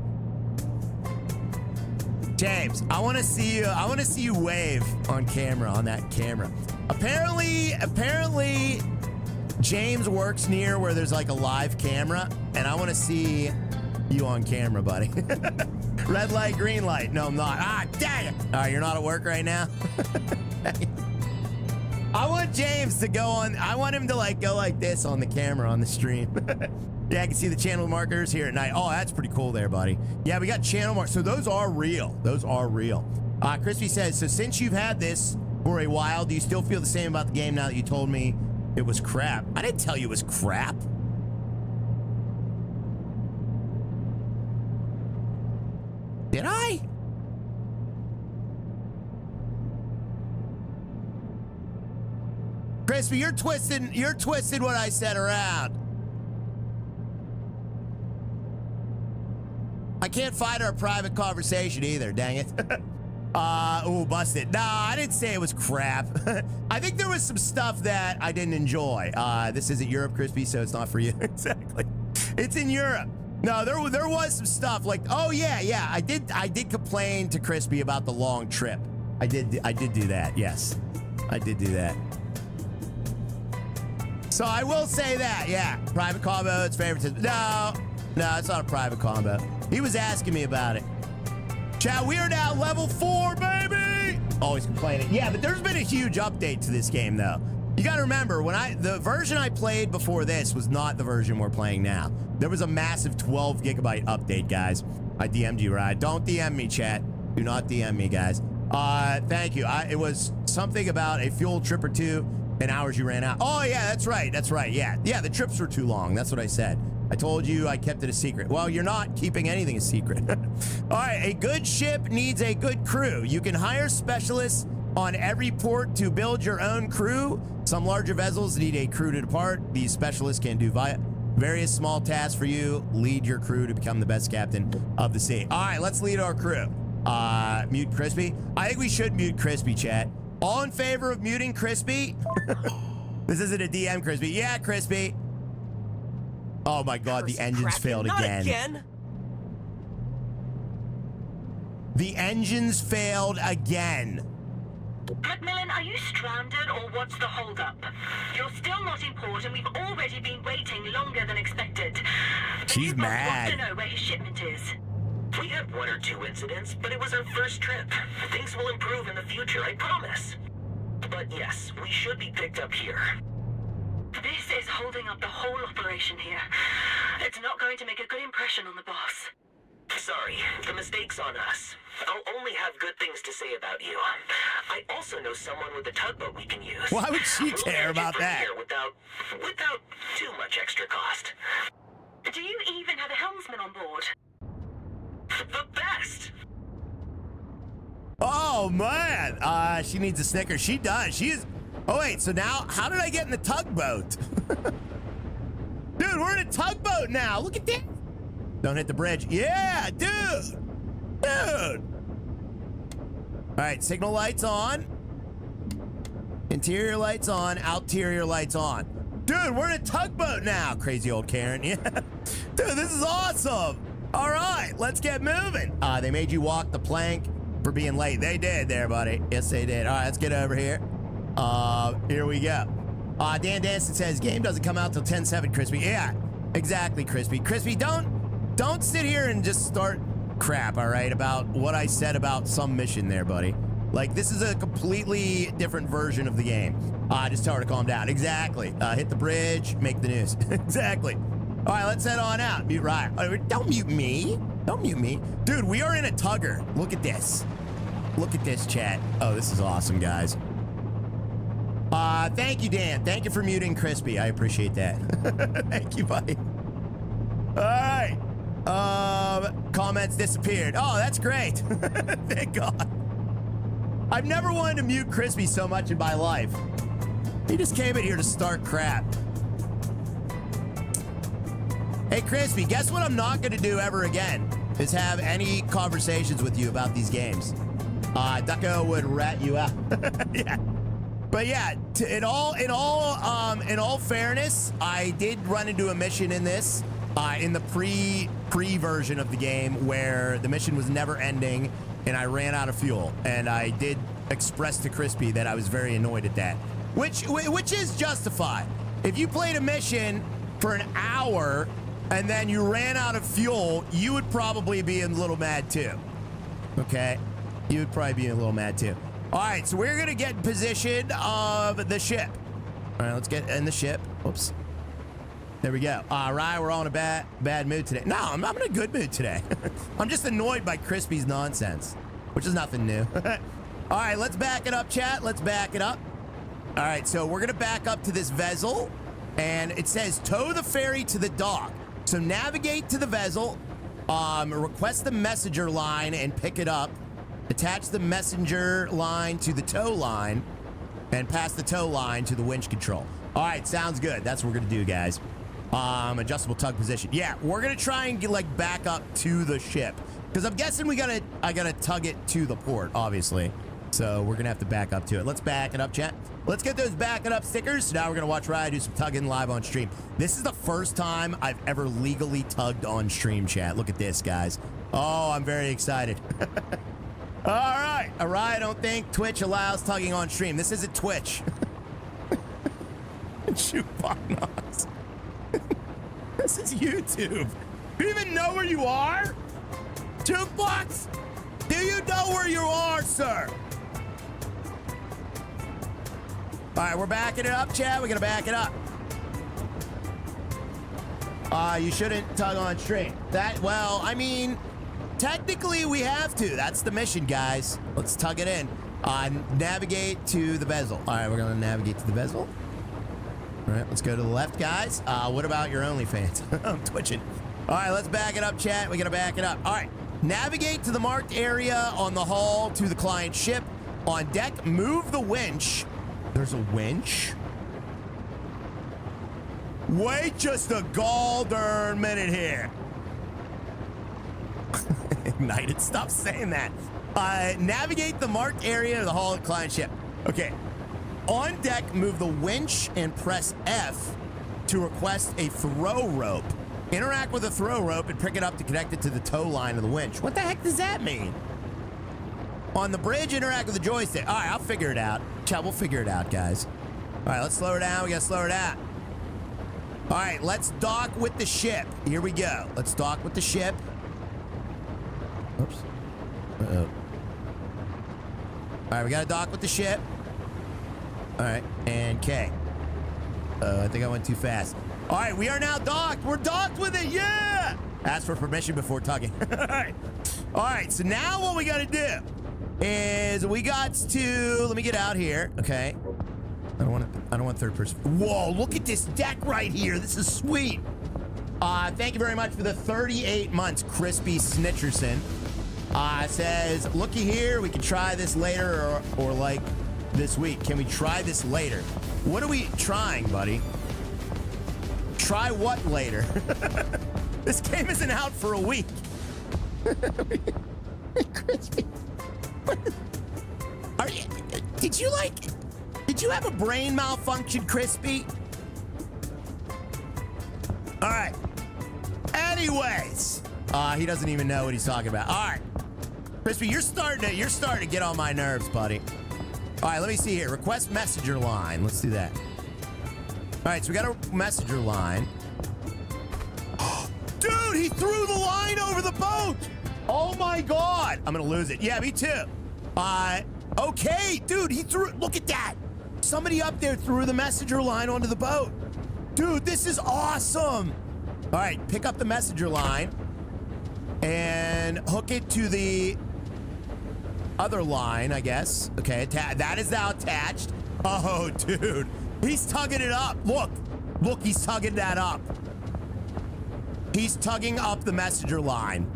James, I want to see you. I want to see you wave on camera, on that camera. Apparently, James works near where there's like a live camera, and I want to see you on camera, buddy. Red light, green light. No, I'm not. Ah, dang it. All right, you're not at work right now? I want James to go on. I want him to like go like this on the camera on the stream. Yeah, I can see the channel markers here at night. Oh, that's pretty cool there, buddy. Yeah, we got channel markers. So those are real. Those are real. Crispy says, so since you've had this for a while, do you still feel the same about the game now that you told me it was crap? I didn't tell you it was crap. Crispy, you're twisting what I said around. I can't find our private conversation either, dang it. Ooh, busted. No, I didn't say it was crap. I think there was some stuff that I didn't enjoy. This isn't Europe, Crispy, so it's not for you. Exactly. It's in Europe. No, there was some stuff like, oh yeah, I did complain to Crispy about the long trip. I did do that. Yes, I did do that. So I will say that, yeah, private combo, it's favoritism. No, it's not a private combo. He was asking me about it. Chat, we are now level 4, baby. Always complaining. Yeah, but there's been a huge update to this game, though. You got to remember, the version I played before this was not the version we're playing now. There was a massive 12 gigabyte update, guys. I DM'd you, right? Don't DM me, chat. Do not DM me, guys. Thank you. It was something about a fuel trip or two and hours you ran out. Oh, yeah, that's right. Yeah, the trips were too long. That's what I said. I told you I kept it a secret. Well, you're not keeping anything a secret. All right, a good ship needs a good crew. You can hire specialists on every port to build your own crew. Some larger vessels need a crew to depart. These specialists can do various small tasks for you. Lead your crew to become the best captain of the sea. All right, let's lead our crew. Mute Crispy. I think we should mute Crispy, chat. All in favor of muting Crispy? This isn't a DM, Crispy. Yeah, Crispy. Oh my God, the engines failed again. The engines failed again. Macmillan, are you stranded or what's the holdup? You're still not in port and we've already been waiting longer than expected. She's mad. Want to know where his shipment is. We had 1 or 2 incidents, but it was our first trip. Things will improve in the future, I promise. But yes, we should be picked up here. This is holding up the whole operation here. It's not going to make a good impression on the boss. Sorry, the mistake's on us. I'll only have good things to say about you. I also know someone with a tugboat we can use. Why would she care about that? Without too much extra cost. Do you even have a helmsman on board? The best! Oh, man. She needs a Snicker. She does. She is... Oh, wait. So now, how did I get in the tugboat? Dude, we're in a tugboat now. Look at that. Don't hit the bridge. Yeah, dude. Dude. All right, signal lights on. Interior lights on. Outerior lights on. Dude, we're in a tugboat now. Crazy old Karen. Yeah. Dude, this is awesome. All right, let's get moving. They made you walk the plank for being late. They did there, buddy. Yes, they did. All right, let's get over here. Here we go. Dan Danson says, game doesn't come out till 10/7, Crispy. Yeah, exactly, Crispy. Crispy, don't sit here and just start crap, all right, about what I said about some mission there, buddy. Like, this is a completely different version of the game. Just tell her to calm down. Exactly. Hit the bridge, make the news. Exactly. All right, let's head on out. Mute Ryan. Don't mute me. Don't mute me. Dude, we are in a tugger. Look at this. Look at this, chat. Oh, this is awesome, guys. Thank you, Dan. Thank you for muting Crispy. I appreciate that. Thank you, buddy. All right. Comments disappeared. Oh, that's great. Thank God. I've never wanted to mute Crispy so much in my life. He just came in here to start crap. Hey, Crispy, guess what I'm not going to do ever again is have any conversations with you about these games. Ducko would rat you out. Yeah. But yeah, in all fairness, I did run into a mission in this, in the pre version of the game where the mission was never ending and I ran out of fuel. And I did express to Crispy that I was very annoyed at that, which is justified. If you played a mission for an hour and then you ran out of fuel, you would probably be a little mad too. Okay? You would probably be a little mad too. All right, so we're gonna get in position of the ship. All right, let's get in the ship. Oops. There we go. All right, we're all in a bad mood today. No, I'm in a good mood today. I'm just annoyed by Crispy's nonsense, which is nothing new. All right, let's back it up, chat. Let's back it up. All right, so we're gonna back up to this vessel, and it says tow the ferry to the dock. So navigate to the vessel, request the messenger line and pick it up. Attach the messenger line to the tow line. and pass the tow line to the winch control. All right, sounds good. That's what we're gonna do, guys. Adjustable tug position. Yeah, we're gonna try and get like back up to the ship because I'm guessing I gotta tug it to the port, obviously. So we're gonna have to back up to it. Let's back it up, chat. Let's get those back it up stickers. So now we're gonna watch Ryan do some tugging live on stream. This is the first time I've ever legally tugged on stream, chat. Look at this, guys. Oh, I'm very excited. All right, I don't think Twitch allows tugging on stream. This isn't Twitch. Shoot knots. This is YouTube. Do you even know where you are? Jukebox? Do you know where you are, sir? All right, we're backing it up, Chad. We're gonna back it up. You shouldn't tug on stream. Well, I mean, technically we have to. That's the mission, guys. Let's tug it in. Navigate to the bezel. All right, we're gonna navigate to the bezel. All right, let's go to the left, guys. What about your OnlyFans? I'm twitching. All right, let's back it up, chat. We're gonna back it up. All right, navigate to the marked area on the hull to the client ship. On deck, move the winch. There's a winch? Wait just a gall darn minute here. Ignited, stop saying that. Navigate the marked area of the hull of the client ship. Okay. On deck, move the winch and press F to request a throw rope. Interact with the throw rope and pick it up to connect it to the tow line of the winch. What the heck does that mean? On the bridge, interact with the joystick. All right, I'll figure it out. Chat, we'll figure it out, guys. All right, let's slow her down. We gotta slow her down. All right, let's dock with the ship. Here we go. Let's dock with the ship. Oops. Uh-oh. All right, we gotta dock with the ship. All right, and K. I think I went too fast. All right, we are now docked. We're docked with it, yeah! Ask for permission before tugging. All right, so now what we gotta do is we got to, let me get out here, okay? I don't want third person. Whoa, look at this deck right here. This is sweet. Thank you very much for the 38 months, Crispy Snitcherson. Says, looky here, we can try this later or like this week. Can we try this later? What are we trying, buddy? Try what later? This game isn't out for a week. Crispy. Did you have a brain malfunction, Crispy? All right. Anyways, he doesn't even know what he's talking about. All right, Crispy, you're starting to get on my nerves, buddy. All right, let me see here. Request messenger line. Let's do that. All right, so we got a messenger line. Dude, he threw the line over the boat. Oh my God. I'm gonna lose it. Yeah, me too. Okay, dude, he threw it. Look at that. Somebody up there threw the messenger line onto the boat. Dude, this is awesome. All right, pick up the messenger line and hook it to the other line, I guess. Okay, that is now attached. Oh, dude, he's tugging it up. Look, he's tugging that up. He's tugging up the messenger line.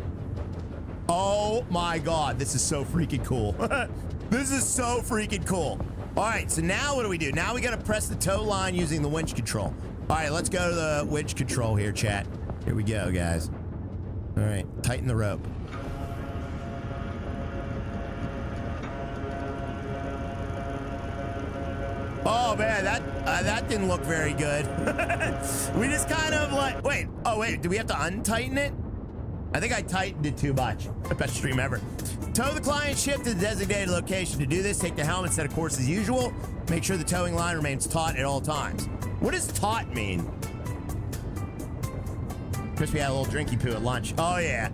Oh my God, this is so freaking cool. This is so freaking cool. All right, so now what do we do? Now we gotta press the tow line using the winch control. All right, let's go to the winch control here, chat. Here we go, guys. All right, tighten the rope. Oh man, that didn't look very good. We just kind of like, wait, do we have to untighten it? I think I tightened it too much. Best stream ever. Tow the client ship to the designated location. To do this, take the helmet, set a course as usual. Make sure the towing line remains taut at all times. What does taut mean? Crispy had a little drinky poo at lunch. Oh yeah.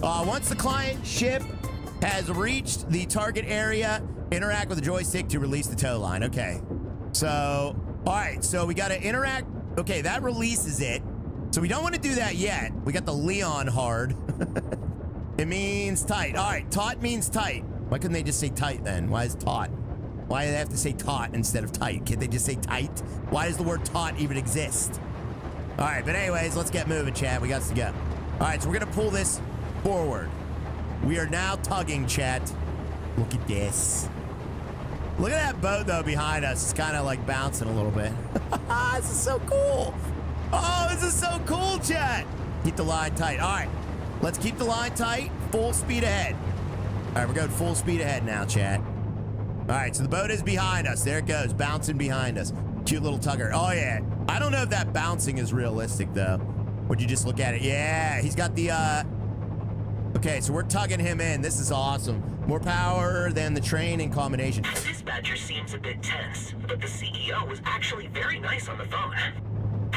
Once the client ship has reached the target area, interact with the joystick to release the tow line. Okay. So, all right. So we got to interact. Okay, that releases it. So we don't want to do that yet. We got the Leon hard. It means tight. All right, taut means tight. Why couldn't they just say tight then? Why is taut? Why do they have to say taut instead of tight? Can't they just say tight? Why does the word taut even exist? All right, but anyways, let's get moving, chat. We got to go. All right, so we're going to pull this forward. We are now tugging, chat. Look at this. Look at that boat, though, behind us. It's kind of like bouncing a little bit. This is so cool. Oh, this is so cool, chat. Keep the line tight. All right, let's keep the line tight. Full speed ahead. All right, we're going full speed ahead now, chat. All right, so the boat is behind us. There it goes, bouncing behind us. Cute little tugger. Oh, yeah. I don't know if that bouncing is realistic, though. Would you just look at it? Yeah, he's got the, Okay, so we're tugging him in. This is awesome. More power than the train in combination. The dispatcher seems a bit tense, but the CEO was actually very nice on the phone.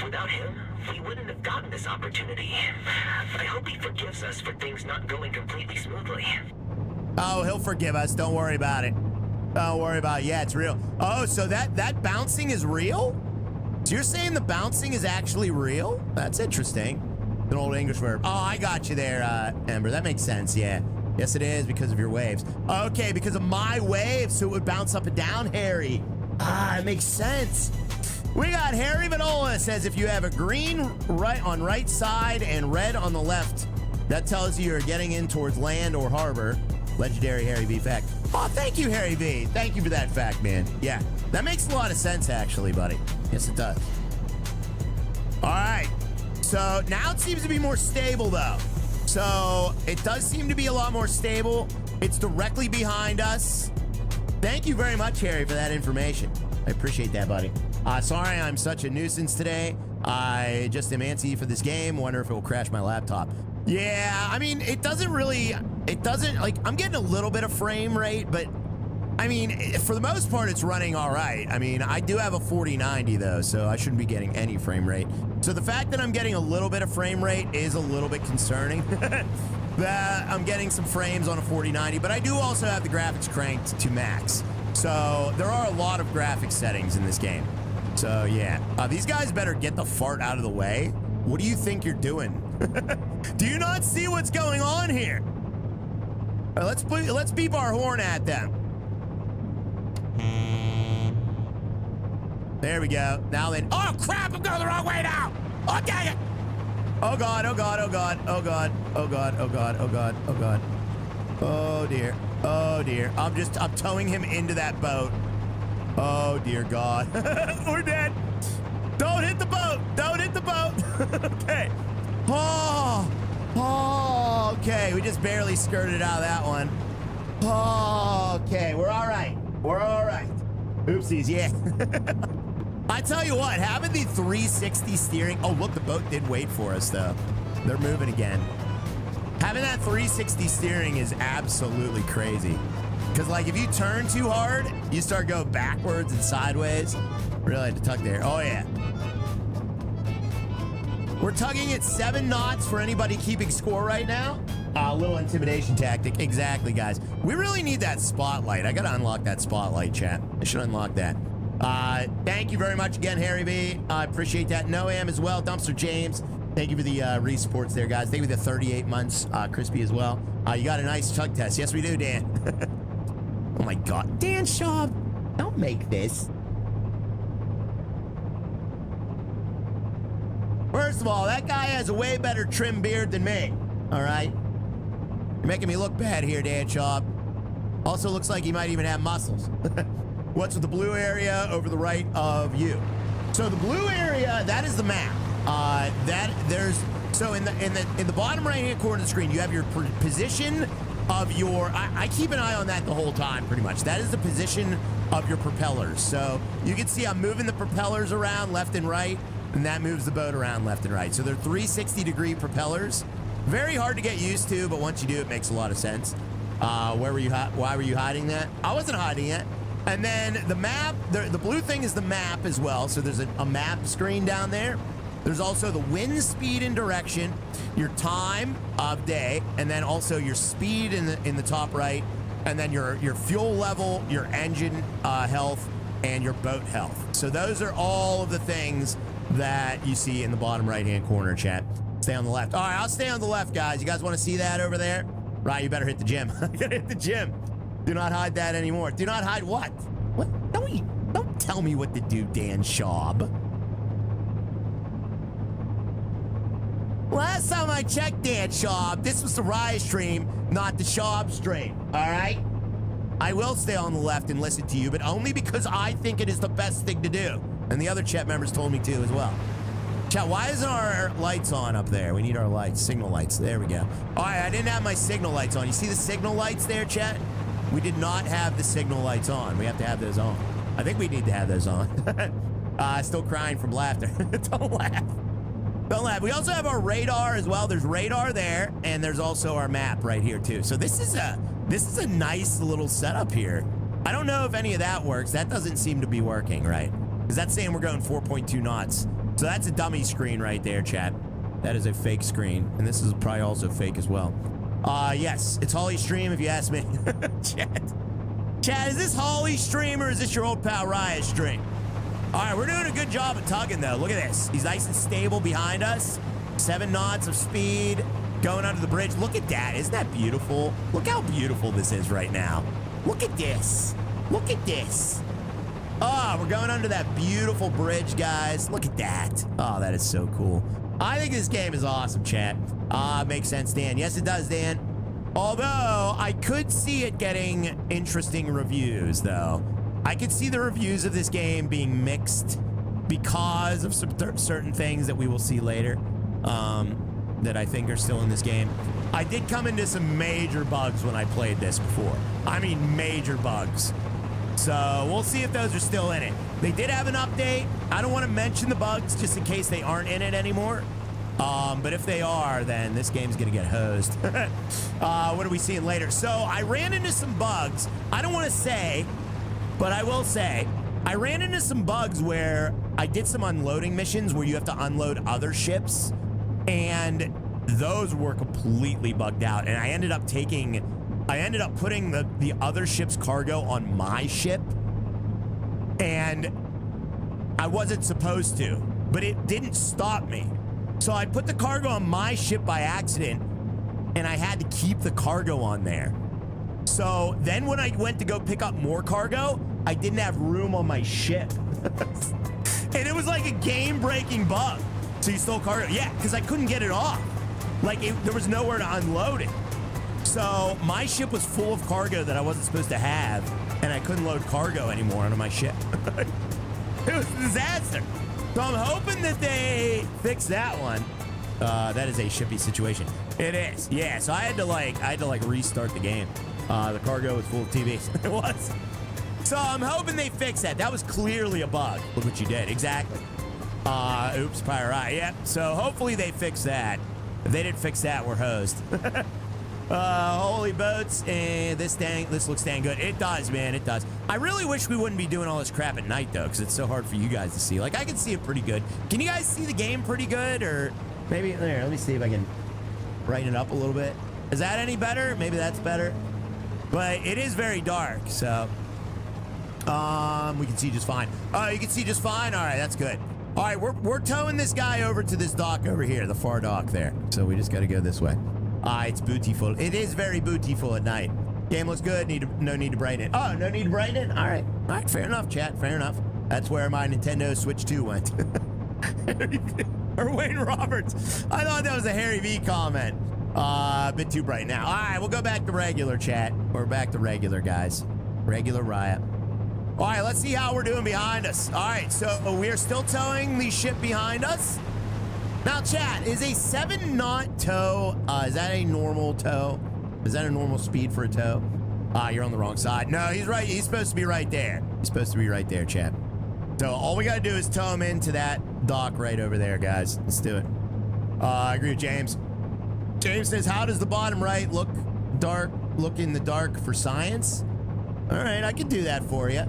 Without him, we wouldn't have gotten this opportunity. I hope he forgives us for things not going completely smoothly. Oh, he'll forgive us. Don't worry about it. Don't worry about it. Yeah, it's real. Oh, so that bouncing is real? So you're saying the bouncing is actually real? That's interesting. An old English verb. Oh, I got you there, Ember. That makes sense, yeah. Yes, it is because of your waves. Okay, because of my waves, so it would bounce up and down, Harry. Ah, it makes sense. We got Harry Vanola says if you have a green right side and red on the left, that tells you you're getting in towards land or harbor. Legendary Harry V fact. Oh, thank you, Harry V. Thank you for that fact, man. Yeah, that makes a lot of sense, actually, buddy. Yes, it does. All right. So now it seems to be more stable, though. So it does seem to be a lot more stable. It's directly behind us. Thank you very much, Harry, for that information. I appreciate that, buddy. Sorry I'm such a nuisance today. I just am antsy for this game. Wonder if it will crash my laptop. Yeah, I mean, it doesn't, like, I'm getting a little bit of frame rate, but I mean, for the most part, it's running all right. I mean, I do have a 4090 though, so I shouldn't be getting any frame rate. So the fact that I'm getting a little bit of frame rate is a little bit concerning. That I'm getting some frames on a 4090, but I do also have the graphics cranked to max. So there are a lot of graphics settings in this game. So yeah, these guys better get the fart out of the way. What do you think you're doing? Do you not see what's going on here? Let's beep our horn at them. There we go. Now then. Oh crap! I'm going the wrong way now. Oh dang it! Oh god! Oh god! Oh god! Oh god! Oh god! Oh god! Oh god! Oh god! Oh dear! Oh dear! I'm towing him into that boat. Oh dear God! We're dead. Don't hit the boat! Don't hit the boat! Okay. Oh! Oh! Okay. We just barely skirted out of that one. Oh, okay. We're all right. We're all right. Oopsies, yeah. I tell you what, having the 360 steering... Oh, look, the boat did wait for us, though. They're moving again. Having that 360 steering is absolutely crazy. Because, like, if you turn too hard, you start going backwards and sideways. Really had to tug there. Oh, yeah. We're tugging at 7 knots for anybody keeping score right now. A little intimidation tactic. Exactly, guys. We really need that spotlight. I got to unlock that spotlight, chat. I should unlock that. Thank you very much again, Harry V. I appreciate that. Noam as well. Dumpster James. Thank you for the re-supports there, guys. Thank you for the 38 months. Crispy as well. You got a nice tug test. Yes, we do, Dan. Oh, my God. Dan Shaw, don't make this. First of all, that guy has a way better trim beard than me. All right? You're making me look bad here, Dan Shaw. Also looks like he might even have muscles. What's with the blue area over the right of you? So the blue area, that is the map. So in the bottom right-hand corner of the screen, you have your position of your. I keep an eye on that the whole time, pretty much. That is the position of your propellers. So you can see I'm moving the propellers around left and right, and that moves the boat around left and right. So they're 360-degree propellers. Very hard to get used to, but once you do, it makes a lot of sense. Why were you hiding that? I wasn't hiding it. And then the map, the blue thing is the map as well. So there's a map screen down there. There's also the wind speed and direction, your time of day, and then also your speed in the top right, and then your fuel level, your engine health, and your boat health. So those are all of the things that you see in the bottom right-hand corner, chat. Stay on the left. All right, I'll stay on the left, guys. You guys want to see that over there? Right, you better hit the gym. You gotta hit the gym. Do not hide that anymore. Do not hide what? What? Don't tell me what to do, Dan Schaub. Last time I checked, Dan Schaub, this was the Rise stream, not the Schaub stream. All right? I will stay on the left and listen to you, but only because I think it is the best thing to do. And the other chat members told me to as well. Chat, why isn't our lights on up there? We need our lights, signal lights. There we go. All right, I didn't have my signal lights on. You see the signal lights there, chat? We did not have the signal lights on. We have to have those on. I think we need to have those on. Still crying from laughter. Don't laugh. Don't laugh. We also have our radar as well. There's radar there, and there's also our map right here too. So this is a nice little setup here. I don't know if any of that works. That doesn't seem to be working, right? Because that's saying we're going 4.2 knots. So that's a dummy screen right there, chat. That is a fake screen, and this is probably also fake as well. Yes, it's Holly Stream if you ask me. Chat, is this Holly Stream or is this your old pal Riot Stream? All right, we're doing a good job of tugging, though. Look at this. He's nice and stable behind us. 7 knots of speed going under the bridge. Look at that. Isn't that beautiful? Look how beautiful this is right now. Look at this. Look at this. Oh, we're going under that beautiful bridge, guys. Look at that. Oh, that is so cool. I think this game is awesome, chat. Makes sense, Dan. Yes, it does, Dan. Although, I could see it getting interesting reviews, though. I could see the reviews of this game being mixed because of some certain things that we will see later that I think are still in this game. I did come into some major bugs when I played this before. I mean, major bugs. So we'll see if those are still in it. They did have an update. I don't want to mention the bugs just in case they aren't in it anymore. But if they are, then this game's going to get hosed. What are we seeing later? So I ran into some bugs. I don't want to say, but I will say, I ran into some bugs where I did some unloading missions where you have to unload other ships, and those were completely bugged out. And I ended up putting the other ship's cargo on my ship, and I wasn't supposed to, but it didn't stop me. So I put the cargo on my ship by accident, and I had to keep the cargo on there. So then when I went to go pick up more cargo, I didn't have room on my ship. And it was like a game-breaking bug. So you stole cargo? Yeah, because I couldn't get it off. Like, there was nowhere to unload it. So my ship was full of cargo that I wasn't supposed to have, and I couldn't load cargo anymore onto my ship. It was a disaster. So I'm hoping that they fix that one. That is a shippy situation. It is. Yeah, so I had to restart the game. The cargo was full of TVs. It was. So I'm hoping they fix that. That was clearly a bug. Look what you did. Exactly. Oops, Pyro. Yep. So hopefully they fix that. If they didn't fix that, we're hosed. Holy boats. And this looks dang good. It does, man. It does. I really wish we wouldn't be doing all this crap at night, though, because it's so hard for you guys to see. Like, I can see it pretty good. Can you guys see the game pretty good? Or maybe, there, let me see if I can brighten it up a little bit. Is that any better? Maybe that's better. But it is very dark, so we can see just fine. Oh, you can see just fine? All right, that's good. All right, we're towing this guy over to this dock over here, the far dock there. So we just got to go this way. It's beautiful. It is very beautiful at night. Game looks good. No need to brighten it. Oh, no need to brighten it? All right. All right, fair enough, chat. Fair enough. That's where my Nintendo Switch 2 went. Or Wayne Roberts. I thought that was a Harry V comment. A bit too bright now. All right, we'll go back to regular, chat. We're back to regular, guys. Regular Riot. All right, let's see how we're doing behind us. All right, so we are still towing the ship behind us. Now, chat, is a 7-knot tow, is that a normal tow? Is that a normal speed for a tow? You're on the wrong side. No, he's right. He's supposed to be right there. He's supposed to be right there, chat. So all we got to do is tow him into that dock right over there, guys. Let's do it. I agree with James. James says, how does the bottom right look in the dark for science? All right, I can do that for you.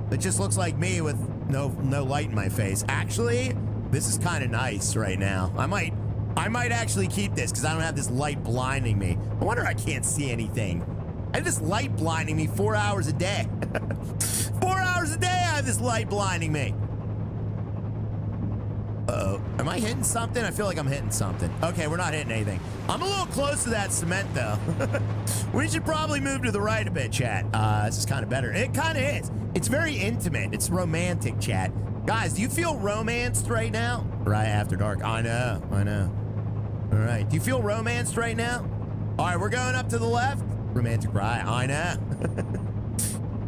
It just looks like me with no light in my face. Actually, this is kind of nice right now. I might actually keep this because I don't have this light blinding me. I wonder I can't see anything. I have this light blinding me 4 hours a day. 4 hours a day I have this light blinding me. Uh-oh. Am I hitting something? I feel like I'm hitting something. Okay, we're not hitting anything. I'm a little close to that cement, though. We should probably move to the right a bit, chat. This is kind of better. It kind of is. It's very intimate. It's romantic, chat. Guys, do you feel romanced right now? Right after dark. I know. All right. Do you feel romanced right now? All right, we're going up to the left. Romantic ride. I know.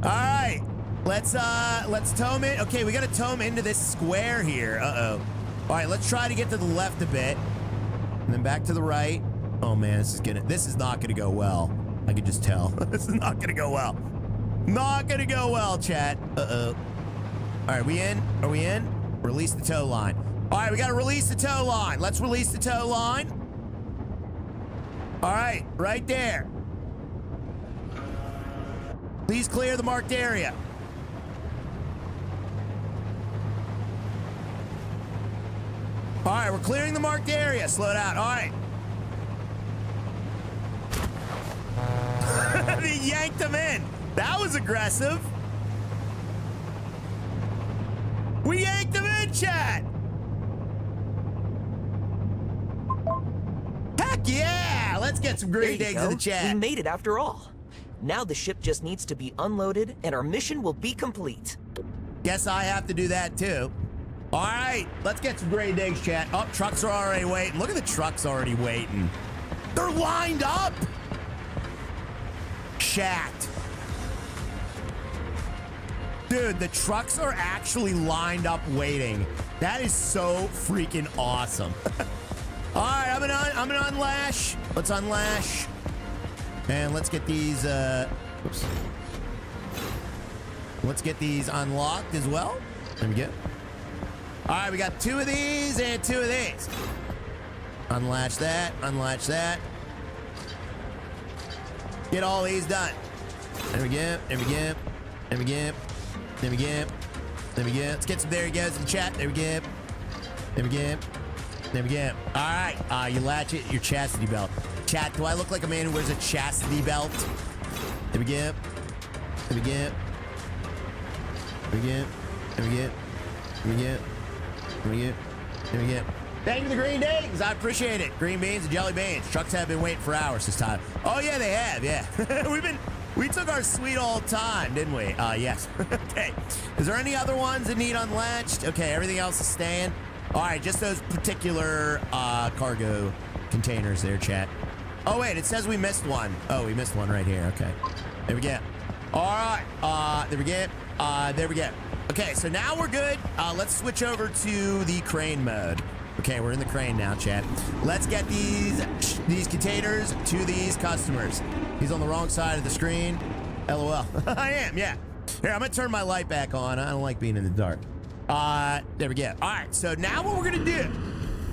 All right. Let's tow him in. Okay, we got to tow him into this square here. Uh-oh. All right, let's try to get to the left a bit. And then back to the right. Oh, man, this is not gonna go well. I could just tell. This is not gonna go well. Not gonna go well, chat. Uh-oh. All right, we in? Are we in? Release the tow line. All right, we gotta release the tow line. Let's release the tow line. All right, right there. Please clear the marked area. All right, we're clearing the marked area. Slow down. All right. He yanked him in. That was aggressive. We yanked him in, chat. Heck yeah. Let's get some green There you eggs in go. the chat. We made it after all. Now the ship just needs to be unloaded and our mission will be complete. Guess I have to do that too. All right, let's get some green eggs, chat. Oh, trucks are already waiting. Look at the trucks already waiting. They're lined up. Chat. Dude, the trucks are actually lined up waiting. That is so freaking awesome. All right, I'm gonna unlash. Let's unlash. And let's get these, oops. Let's get these unlocked as well. There we go. All right, we got 2 of these and 2 of these. Unlatch that, unlatch that. Get all these done. There we go, there we go, there we go, there we go, there we go. Let's get some there he goes in the chat. There we go, there we go, there we go. All right, you latch it, your chastity belt. Chat, do I look like a man who wears a chastity belt? There we go, there we go, there we go, there we go, there we go. There we go. There we go. Thank you for the green eggs. I appreciate it. Green beans and jelly beans. Trucks have been waiting for hours this time. Oh yeah, they have. Yeah, we took our sweet old time, didn't we? Yes. Okay. Is there any other ones that need unlatched? Okay, everything else is staying. All right, just those particular cargo containers there, chat. Oh wait, it says we missed one. Oh, we missed one right here. Okay. There we go. All right. There we go. There we go. Okay, so now we're good. Let's switch over to the crane mode. Okay, we're in the crane now, chat. Let's get these containers to these customers. He's on the wrong side of the screen. LOL. I am, yeah. Here, I'm gonna turn my light back on. I don't like being in the dark. There we go. All right, so now what we're gonna do.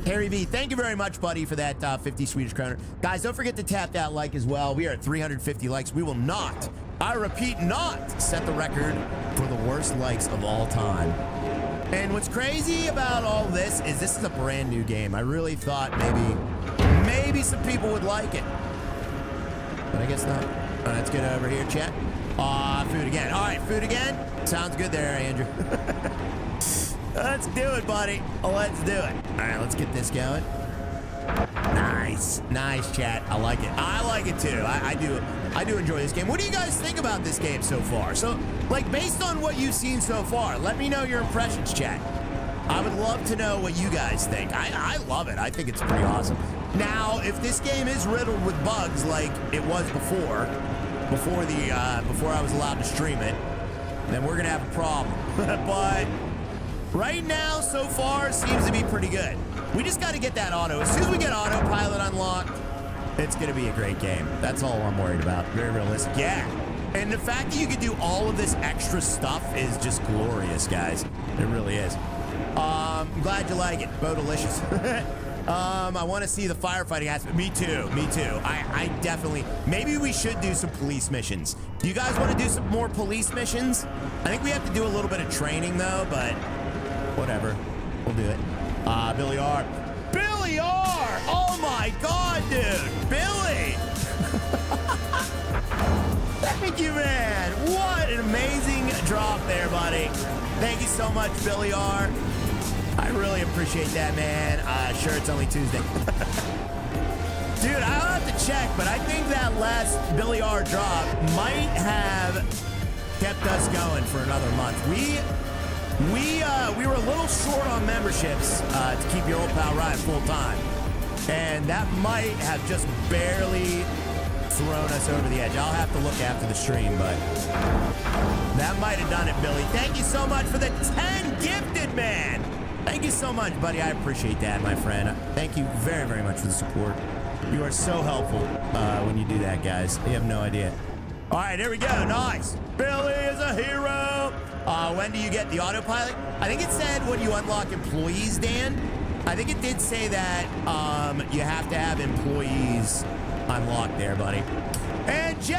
Harry V, thank you very much, buddy, for that 50 Swedish kroner. Guys, don't forget to tap that like as well. We are at 350 likes. We will not, I repeat, not set the record for the worst likes of all time. And what's crazy about all this is a brand new game. I really thought maybe some people would like it. But I guess not. All right, let's get over here, chat. Food again. All right, food again. Sounds good there, Andrew. Let's do it, buddy. Let's do it. All right, let's get this going. Nice. Nice, chat. I like it. I like it, too. I do enjoy this game. What do you guys think about this game so far? So, like, based on what you've seen so far, let me know your impressions, chat. I would love to know what you guys think. I love it. I think it's pretty awesome. Now, if this game is riddled with bugs like it was before I was allowed to stream it, then we're going to have a problem. But right now, so far, seems to be pretty good. We just got to get that auto. As soon as we get autopilot unlocked, it's going to be a great game. That's all I'm worried about. Very realistic. Yeah. And the fact that you can do all of this extra stuff is just glorious, guys. It really is. I'm glad you like it. Bo delicious. I want to see the firefighting aspect. Me too. Me too. I definitely. Maybe we should do some police missions. Do you guys want to do some more police missions? I think we have to do a little bit of training though, but whatever. We'll do it. Billy R. Billy R! Oh my God, dude! Billy! Thank you, man! What an amazing drop there, buddy. Thank you so much, Billy R. I really appreciate that, man. Sure, it's only Tuesday. Dude, I'll have to check, but I think that last Billy R drop might have kept us going for another month. We were a little short on memberships to keep your old pal Ryan full time, and that might have just barely thrown us over the edge. I'll have to look after the stream, but that might have done it, Billy. Thank you so much for the 10 gifted, man. Thank you so much, buddy. I appreciate that, my friend. Thank you very, very much for the support. You are so helpful when you do that, guys. You have no idea. All right, here we go. Nice. Billy is a hero. When do you get the autopilot? I think it said when you unlock employees, Dan. I think it did say that you have to have employees unlocked there, buddy. And JR!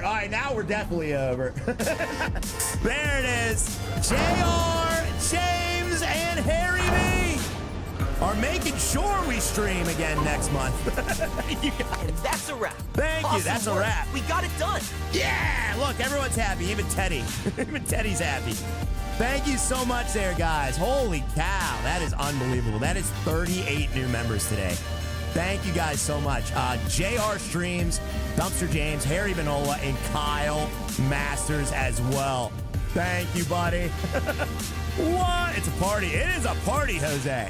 All right, now we're definitely over. There it is. JR, James, and Harry B are making sure we stream again next month. You guys. And that's a wrap. Thank you. That's a wrap. We got it done. Yeah, look, everyone's happy. Even Teddy. Even Teddy's happy. Thank you so much there, guys. Holy cow. That is unbelievable. That is 38 new members today. Thank you guys so much. JR Streams, Dumpster James, Harry Benola, and Kyle Masters as well. Thank you, buddy. What? It's a party. It is a party, Jose.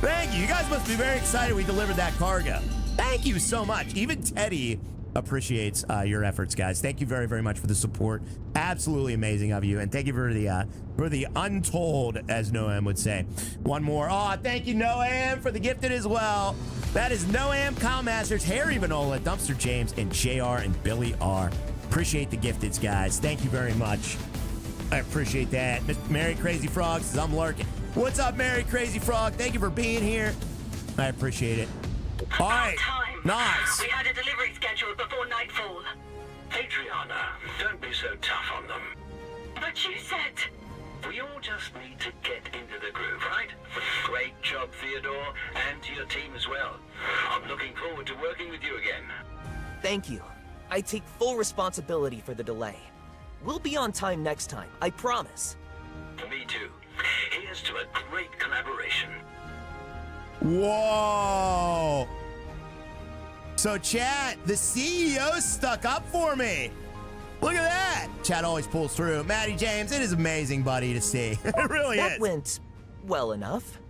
Thank you. You guys must be very excited we delivered that cargo. Thank you so much. Even Teddy appreciates your efforts, guys. Thank you very, very much for the support. Absolutely amazing of you. And thank you for the untold, as Noam would say. One more. Oh, thank you, Noam, for the gifted as well. That is Noam, Kyle Masters, Harry Vanola, Dumpster James, and JR and Billy R. Appreciate the gifteds, guys. Thank you very much. I appreciate that. Mr. Merry Crazy Frog says I'm lurking. What's up, Merry Crazy Frog? Thank you for being here. I appreciate it. All right. Time. Nice. We had a delivery scheduled before nightfall. Adriana, don't be so tough on them. But you said... We all just need to get into the groove, right? Great job, Theodore, and to your team as well. I'm looking forward to working with you again. Thank you. I take full responsibility for the delay. We'll be on time next time, I promise. Me too. Here's to a great collaboration. Whoa. So, chat, the CEO stuck up for me. Look at that. Chat always pulls through. Matty James, it is amazing, buddy, to see. It really That is. went well enough.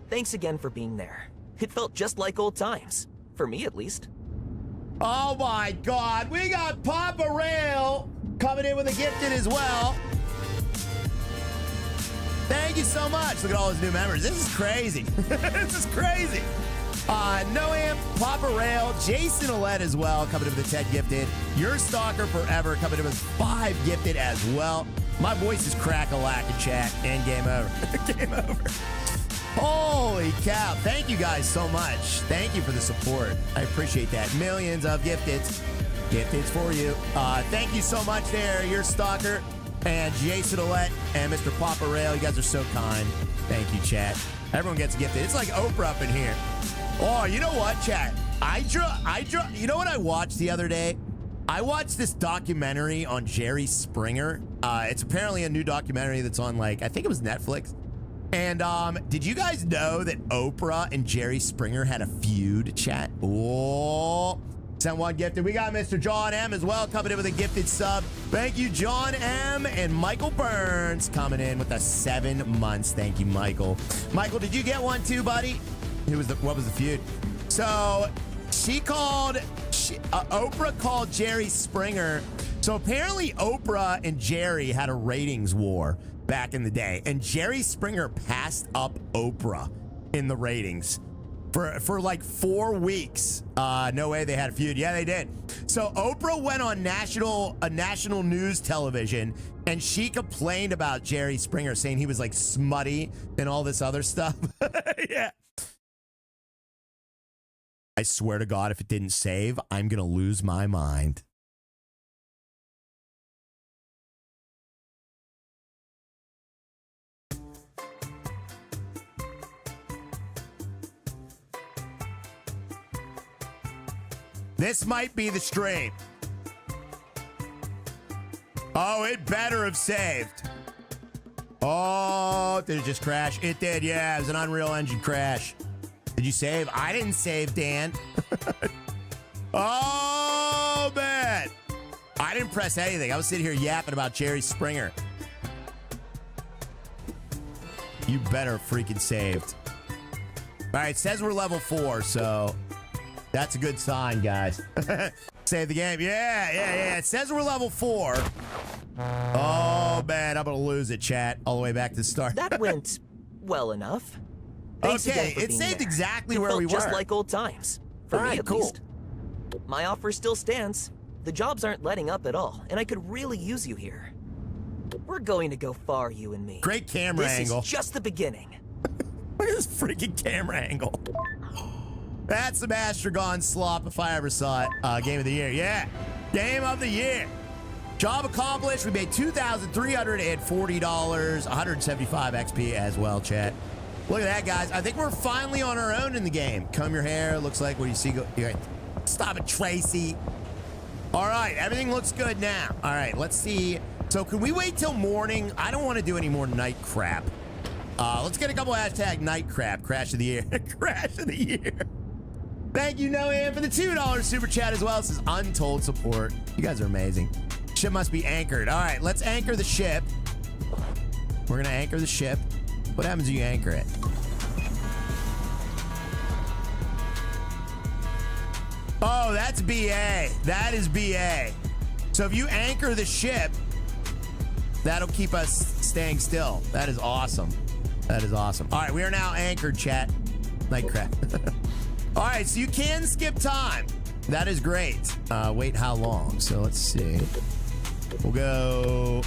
Thanks again for being there. It felt just like old times. For me, at least. Oh, my God. We got Papa Rail coming in with a gifted as well. Thank you so much. Look at all those new members. This is crazy. This is crazy. Noam, Papa Rail, Jason Alette as well, coming in with the 10 gifted. Your Stalker Forever coming in with 5 gifted as well. My voice is crack-a-lack in chat, and game over. Game over. Holy cow. Thank you guys so much. Thank you for the support. I appreciate that. Millions of gifteds. Gifteds for you. Thank you so much there, Your Stalker, and Jason Alette, and Mr. Papa Rail. You guys are so kind. Thank you, chat. Everyone gets gifted. It's like Oprah up in here. Oh, you know what, chat? You know what I watched the other day? I watched this documentary on Jerry Springer. It's apparently a new documentary that's on, like, I think it was Netflix. And did you guys know that Oprah and Jerry Springer had a feud, chat? Oh, sent one gifted. We got Mr. John M as well coming in with a gifted sub. Thank you, John M. And Michael Burns coming in with the 7 months. Thank you, Michael. Michael, did you get one too, buddy? What was the feud? So Oprah called Jerry Springer. So apparently Oprah and Jerry had a ratings war back in the day, and Jerry Springer passed up Oprah in the ratings for like 4 weeks. No way they had a feud. Yeah, they did. So Oprah went on national news television, and she complained about Jerry Springer, saying he was like smutty and all this other stuff. Yeah. I swear to God, if it didn't save, I'm going to lose my mind. This might be the stream. Oh, it better have saved. Oh, did it just crash? It did, yeah. It was an Unreal Engine crash. Did you save? I didn't save, Dan. Oh, man. I didn't press anything. I was sitting here yapping about Jerry Springer. You better freaking saved. All right, it says we're level 4, so That's a good sign, guys. Save the game. Yeah. It says we're level 4. Oh, man, I'm going to lose it, chat. All the way back to the start. That went well enough. Thanks Okay, again for it being saved there. exactly It where felt we were. just like old times. For All me, right, at cool. least. My offer still stands. The jobs aren't letting up at all, and I could really use you here. We're going to go far, you and me. Great camera This angle. is just the beginning. Look at this freaking camera angle. That's the Mastergon slop if I ever saw it. Game of the year. Yeah. Game of the year. Job accomplished. We made $2,340, 175 XP as well, chat. Look at that, guys. I think we're finally on our own in the game. Comb your hair. Looks like what you see. Stop it, Tracy. All right. Everything looks good now. All right. Let's see. So can we wait till morning? I don't want to do any more night crap. Let's get a couple hashtag night crap. Crash of the year. Crash of the year. Thank you, Noam, for the $2 super chat as well. This is untold support. You guys are amazing. Ship must be anchored. All right, let's anchor the ship. We're going to anchor the ship. What happens if you anchor it? Oh, that's BA. That is BA. So if you anchor the ship, that'll keep us staying still. That is awesome. That is awesome. All right, we are now anchored, chat. Night crap. All right, so you can skip time. That is great. Wait, how long? So let's see. We'll go.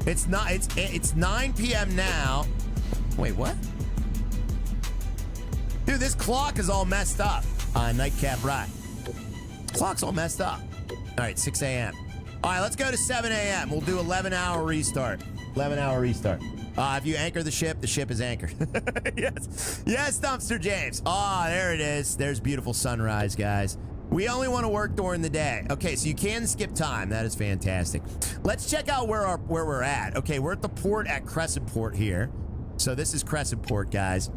It's 9 p.m. now. Wait, what? Dude, this clock is all messed up. Nightcap right. Clock's all messed up. All right, 6 a.m. All right, let's go to 7 a.m. We'll do 11-hour restart. 11-hour restart. If you anchor the ship is anchored. Yes. Yes, Dumpster James. Oh, there it is. There's beautiful sunrise, guys. We only want to work during the day. Okay, so you can skip time. That is fantastic. Let's check out where we're at. Okay, we're at the port at Crescent Port here. So this is Crescent Port, guys.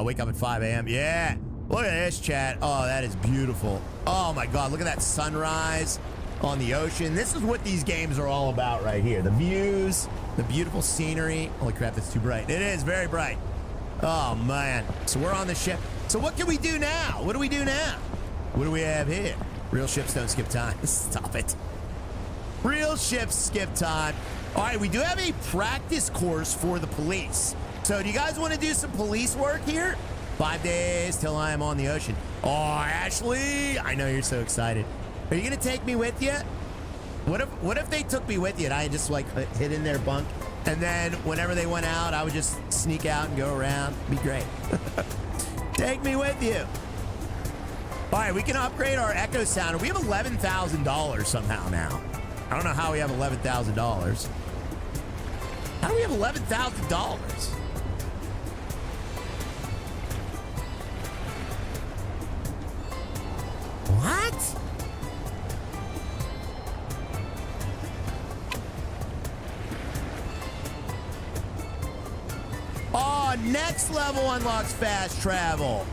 Wake up at 5 a.m. Yeah. Look at this, chat. Oh, that is beautiful. Oh, my God. Look at that sunrise on the ocean. This is what these games are all about right here. The views, the beautiful scenery. Holy crap, that's too bright. It is very bright. Oh, man. So we're on the ship. So what can we do now? What do we do now? What do we have here? Real ships don't skip time. Stop it. Real ships skip time. All right, we do have a practice course for the police. So do you guys want to do some police work here? 5 days till I am on the ocean. Oh, Ashley, I know you're so excited. Are you going to take me with you? What if they took me with you and I just like hid in their bunk, and then whenever they went out, I would just sneak out and go around? It'd be great. Take me with you. All right, we can upgrade our Echo Sounder. We have $11,000 somehow now. I don't know how we have $11,000. How do we have $11,000? What? Oh, next level unlocks fast travel.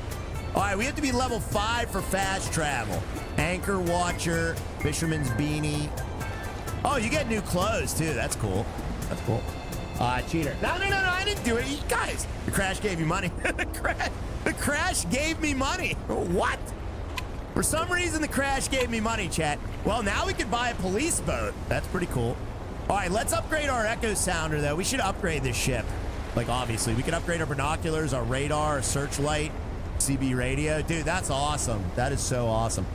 All right, we have to be level 5 for fast travel. Anchor Watcher, Fisherman's Beanie. Oh, you get new clothes, too. That's cool. That's cool. Cheater. No, I didn't do it. You guys, the crash gave you money. The crash gave me money. What? For some reason, the crash gave me money, chat. Well, now we can buy a police boat. That's pretty cool. All right, let's upgrade our Echo Sounder, though. We should upgrade this ship. Like, obviously. We can upgrade our binoculars, our radar, our searchlight, CB radio. Dude, that's awesome. That is so awesome.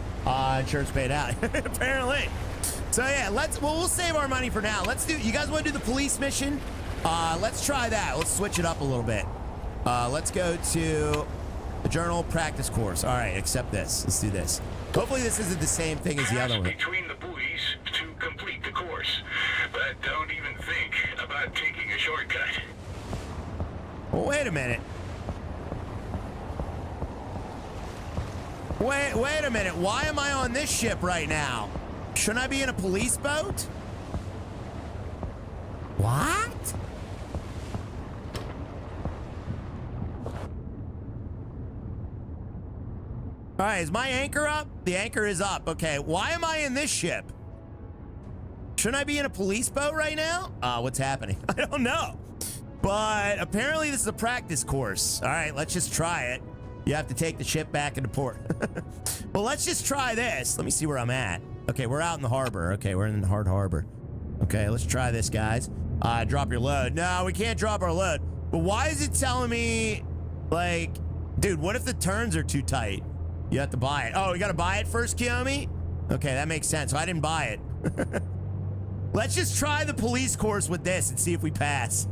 Insurance paid out, apparently. So, yeah, we'll save our money for now. You guys want to do the police mission? Let's try that. Let's switch it up a little bit. Let's go to the journal practice course. All right, accept this. Let's do this. Hopefully this isn't the same thing as the other one. Between the buoys to complete the course, but don't even think about taking a shortcut. Well, wait a minute. Wait a minute. Why am I on this ship right now? Shouldn't I be in a police boat? What? All right, is my anchor up? The anchor is up. Okay, why am I in this ship? Shouldn't I be in a police boat right now? What's happening? I don't know. But apparently this is a practice course. All right, let's just try it. You have to take the ship back into port. Well, let's just try this. Let me see where I'm at. Okay, we're out in the harbor. Okay, we're in the hard harbor. Okay, let's try this, guys. Drop your load. No, we can't drop our load. But why is it telling me, like, dude, what if the turns are too tight? You have to buy it. Oh, you got to buy it first, Kiyomi? Okay, that makes sense. So I didn't buy it. Let's just try the police course with this and see if we pass.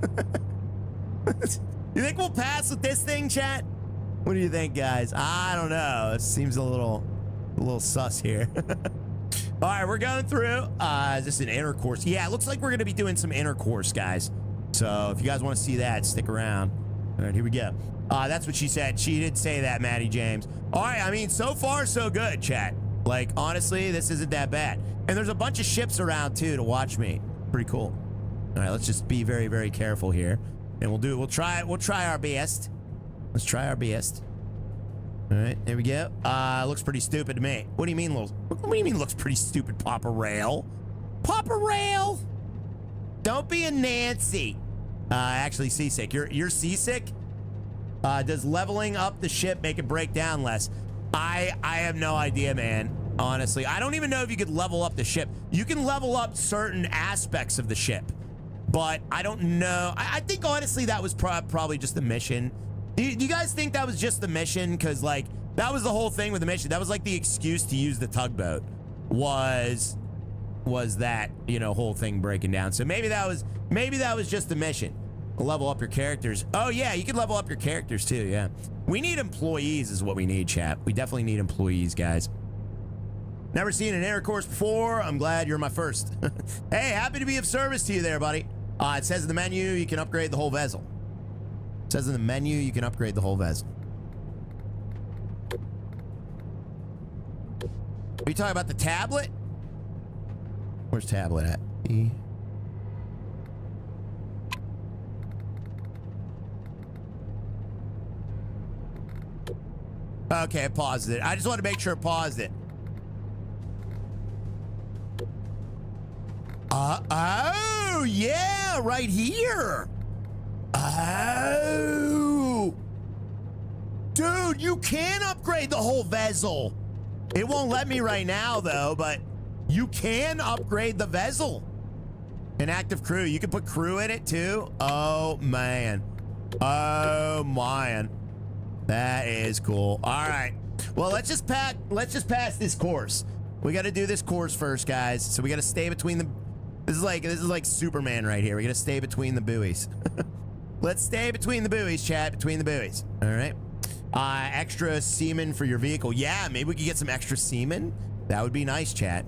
You think we'll pass with this thing, chat? What do you think, guys? I don't know. It seems a little sus here. All right, we're going through. Is this an intercourse? Yeah, it looks like we're going to be doing some intercourse, guys. So if you guys want to see that, stick around. All right, here we go. That's what she said. She did say that, Maddie James. All right, I mean, so far, so good, chat. Like, honestly, this isn't that bad. And there's a bunch of ships around, too, to watch me. Pretty cool. All right, let's just be very, very careful here. And we'll try our best. Let's try our best. All right, there we go. Looks pretty stupid to me. What do you mean, what do you mean looks pretty stupid, Papa Rail? Papa Rail? Don't be a Nancy. Actually seasick. You're seasick? Does leveling up the ship make it break down less? I have no idea, man. Honestly, I don't even know if you could level up the ship. You can level up certain aspects of the ship, but I don't know. I think honestly that was probably just the mission. Do you guys think that was just the mission? Because like that was the whole thing with the mission. That was like the excuse to use the tugboat. Was that, you know, whole thing breaking down? So maybe that was just the mission. Level up your characters. Oh yeah, you can level up your characters too. Yeah, we need employees is what we need, chat. We definitely need employees, guys. Never seen an intercourse before. I'm glad you're my first. Hey, happy to be of service to you there, buddy. It says in the menu you can upgrade the whole vessel. It says in the menu you can upgrade the whole vessel. Are you talking about the tablet? Where's tablet at? E. Okay, I paused it. I just want to make sure I paused it. Oh, yeah, right here. Oh. Dude, you can upgrade the whole vessel. It won't let me right now, though, but you can upgrade the vessel. An active crew. You can put crew in it, too. Oh, man. Oh, man. That is cool. All right. Well, let's just pass this course. We got to do this course first, guys. So we got to stay between the... This is like Superman right here. We got to stay between the buoys. Let's stay between the buoys, chat. Between the buoys. All right. Extra semen for your vehicle. Yeah, maybe we could get some extra semen. That would be nice, chat.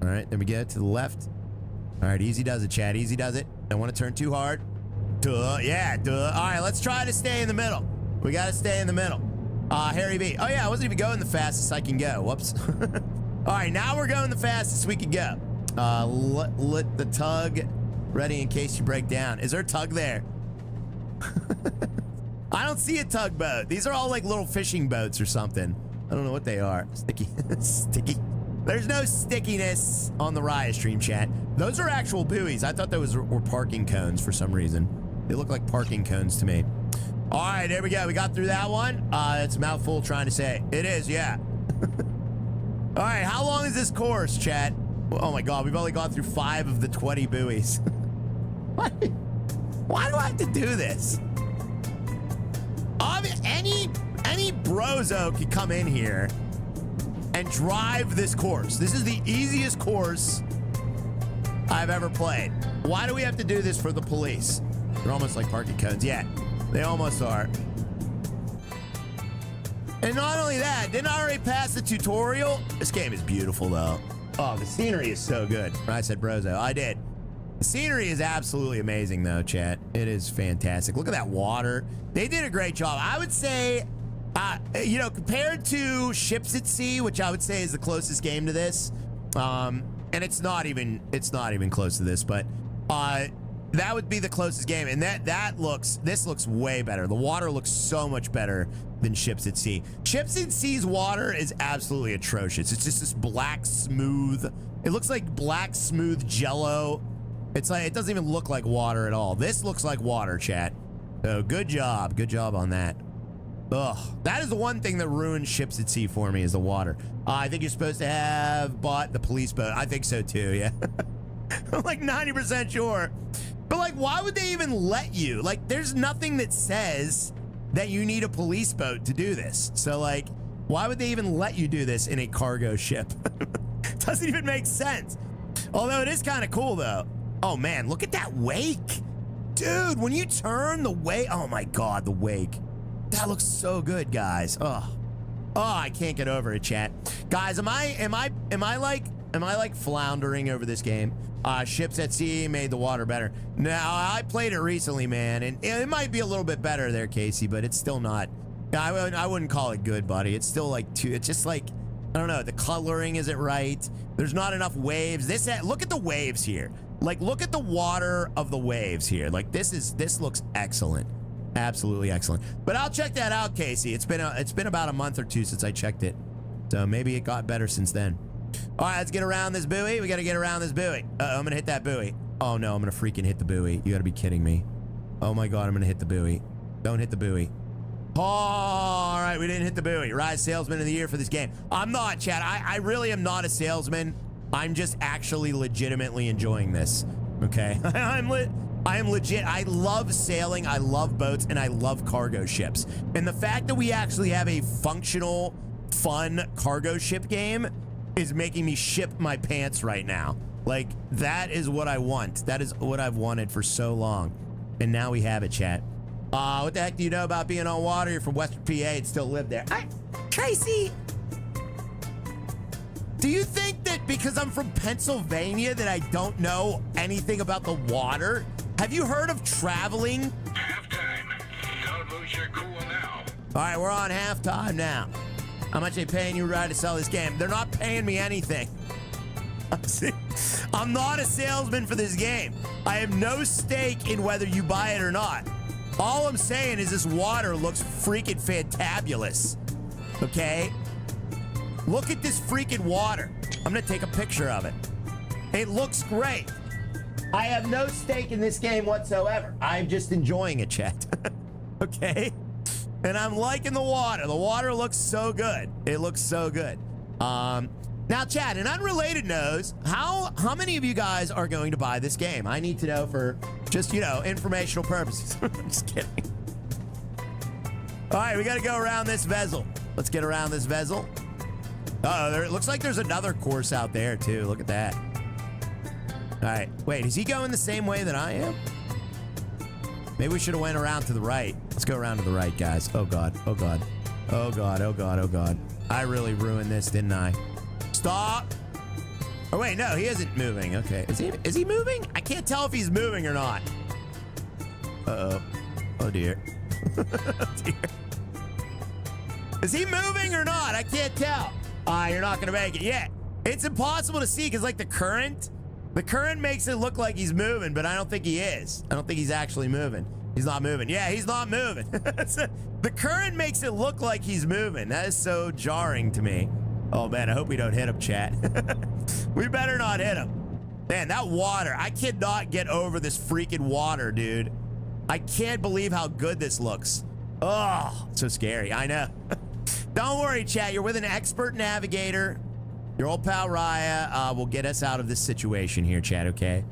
All right. Then we get to the left. All right. Easy does it, chat. Easy does it. Don't want to turn too hard. Duh. Yeah, duh. All right. Let's try to stay in the middle. We got to stay in the middle. Harry B. Oh, yeah. I wasn't even going the fastest I can go. Whoops. All right. Now we're going the fastest we can go. Let the tug ready in case you break down. Is there a tug there? I don't see a tugboat. These are all like little fishing boats or something. I don't know what they are. Sticky. Sticky. There's no stickiness on the Riot stream, chat. Those are actual buoys. I thought those were parking cones for some reason. They look like parking cones to me. All right, there we go. We got through that one. It's a mouthful trying to say. It is, yeah. All right, how long is this course, chat? Oh my God, we've only gone through 5 of the 20 buoys. Why do I have to do this? Any brozo could come in here and drive this course. This is the easiest course I've ever played. Why do we have to do this for the police? They're almost like parking cones. Yeah, they almost are. And not only that, didn't I already pass the tutorial? This game is beautiful, though. Oh, the scenery is so good. I said brozo. I did. The scenery is absolutely amazing, though, chat. It is fantastic. Look at that water. They did a great job. I would say, you know, compared to Ships at Sea, which I would say is the closest game to this, and it's not even close to this, but that would be the closest game. And this looks way better. The water looks so much better than Ships at Sea. Ships at Sea's water is absolutely atrocious. It's just this black, smooth. It looks like black, smooth jello. It's like, it doesn't even look like water at all. This looks like water, chat. So good job. Good job on that. Ugh, that is the one thing that ruins ships at sea for me is the water. I think you're supposed to have bought the police boat. I think so too, yeah. I'm like 90% sure. But like, why would they even let you? Like, there's nothing that says that you need a police boat to do this. So like, why would they even let you do this in a cargo ship? Doesn't even make sense. Although it is kind of cool though. Oh man, look at that wake. Dude, when you turn the wake, oh my God, the wake. That looks so good, guys. Oh, I can't get over it, chat. Guys, am I like floundering over this game? Ships at sea made the water better. Now, I played it recently, man, and it might be a little bit better there, Casey, but it's still not. I wouldn't call it good, buddy. It's still like it's just like, I don't know, the coloring isn't right. There's not enough waves. Look at the waves here. Like, look at the water of the waves here. Like, this looks excellent. Absolutely excellent. But I'll check that out, Casey. It's been about a month or two since I checked it. So maybe it got better since then. All right, let's get around this buoy. We got to get around this buoy. I'm going to hit that buoy. Oh, no, I'm going to freaking hit the buoy. You got to be kidding me. Oh, my God, I'm going to hit the buoy. Don't hit the buoy. Oh, all right, we didn't hit the buoy. Rise Salesman of the Year for this game. I'm not, Chad. I really am not a salesman. I'm just actually legitimately enjoying this. Okay? I am legit. I love sailing, I love boats, and I love cargo ships. And the fact that we actually have a functional, fun cargo ship game is making me ship my pants right now. Like, that is what I want. That is what I've wanted for so long. And now we have it, chat. What the heck do you know about being on water? You're from Western PA and still live there. Tracy! Do you think that because I'm from Pennsylvania that I don't know anything about the water? Have you heard of traveling? Halftime. Don't lose your cool now. All right, we're on halftime now. How much are they paying you, Ryan, to sell this game? They're not paying me anything. I'm not a salesman for this game. I have no stake in whether you buy it or not. All I'm saying is this water looks freaking fantabulous. Okay? Look at this freaking water. I'm gonna take a picture of it. It looks great. I have no stake in this game whatsoever. I'm just enjoying it, chat. Okay? And I'm liking the water. The water looks so good. It looks so good. Now, chat, an unrelated knows, how many of you guys are going to buy this game? I need to know for just, informational purposes. Just kidding. All right, we got to go around this vessel. Let's get around this vessel. Uh-oh, it looks like there's another course out there, too. Look at that. All right. Wait, is he going the same way that I am? Maybe we should have went around to the right. Let's go around to the right, guys. Oh, God. Oh, God. Oh, God. Oh, God. Oh, God. I really ruined this, didn't I? Stop. Oh, wait. No, he isn't moving. Okay. Is he moving? I can't tell if he's moving or not. Uh-oh. Oh, dear. Oh, dear. Is he moving or not? I can't tell. You're not going to make it. Yeah. It's impossible to see because, like, the current makes it look like he's moving, but I don't think he is. I don't think he's actually moving. He's not moving. Yeah, he's not moving. The current makes it look like he's moving. That is so jarring to me. Oh, man, I hope we don't hit him, chat. We better not hit him. Man, that water. I cannot get over this freaking water, dude. I can't believe how good this looks. Oh, so scary. I know. Don't worry, chat. You're with an expert navigator. Your old pal Raya will get us out of this situation here, chat, okay?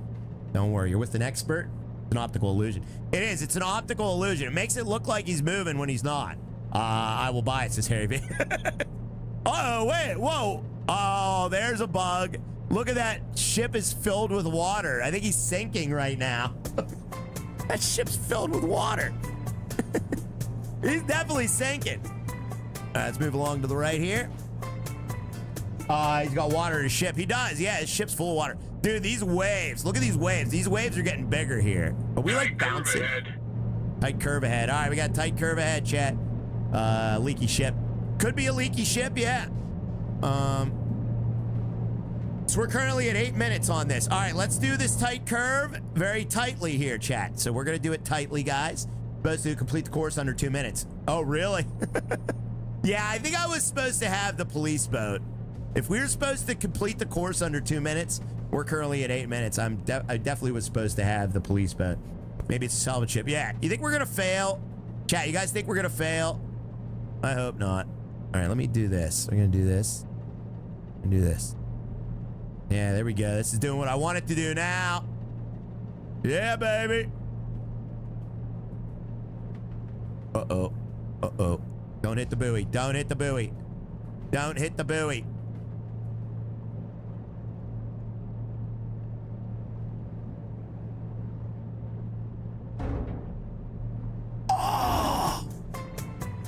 Don't worry. You're with an expert. It's an optical illusion. It is. It's an optical illusion. It makes it look like he's moving when he's not. I will buy it, says Harry V. Uh-oh, wait. Whoa. Oh, there's a bug. Look at that. Ship is filled with water. I think he's sinking right now. That ship's filled with water. He's definitely sinking. All right, let's move along to the right here. He's got water in his ship. He does, yeah, his ship's full of water. Dude, these waves, look at these waves. These waves are getting bigger here. Are we like bouncing? Tight curve ahead. All right, we got tight curve ahead, chat. Leaky ship. Could be a leaky ship, yeah. So we're currently at 8 minutes on this. All right, let's do this tight curve very tightly here, chat. So we're gonna do it tightly, guys. Supposed to complete the course under 2 minutes. Oh, really? Yeah, I think I was supposed to have the police boat. If we were supposed to complete the course under 2 minutes, we're currently at 8 minutes. I definitely was supposed to have the police boat. Maybe it's a salvage ship. Yeah. You think we're gonna fail? Chat, you guys think we're gonna fail? I hope not. All right, let me do this. We're gonna do this. And do this. Yeah, there we go. This is doing what I want it to do now. Yeah, baby. Uh-oh. Uh-oh. Don't hit the buoy. Don't hit the buoy. Don't hit the buoy. Oh!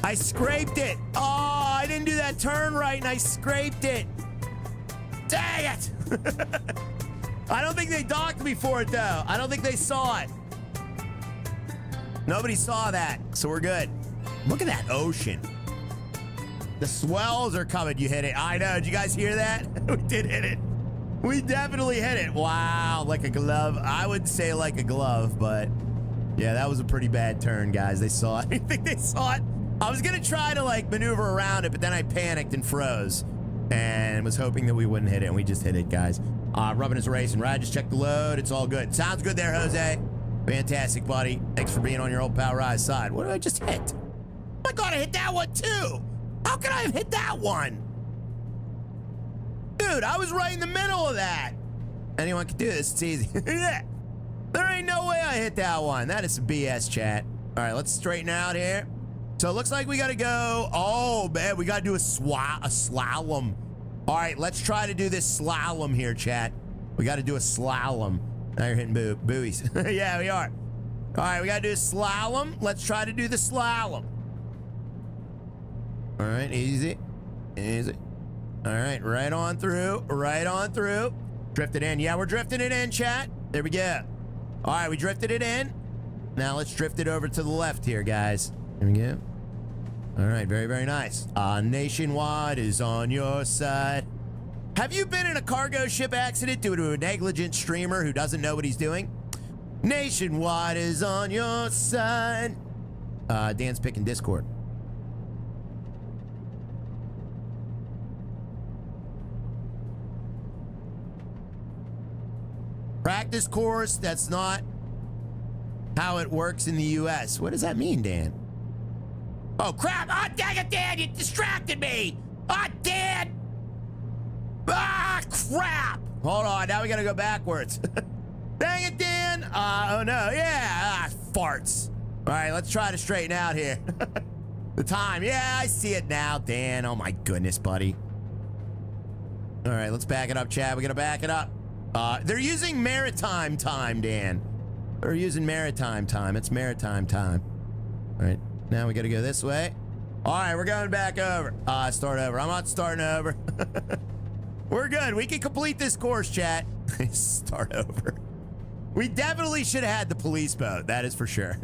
I scraped it. Oh, I didn't do that turn right and I scraped it. Dang it! I don't think they docked me for it, though. I don't think they saw it. Nobody saw that, so we're good. Look at that ocean. The swells are coming. You hit it. I know. Did you guys hear that? We did hit it. We definitely hit it. Wow, like a glove. I wouldn't say like a glove, but yeah, that was a pretty bad turn, guys. They saw it. I think they saw it. I was going to try to, like, maneuver around it, but then I panicked and froze. And was hoping that we wouldn't hit it, and we just hit it, guys. Rubbing his racing. Right, just check the load. It's all good. Sounds good there, Jose. Fantastic, buddy. Thanks for being on your old pal Rise side. What did I just hit? Oh my God, I hit that one too. How could I have hit that one? Dude, I was right in the middle of that. Anyone can do this. It's easy. Yeah. There ain't no way I hit that one. That is some BS, chat. All right, let's straighten out here. So it looks like we got to go. Oh, man, we got to do a slalom. All right, let's try to do this slalom here, chat. We got to do a slalom. Now you're hitting buoys. Yeah, we are. All right, we got to do a slalom. Let's try to do the slalom. All right, easy. Easy. All right, right on through. Right on through. Drifted in. Yeah, we're drifting it in, chat. There we go. All right, we drifted it in. Now let's drift it over to the left here, guys. There we go. All right, very, very nice. Nationwide is on your side. Have you been in a cargo ship accident due to a negligent streamer who doesn't know what he's doing? Nationwide is on your side. Dan's picking Discord. Practice course, that's not how it works in the U.S. What does that mean, Dan? Oh, crap. Oh, dang it, Dan. You distracted me. Oh, Dan. Ah, crap. Hold on. Now we got to go backwards. Dang it, Dan. Oh, no. Yeah. Farts. All right, let's try to straighten out here. The time. Yeah, I see it now, Dan. Oh, my goodness, buddy. All right, let's back it up, Chad. We got to back it up. They're using maritime time, Dan. They're using maritime time. It's maritime time. All right. Now we got to go this way. All right, we're going back over. Start over. I'm not starting over. We're good. We can complete this course, chat. Start over. We definitely should have had the police boat. That is for sure.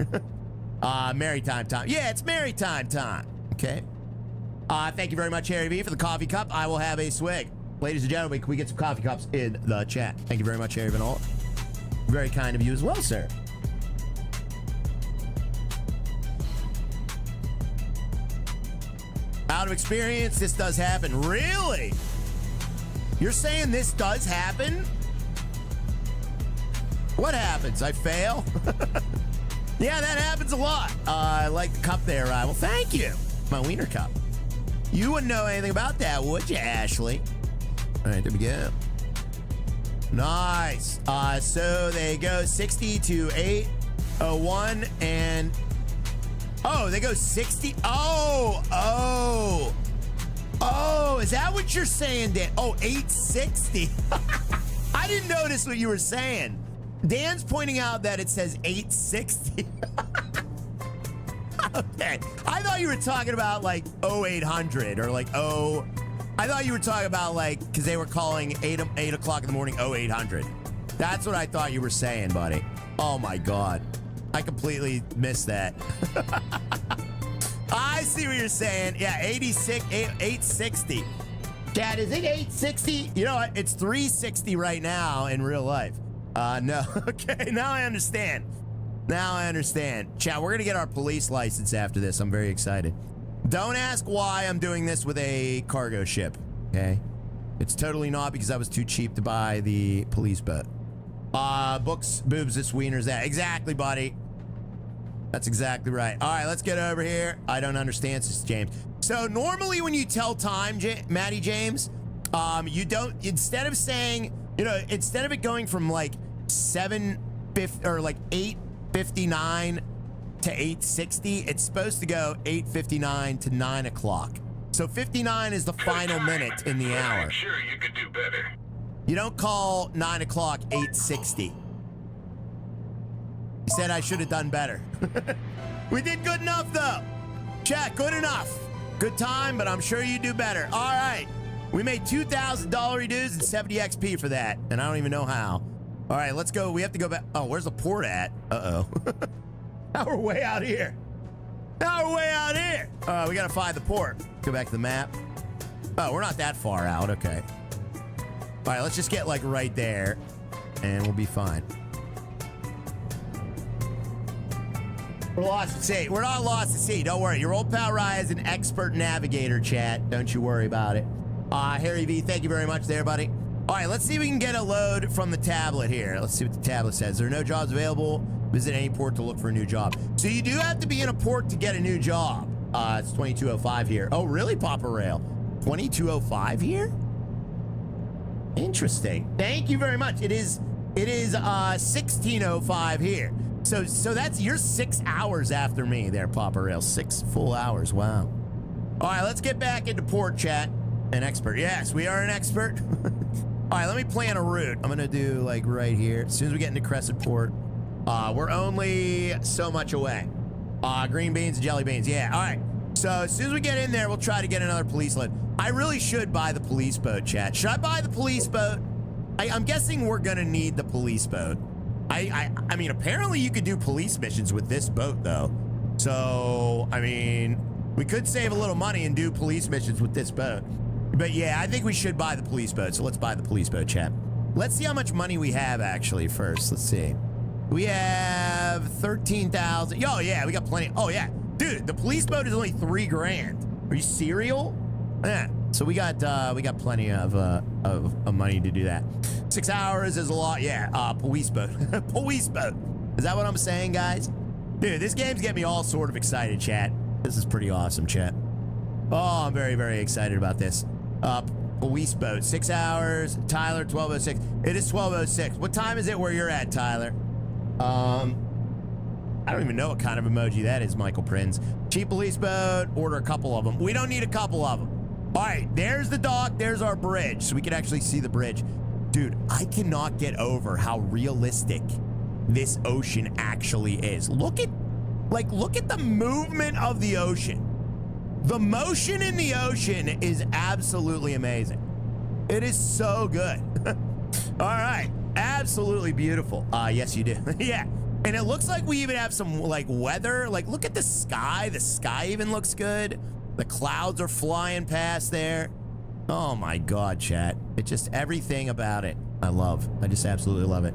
Maritime time. Yeah, it's maritime time. Okay. Thank you very much, Harry V, for the coffee cup. I will have a swig. Ladies and gentlemen, can we get some coffee cups in the chat? Thank you very much, Harry Van. Very kind of you as well, sir. Out of experience, this does happen. Really? You're saying this does happen? What happens? I fail? Yeah, that happens a lot. I like the cup there, Ryan. Well, thank you. My wiener cup. You wouldn't know anything about that, would you, Ashley? All right, there we go. Nice. So they go 60 to 801 and... Oh, they go 60. Oh, is that what you're saying, Dan? Oh, 860. I didn't notice what you were saying. Dan's pointing out that it says 860. Okay. I thought you were talking about like 0800 or like I thought you were talking about like, because they were calling 8 o'clock in the morning 0800. That's what I thought you were saying, buddy. Oh my God. I completely missed that. I see what you're saying. Yeah, 860. Dad, is it 860? You know what? It's 360 right now in real life. No. Okay, now I understand. Now I understand. Chat, we're going to get our police license after this. I'm very excited. Don't ask why I'm doing this with a cargo ship, okay? It's totally not because I was too cheap to buy the police boat. Books, boobs, this wieners, that. Exactly, buddy. That's exactly right. All right, let's get over here. I don't understand this, James. So normally when you tell time, Matty James, you don't, instead of saying, you know, instead of it going from like 7:50 or like 8:59 to 8:60, it's supposed to go 8:59 to 9 o'clock. So 59 is the final minute in the hour. I'm sure you could do better. You don't call 9 o'clock 8:60. He said I should have done better. We did good enough, though. Chat, good enough. Good time, but I'm sure you do better. All right. We made $2,000 dues and 70 XP for that, and I don't even know how. All right, let's go. We have to go back. Oh, where's the port at? Uh-oh. Now we're way out here. Now we're way out here. We got to find the port. Go back to the map. Oh, we're not that far out. Okay. All right, let's just get, like, right there, and we'll be fine. We're lost at sea. We're not lost at sea. Don't worry. Your old pal Rye is an expert navigator, chat. Don't you worry about it. Harry V, thank you very much there, buddy. All right, let's see if we can get a load from the tablet here. Let's see what the tablet says. There are no jobs available. Visit any port to look for a new job. So you do have to be in a port to get a new job. It's 2205 here. Oh, really, Papa Rail? 2205 here? Interesting. Thank you very much. It is 1605 here. So that's, you're 6 hours after me there, Papa Rail. 6 full hours. Wow. All right, let's get back into port, chat. An expert. Yes, we are an expert. All right, let me plan a route. I'm gonna do like right here. As soon as we get into Crescent Port, we're only so much away. Green beans and jelly beans. Yeah. All right. So as soon as we get in there, we'll try to get another police load. I really should buy the police boat, chat. Should I buy the police boat? I'm guessing we're gonna need the police boat. I mean, apparently you could do police missions with this boat, though. So, I mean, we could save a little money and do police missions with this boat. But yeah, I think we should buy the police boat. So let's buy the police boat, chat. Let's see how much money we have, actually, first. Let's see. We have 13,000. Oh, yeah, we got plenty. Oh, yeah. Dude, the police boat is only 3 grand. Are you serial? Yeah. So we got plenty of money to do that. 6 hours is a lot. Yeah, police boat. Police boat. Is that what I'm saying, guys? Dude, this game's getting me all sort of excited, chat. This is pretty awesome, chat. Oh, I'm very, very excited about this. Police boat. 6 hours. Tyler, 12:06. It is 12:06. What time is it where you're at, Tyler? I don't even know what kind of emoji that is, Michael Prinz. Cheap police boat. Order a couple of them. We don't need a couple of them. All right, there's the dock. There's our bridge, so we can actually see the bridge. Dude, I cannot get over how realistic this ocean actually is. Look at the movement of the ocean. The motion in the ocean is absolutely amazing. It is so good. All right, absolutely beautiful. Yes, you do. Yeah, and it looks like we even have some like weather. Like, look at the sky. The sky even looks good. The clouds are flying past there. Oh my God, chat. It's just everything about it. I love. I just absolutely love it.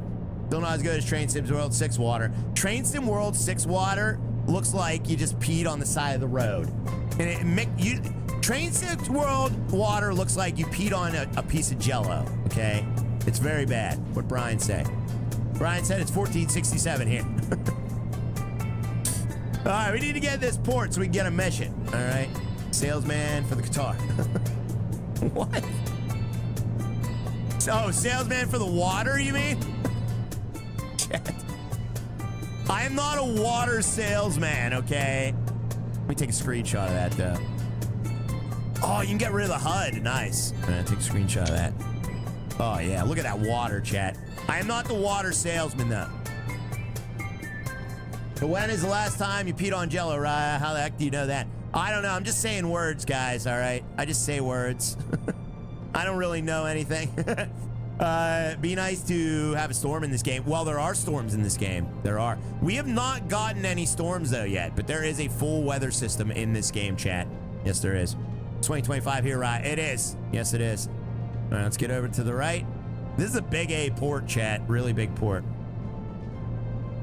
Still not as good as Train Sim World 6 water. Train Sim World 6 water looks like you just peed on the side of the road. And Train Sim World water looks like you peed on a piece of Jell-O, okay? It's very bad, what Brian said. Brian said it's 1467 here. All right, we need to get this port so we can get a mission, all right? Salesman for the guitar. What? Oh, salesman for the water, you mean? Chat. I am not a water salesman, okay? Let me take a screenshot of that, though. Oh, you can get rid of the HUD. Nice. I'm gonna take a screenshot of that. Oh, yeah. Look at that water, chat. I am not the water salesman, though. So when is the last time you peed on Jell-O, Raya? How the heck do you know that? I don't know. I'm just saying words, guys, all right? I just say words. I don't really know anything. Be nice to have a storm in this game. Well, there are storms in this game. There are. We have not gotten any storms, though, yet. But there is a full weather system in this game, chat. Yes, there is. 2025 here, right? It is. Yes, it is. All right, let's get over to the right. This is a big A port, chat. Really big port.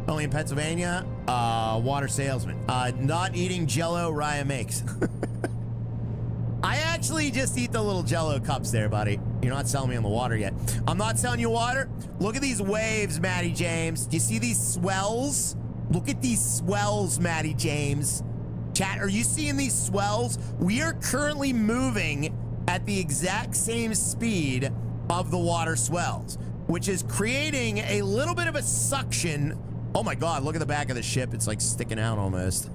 Only in Pennsylvania. Water salesman. Not eating Jell-O Raya makes. I actually just eat the little Jell-O cups there, buddy. You're not selling me on the water yet. I'm not selling you water. Look at these waves, Matty James. Do you see these swells? Look at these swells, Matty James. Chat, are you seeing these swells? We are currently moving at the exact same speed of the water swells, which is creating a little bit of a suction. Oh my God, look at the back of the ship. It's like sticking out almost.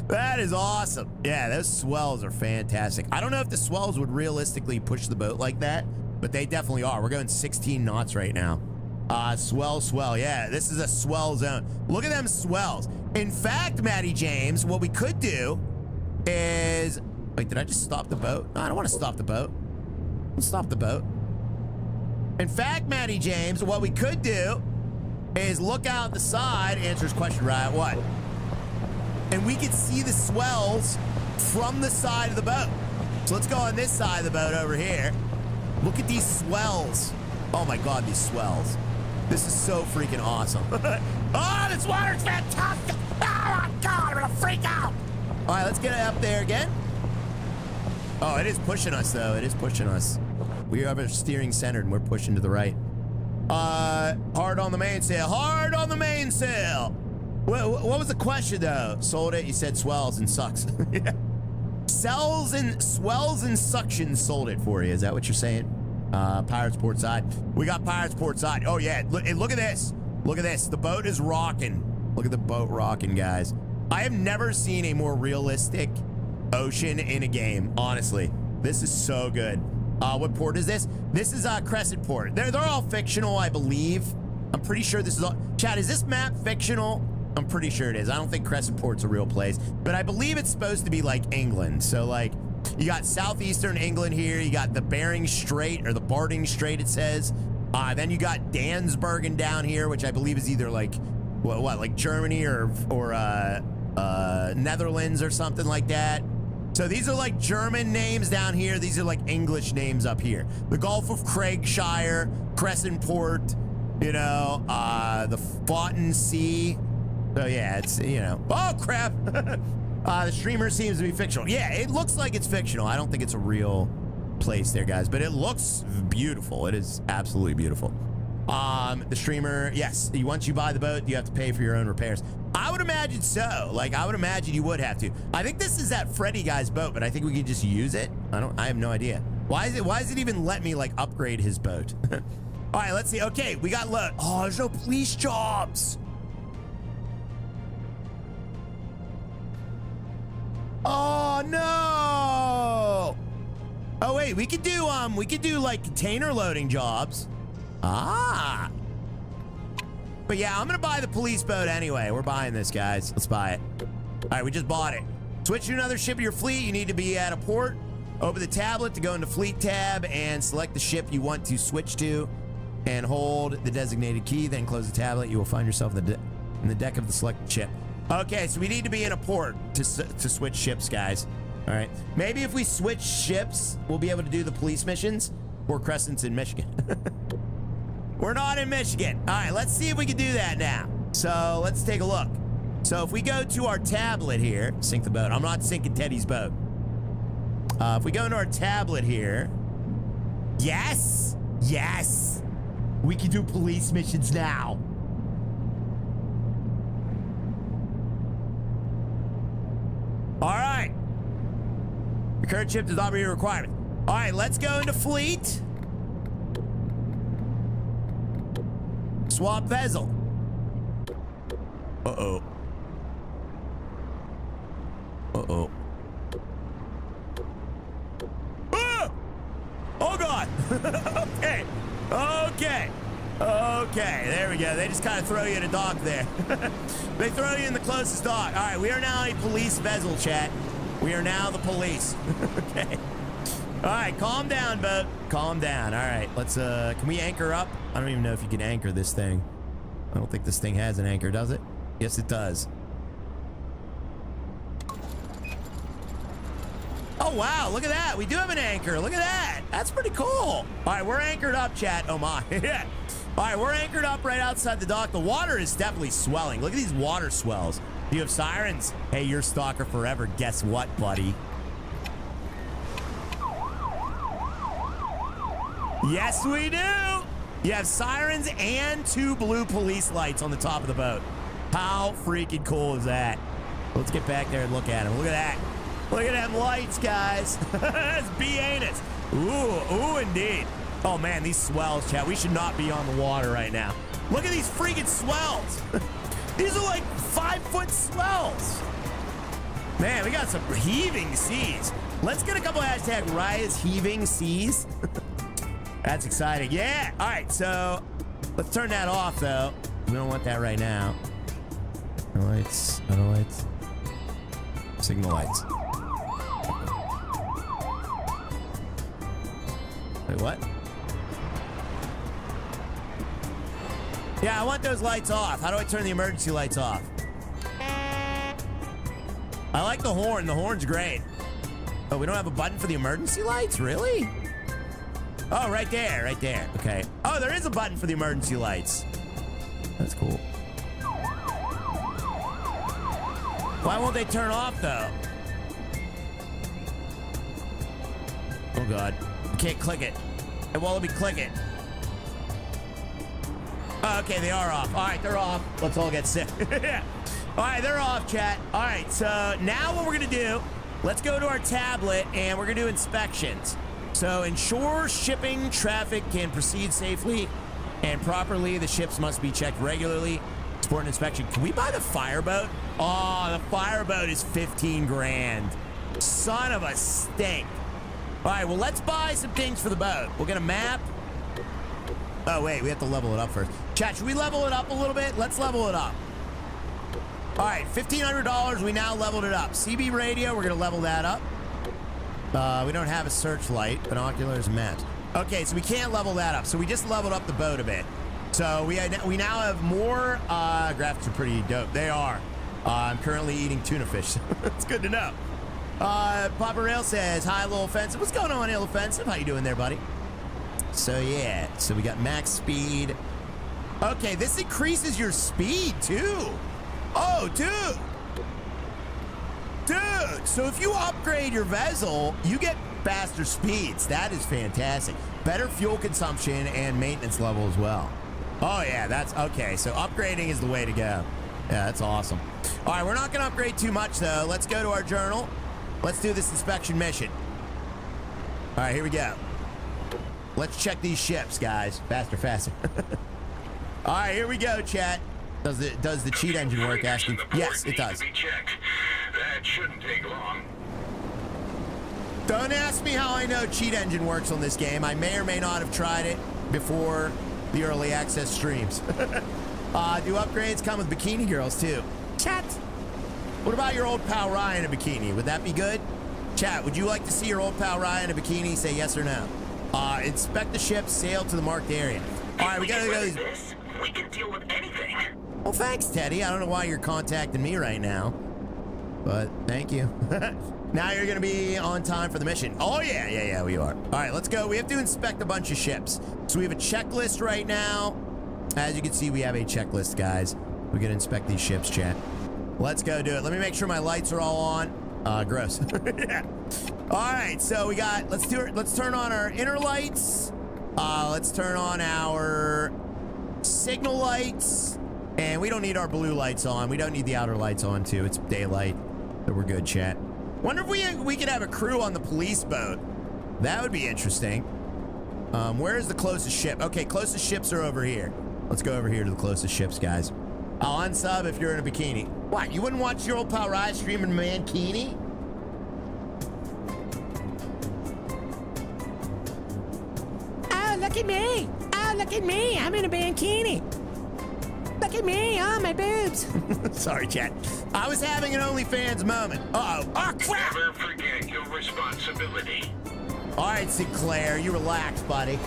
That is awesome. Yeah, those swells are fantastic. I don't know if the swells would realistically push the boat like that, but they definitely are. We're going 16 knots right now. Swell. Yeah, this is a swell zone. Look at them swells. In fact, Matty James, what we could do is... Wait, did I just stop the boat? No, I don't want to stop the boat. Let's stop the boat. In fact, Matty James, what we could do is look out the side. Answers question, right? What? And we could see the swells from the side of the boat. So let's go on this side of the boat over here. Look at these swells. Oh my God, these swells. This is so freaking awesome. Oh, this water's fantastic. Oh my God, I'm gonna freak out. All right, let's get it up there again. Oh, it is pushing us though. It is pushing us. We have our steering centered and we're pushing to the right. Hard on the mainsail. Hard on the mainsail. What was the question though? Sold it. You said swells and sucks. Yeah. Swells and suction sold it for you. Is that what you're saying? Pirates port side. We got Pirates port side. Oh yeah, look at this. Look at this. The boat is rocking. Look at the boat rocking, guys. I have never seen a more realistic ocean in a game, honestly. This is so good. What port is this? This is Crescent Port. They're all fictional, I believe. I'm pretty sure this is all... Chad, is this map fictional? I'm pretty sure it is. I don't think Crescent Port's a real place, but I believe it's supposed to be like England. So like, you got southeastern England here. You got the Bering Strait, or the Barding Strait, it says. Then you got Dansbergen down here, which I believe is either like, what like Germany or Netherlands or something like that. So these are like German names down here. These are like English names up here. The Gulf of Craigshire, Crescent Port, you know, the Fountain Sea. So yeah, it's, you know, oh crap. The streamer seems to be fictional. Yeah, it looks like it's fictional. I don't think it's a real place there, guys, but it looks beautiful. It is absolutely beautiful. The streamer, yes, once you buy the boat, you have to pay for your own repairs. I would imagine so. Like, I would imagine you would have to. I think this is that Freddy guy's boat, but I think we could just use it. I have no idea. Why does it even let me like upgrade his boat? All right, let's see. Okay, we got load. Oh, there's no police jobs. Oh no! Oh wait, we could do like container loading jobs. Ah. But yeah, I'm gonna buy the police boat anyway. We're buying this, guys. Let's buy it. All right, we just bought it. Switch to another ship of your fleet. You need to be at a port. Open the tablet to go into Fleet tab and select the ship you want to switch to, and hold the designated key. Then close the tablet. You will find yourself in the deck of the selected ship. Okay, so we need to be in a port to switch ships, guys. All right. Maybe if we switch ships, we'll be able to do the police missions. Or Crescent's in Michigan. We're not in Michigan. All right, let's see if we can do that now. So let's take a look. So if we go to our tablet here, sink the boat. I'm not sinking Teddy's boat. If we go into our tablet here, yes, we can do police missions now. All right. The current ship does not meet a requirement. All right, let's go into fleet. Swap vessel. Uh-oh. Uh-oh. Ah! Oh, God. Okay. Okay, there we go. They just kind of throw you in a dock there. They throw you in the closest dock. All right, we are now a police vessel, chat. We are now the police. Okay. All right, calm down, boat. Calm down. All right, let's, can we anchor up? I don't even know if you can anchor this thing. I don't think this thing has an anchor, does it? Yes, it does. Oh, wow, look at that. We do have an anchor. Look at that. That's pretty cool. All right, we're anchored up, chat. Oh, my. Yeah. All right, we're anchored up right outside the dock. The water is definitely swelling. Look at these water swells. Do you have sirens? Hey, you're stalker forever. Guess what, buddy? Yes, we do. You have sirens and 2 blue police lights on the top of the boat. How freaking cool is that? Let's get back there and look at him. Look at that. Look at them lights, guys. That's B-anus. Ooh, indeed. Oh, man, these swells, chat. We should not be on the water right now. Look at these freaking swells. These are like 5-foot swells. Man, we got some heaving seas. Let's get a couple hashtag Raya's heaving seas. That's exciting. Yeah. All right, so let's turn that off, though. We don't want that right now. Other lights. Other lights. Signal lights. Wait, what? Yeah, I want those lights off. How do I turn the emergency lights off? I like the horn. The horn's great. Oh, we don't have a button for the emergency lights? Really? Oh, right there. Right there. Okay. Oh, there is a button for the emergency lights. That's cool. Why won't they turn off, though? Oh, God. You can't click it. It won't let me click it. Oh, okay, they are off. All right, they're off. Let's all get sick. All right, they're off, chat. All right, so now what we're going to do, let's go to our tablet, and we're going to do inspections. So ensure shipping traffic can proceed safely and properly. The ships must be checked regularly. Support and inspection. Can we buy the fireboat? Oh, the fireboat is 15 grand. Son of a stink. All right, well, let's buy some things for the boat. We'll get a map. Oh, wait, we have to level it up first. Chat, should we level it up a little bit? Let's level it up. All right, $1,500, we now leveled it up. CB radio, we're going to level that up. We don't have a searchlight, binoculars, maps. Okay, so we can't level that up. So we just leveled up the boat a bit. So we now have more, graphics are pretty dope. They are. I'm currently eating tuna fish. It's good to know. Papa Rail says, hi, Little Offensive. What's going on, Little Offensive? How you doing there, buddy? So, yeah. So we got max speed. Okay, this increases your speed, too. Oh, dude. Dude, so if you upgrade your vessel, you get faster speeds. That is fantastic. Better fuel consumption and maintenance level as well. Oh, yeah, that's okay. So upgrading is the way to go. Yeah, that's awesome. All right, we're not going to upgrade too much, though. Let's go to our journal. Let's do this inspection mission. All right, here we go. Let's check these ships, guys. Faster, faster. All right, here we go, chat. Does the cheat engine work? Asking. Yes, it does. That shouldn't take long. Don't ask me how I know cheat engine works on this game. I may or may not have tried it before the early access streams. Do upgrades come with bikini girls too? Chat. What about your old pal Ryan in a bikini? Would that be good? Chat, would you like to see your old pal Ryan in a bikini? Say yes or no. Inspect the ship, sail to the marked area. All right, we gotta go. This, we can deal with anything. Well, thanks, Teddy. I don't know why you're contacting me right now, but thank you. Now you're gonna be on time for the mission. Oh, yeah, we are. All right, let's go. We have to inspect a bunch of ships. So we have a checklist right now. As you can see, we have a checklist, guys. We can inspect these ships, chat. Let's go do it. Let me make sure my lights are all on. Gross. Yeah. All right, so we got, let's do it. Let's turn on our inner lights. Let's turn on our signal lights. And we don't need our blue lights on. We don't need the outer lights on, too. It's daylight. So we're good, chat. Wonder if we could have a crew on the police boat. That would be interesting. Where is the closest ship? Okay, closest ships are over here. Let's go over here to the closest ships, guys. I'll unsub if you're in a bikini. What, you wouldn't watch your old pal Ryan stream in a mankini? Oh, look at me. Oh, look at me. I'm in a mankini. Look at me. Oh, my boobs. Sorry, chat. I was having an OnlyFans moment. Uh-oh. Oh, crap. Never forget your responsibility. All right, Sinclair. You relax, buddy.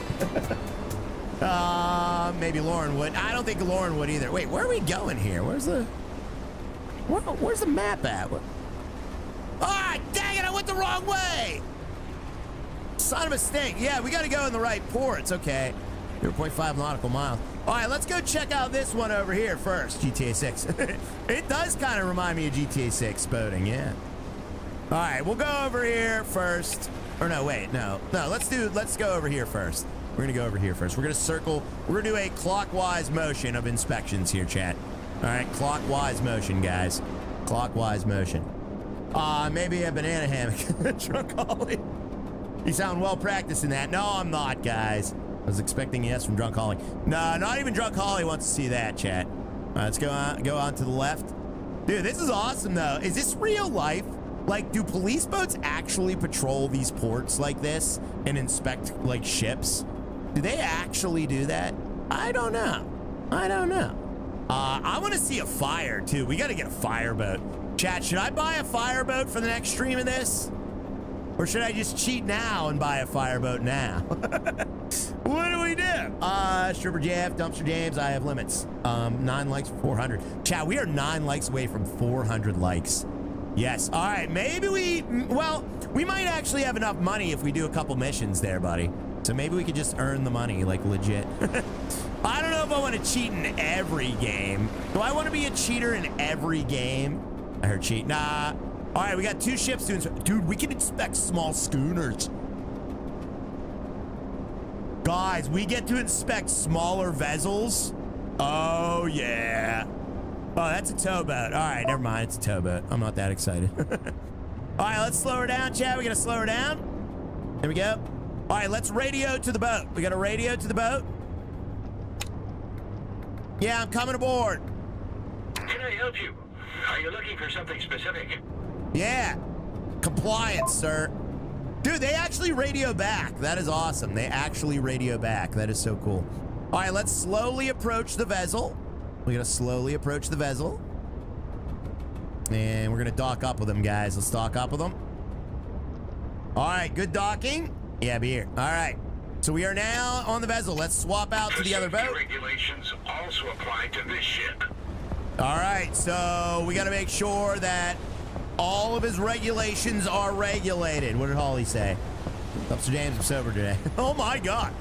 Maybe Lauren would. I don't think Lauren would either. Wait, where are we going here? Where's the map at? What? Ah, dang it, I went the wrong way. Son of a stink. Yeah, we got to go in the right ports. Okay. 0.5 nautical miles. All right, let's go check out this one over here first, GTA 6. It does kind of remind me of GTA 6 boating, yeah. All right, we'll go over here first. Or no, wait, no. Let's go over here first. We're gonna go over here first. We're gonna circle. We're gonna do a clockwise motion of inspections here, chat. All right, clockwise motion, guys. Clockwise motion. Maybe a banana hammock. Drunk Holly. You sound well practiced in that. No, I'm not, guys. I was expecting yes from Drunk Holly. No, not even Drunk Holly wants to see that, chat. All right, let's go on to the left. Dude, this is awesome, though. Is this real life? Like, do police boats actually patrol these ports like this and inspect, like, ships? Do they actually do that? I don't know. I don't know. I want to see a fire, too. We got to get a fireboat. Chat, should I buy a fireboat for the next stream of this? Or should I just cheat now and buy a fireboat now? What do we do? Stripper JF, Dumpster James, I have limits. 9 likes for 400. Chat, we are 9 likes away from 400 likes. Yes. All right, maybe we might actually have enough money if we do a couple missions there, buddy. So maybe we could just earn the money, like, legit. I don't know if I want to cheat in every game. Do I want to be a cheater in every game? I heard cheat. Nah. All right, we got 2 ships to inspect. Dude, we can inspect small schooners. Guys, we get to inspect smaller vessels. Oh, yeah. Oh, that's a towboat. All right, never mind. It's a towboat. I'm not that excited. All right, let's slow her down, Chad. We got to slow her down. There we go. All right, let's radio to the boat. We got a radio to the boat. Yeah, I'm coming aboard. Can I help you? Are you looking for something specific? Yeah. Compliance, sir. Dude, they actually radio back. That is awesome. They actually radio back. That is so cool. All right, let's slowly approach the vessel. We're going to slowly approach the vessel. And we're going to dock up with them, guys. Let's dock up with them. All right, good docking. Yeah, be here. All right. So we are now on the vessel. Let's swap out to the other boat. Regulations also apply to this ship. All right, so we got to make sure that all of his regulations are regulated. What did Holly say? Dumpster James, I'm sober today. Oh my God.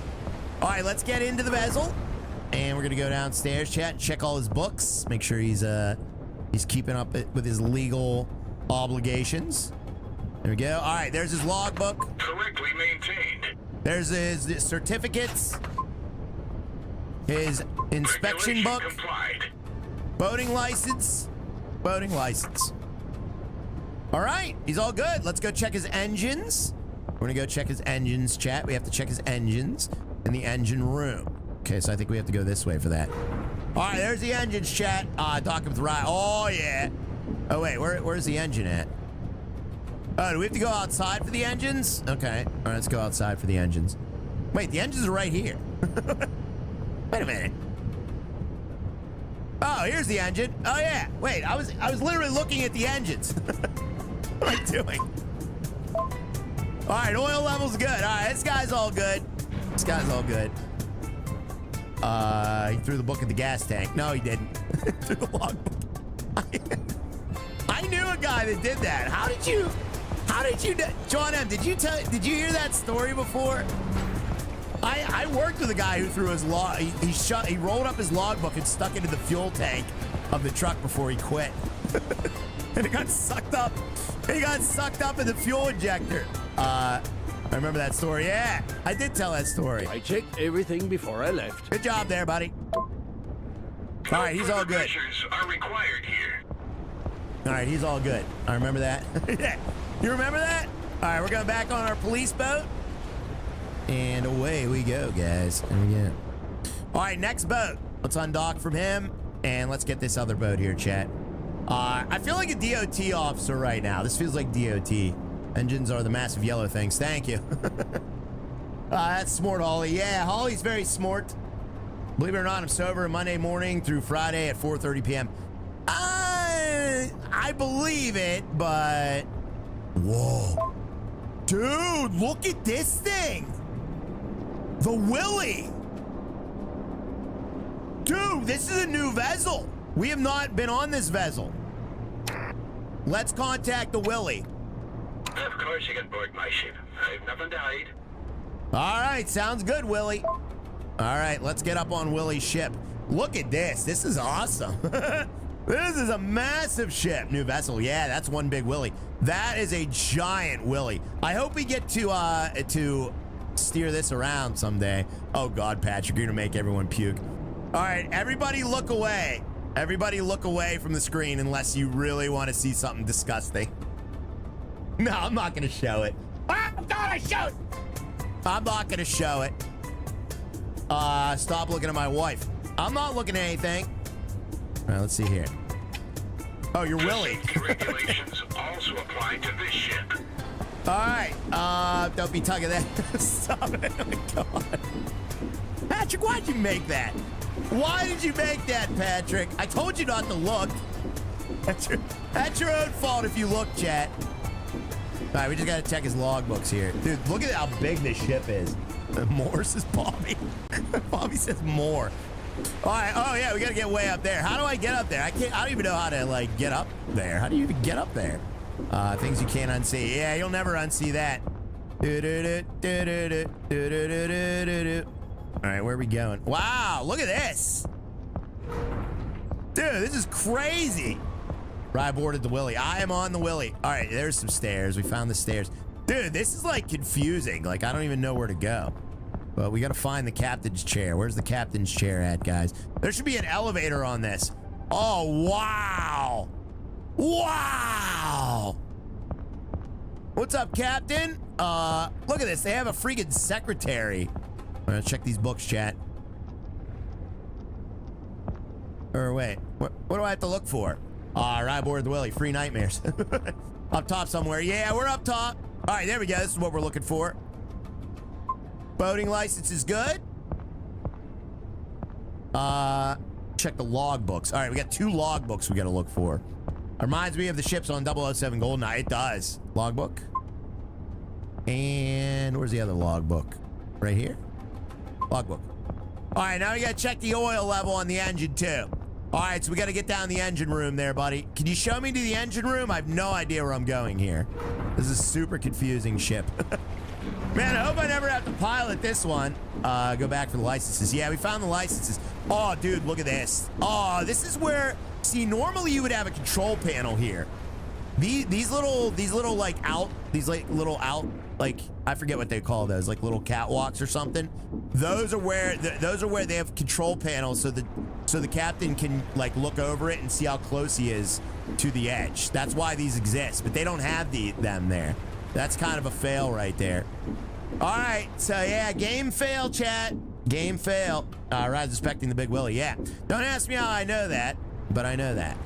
All right, let's get into the vessel. And we're going to go downstairs, chat, and check all his books. Make sure he's keeping up with his legal obligations. There we go. All right, there's his logbook. Correctly maintained. There's his certificates. His inspection Regulation book. Complied. Boating license. Boating license. All right, he's all good. Let's go check his engines. We're going to go check his engines, chat. We have to check his engines in the engine room. Okay, so I think we have to go this way for that. All right, there's the engines, chat. Dock him with ride. Oh, yeah. Oh, wait, where's the engine at? Oh, do we have to go outside for the engines? Okay. All right, let's go outside for the engines. Wait, the engines are right here. Wait a minute. Oh, here's the engine. Oh, yeah. Wait, I was literally looking at the engines. What am I doing? All right, oil level's good. All right, this guy's all good. This guy's all good. He threw the book in the gas tank. No, he didn't. Threw the logbook. I knew a guy that did that. How did you John M, did you hear that story before? I worked with a guy who threw his he rolled up his logbook and stuck it in the fuel tank of the truck before he quit. And it got sucked up. He got sucked up in the fuel injector. I remember that story. Yeah, I did tell that story. I checked everything before I left. Good job there, buddy. All right, he's all good. Measures are required here. All right, he's all good. I remember that. You remember that? All right, we're going back on our police boat. And away we go, guys. There we go. All right, next boat. Let's undock from him. And let's get this other boat here, chat. I feel like a DOT officer right now. This feels like DOT. Engines are the massive yellow things. Thank you. That's smart, Holly. Yeah, Holly's very smart. Believe it or not, I'm sober Monday morning through Friday at 4:30 p.m. I believe it, but... Whoa. Dude, look at this thing. The Willie. Dude, this is a new vessel. We have not been on this vessel. Let's contact the Willie. Of course you can board my ship. I've nothing to hide. All right, sounds good, Willie. All right, let's get up on Willie's ship. Look at this. This is awesome. This is a massive ship. New vessel. Yeah, that's one big Willie. That is a giant Willie. I hope we get to steer this around someday. Oh, God, Patrick, you're going to make everyone puke. All right, everybody look away. Everybody look away from the screen unless you really want to see something disgusting. No, I'm not going to show it. Ah, God, I showed. I'm not going to show it. Stop looking at my wife. I'm not looking at anything. All right, let's see here. Oh, you're Willie. Safety regulations also apply to this ship. All right. Don't be tugging that. Stop it. Oh, my God. Patrick, why'd you make that? Why did you make that, Patrick? I told you not to look. That's your own fault if you look, chat. All right, we just got to check his logbooks here. Dude, look at how big this ship is. More, says Bobby. Bobby says more. All right. Oh, yeah, we got to get way up there. How do I get up there? I don't even know how to, like, get up there. How do you even get up there? Things you can't unsee. Yeah, you'll never unsee that. All right, where are we going? Wow, look at this. Dude, this is crazy. I boarded the Willie. I am on the Willie. All right, there's some stairs. We found the stairs. Dude, this is like confusing. Like, I don't even know where to go. But we got to find the captain's chair. Where's the captain's chair at, guys? There should be an elevator on this. Oh, wow. Wow. What's up, Captain? Look at this. They have a freaking secretary. I'm gonna check these books, chat. Or wait, what do I have to look for? Right aboard the Willie. Free nightmares. Up top somewhere. Yeah, we're up top. All right, there we go. This is what we're looking for. Boating license is good. Check the log books. All right, we got 2 log books we got to look for. Reminds me of the ships on 007 GoldenEye. It does. Logbook. And where's the other logbook? Right here. Logbook. All right, now we got to check the oil level on the engine too. All right, so we got to get down the engine room there, buddy. Can you show me to the engine room? I have no idea where I'm going here. This is a super confusing ship. Man, I hope I never have to pilot this one. Go back for the licenses. Yeah, we found the licenses. Oh, dude, look at this. Oh, this is where... See, normally you would have a control panel here. These little like I forget what they call those, like little catwalks or something. Those are where they have control panels so the captain can like look over it and see how close he is to the edge. That's why these exist, but they don't have them there. That's kind of a fail right there. All right, so yeah, game fail, chat. Game fail. Rise expecting the Big Willie. Yeah, don't ask me how I know that, but I know that.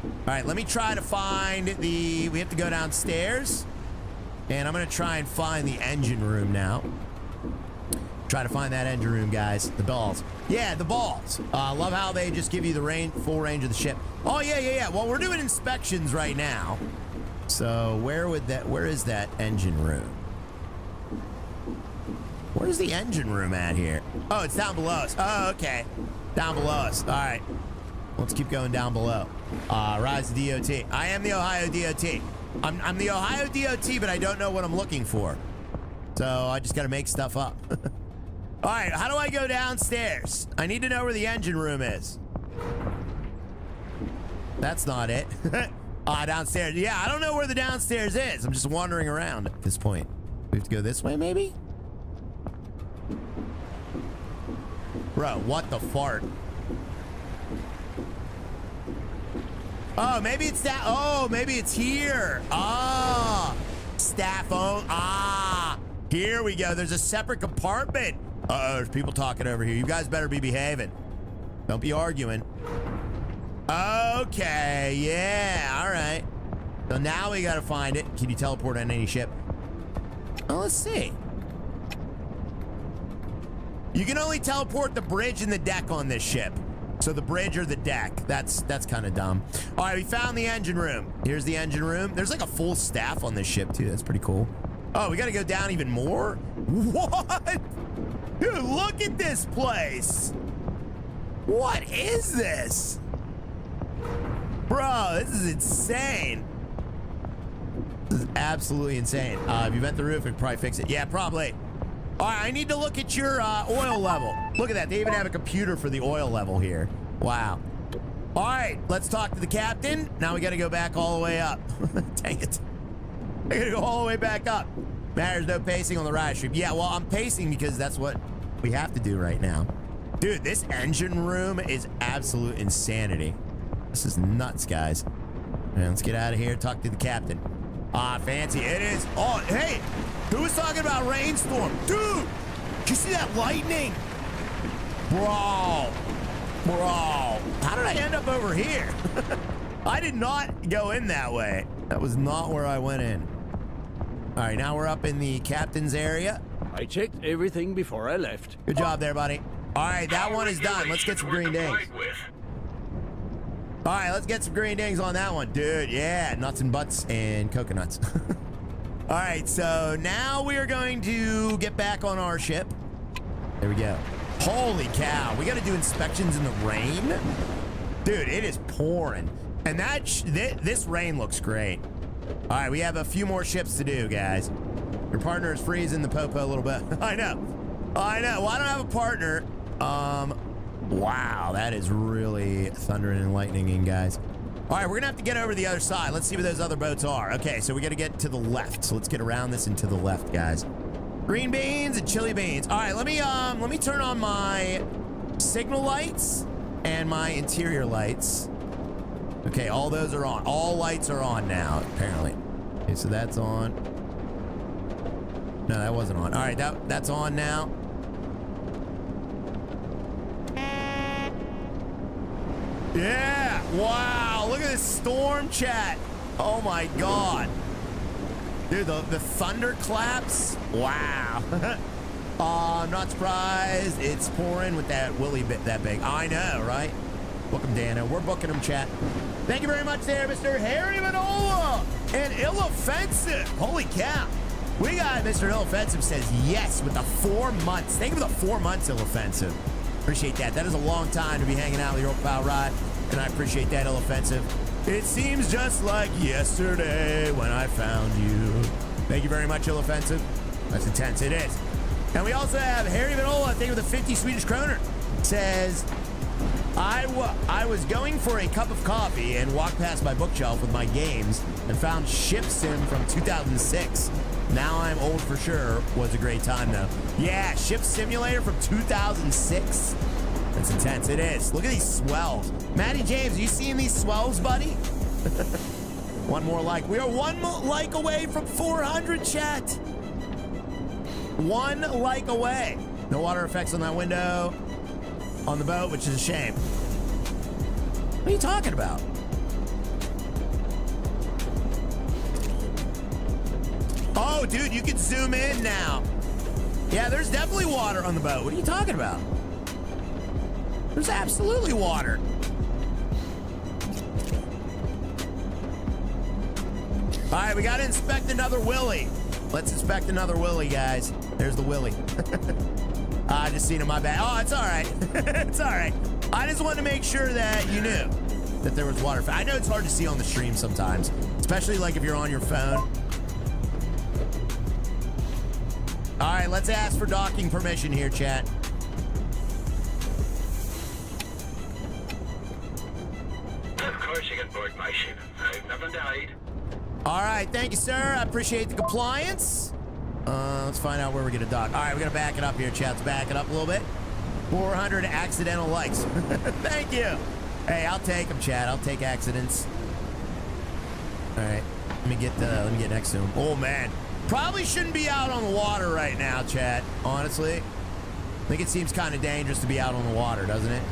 All right, let me try to find we have to go downstairs, and I'm gonna try and find the engine room now. Try to find that engine room, guys. The balls. Yeah, the balls. Love how they just give you the full range of the ship. Oh, yeah. Well, we're doing inspections right now. So where is that engine room? Where's the engine room at here? Oh, it's down below us. Oh, okay. Down below us. All right. Let's keep going down below. Rise to DOT. I am the Ohio DOT. I'm the Ohio DOT, but I don't know what I'm looking for. So I just got to make stuff up. All right, how do I go downstairs? I need to know where the engine room is. That's not it. Downstairs. Yeah, I don't know where the downstairs is. I'm just wandering around at this point. We have to go this way, maybe? Bro, what the fart? Oh, maybe it's that. Oh, maybe it's here. Ah, staff own. Ah, here we go. There's a separate compartment. Uh-oh, there's people talking over here. You guys better be behaving. Don't be arguing. Okay, yeah, all right. So now we gotta find it. Can you teleport on any ship? Oh, let's see. You can only teleport the bridge and the deck on this ship. So the bridge or the deck. That's kind of dumb. All right, we found the engine room. Here's the engine room. There's like a full staff on this ship too. That's pretty cool. Oh, we gotta go down even more? What? Dude, look at this place. What is this? Bro, this is insane. This is absolutely insane. If you vent the roof, we could probably fix it. Yeah, probably. All right, I need to look at your oil level. Look at that. They even have a computer for the oil level here. Wow. All right, let's talk to the captain. Now we got to go back all the way up. Dang it. I got to go all the way back up. There's no pacing on the ride stream. Yeah, well, I'm pacing because that's what we have to do right now. Dude, this engine room is absolute insanity. This is nuts, guys. Man, let's get out of here. Talk to the captain. Ah, fancy. It is. Oh, hey, who was talking about rainstorm? Dude, did you see that lightning? Bro. How did I end up over here? I did not go in that way. That was not where I went in. All right, now we're up in the captain's area. I checked everything before I left. Good job there, buddy. All right, that one is done. Let's get some green dings. All right, let's get some green dings on that one. Dude, yeah, nuts and butts and coconuts. All right, so now we are going to get back on our ship. There we go. Holy cow, we got to do inspections in the rain? Dude, it is pouring. And this rain looks great. All right, we have a few more ships to do, guys. Your partner is freezing the popo a little bit. I know. Well, I don't have a partner. Wow, that is really thundering and lightning, guys. All right, we're gonna have to get over the other side. Let's see where those other boats are. Okay, so we gotta get to the left. So let's get around this and to the left, guys. Green beans and chili beans. All right, let me turn on my signal lights and my interior lights. Okay, all those are on. All lights are on now, apparently. Okay, so that's on. No, that wasn't on. All right, that's on now. Yeah, wow, look at this storm, chat. Oh my God. Dude, the thunderclaps, wow. I'm not surprised it's pouring with that willy bit that big. I know, right? Book him, Dano. We're booking him, chat. Thank you very much there, Mr. Harry Manola and Ill-Offensive. Holy cow. We got Mr. Ill-Offensive says yes with the 4 months. Thank you for the 4 months, Ill-Offensive. Appreciate that. That is a long time to be hanging out with your old pal Rod, and I appreciate that, Ill-Offensive. It seems just like yesterday when I found you. Thank you very much, Ill-Offensive. That's intense. It is. And we also have Harry Manola, thank you for the 50 Swedish kroner. Says, I was going for a cup of coffee and walked past my bookshelf with my games and found Ship Sim from 2006. Now I'm old for sure. Was a great time though. Yeah, Ship Simulator from 2006. That's intense. It is. Look at these swells. Matty James, are you seeing these swells, buddy? One more like. We are one like away from 400, chat. One like away. No water effects on that window on the boat, which is a shame. What are you talking about? Oh, dude, you can zoom in now. Yeah, there's definitely water on the boat. What are you talking about? There's absolutely water. All right, we got to inspect another Willy. Let's inspect another Willy, guys. There's the Willy. I just seen him, my bad. Oh, it's all right. It's all right. I just wanted to make sure that you knew that there was water. I know it's hard to see on the stream sometimes, especially like if you're on your phone. All right, let's ask for docking permission here, chat. Of course you can board my ship. I've never died. All right, thank you, sir. I appreciate the compliance. Let's find out where we're gonna dock. All right, we're gonna back it up here, chat. Let's back it up a little bit. 400 accidental likes. Thank you. Hey, I'll take them, chat. I'll take accidents. All right, let me get next to him. Oh man, probably shouldn't be out on the water right now, chat. Honestly, I think it seems kind of dangerous to be out on the water, doesn't it?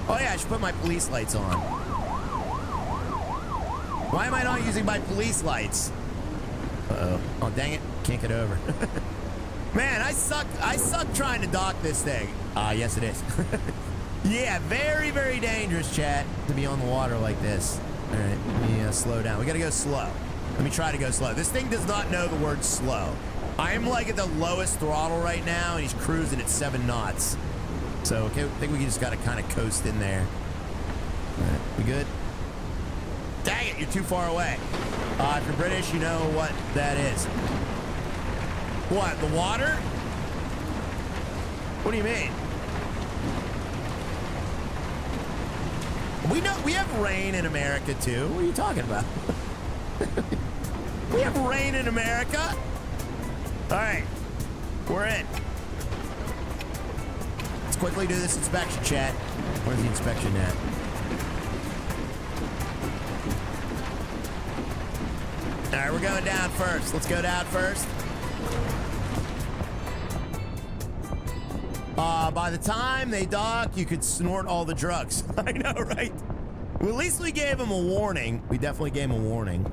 Oh yeah, I should put my police lights on. Why am I not using my police lights? Uh-oh. Oh, dang it. Can't get over. Man, I suck trying to dock this thing. Yes it is. Yeah, very, very dangerous, chat, to be on the water like this. All right, let me slow down. We gotta go slow. Let me try to go slow. This thing does not know the word slow. I am like at the lowest throttle right now, and he's cruising at 7 knots. So, okay, I think we just gotta kind of coast in there. All right, we good? Dang it, you're too far away. If you're British, you know what that is. What, the water? What do you mean? We have rain in America too. What are you talking about? We have rain in America. All right, we're in. Let's quickly do this inspection, chat. Where's the inspection at? All right, we're going down first. Let's go down first. By the time they dock, you could snort all the drugs. I know, right? Well, at least we gave them a warning. We definitely gave them a warning.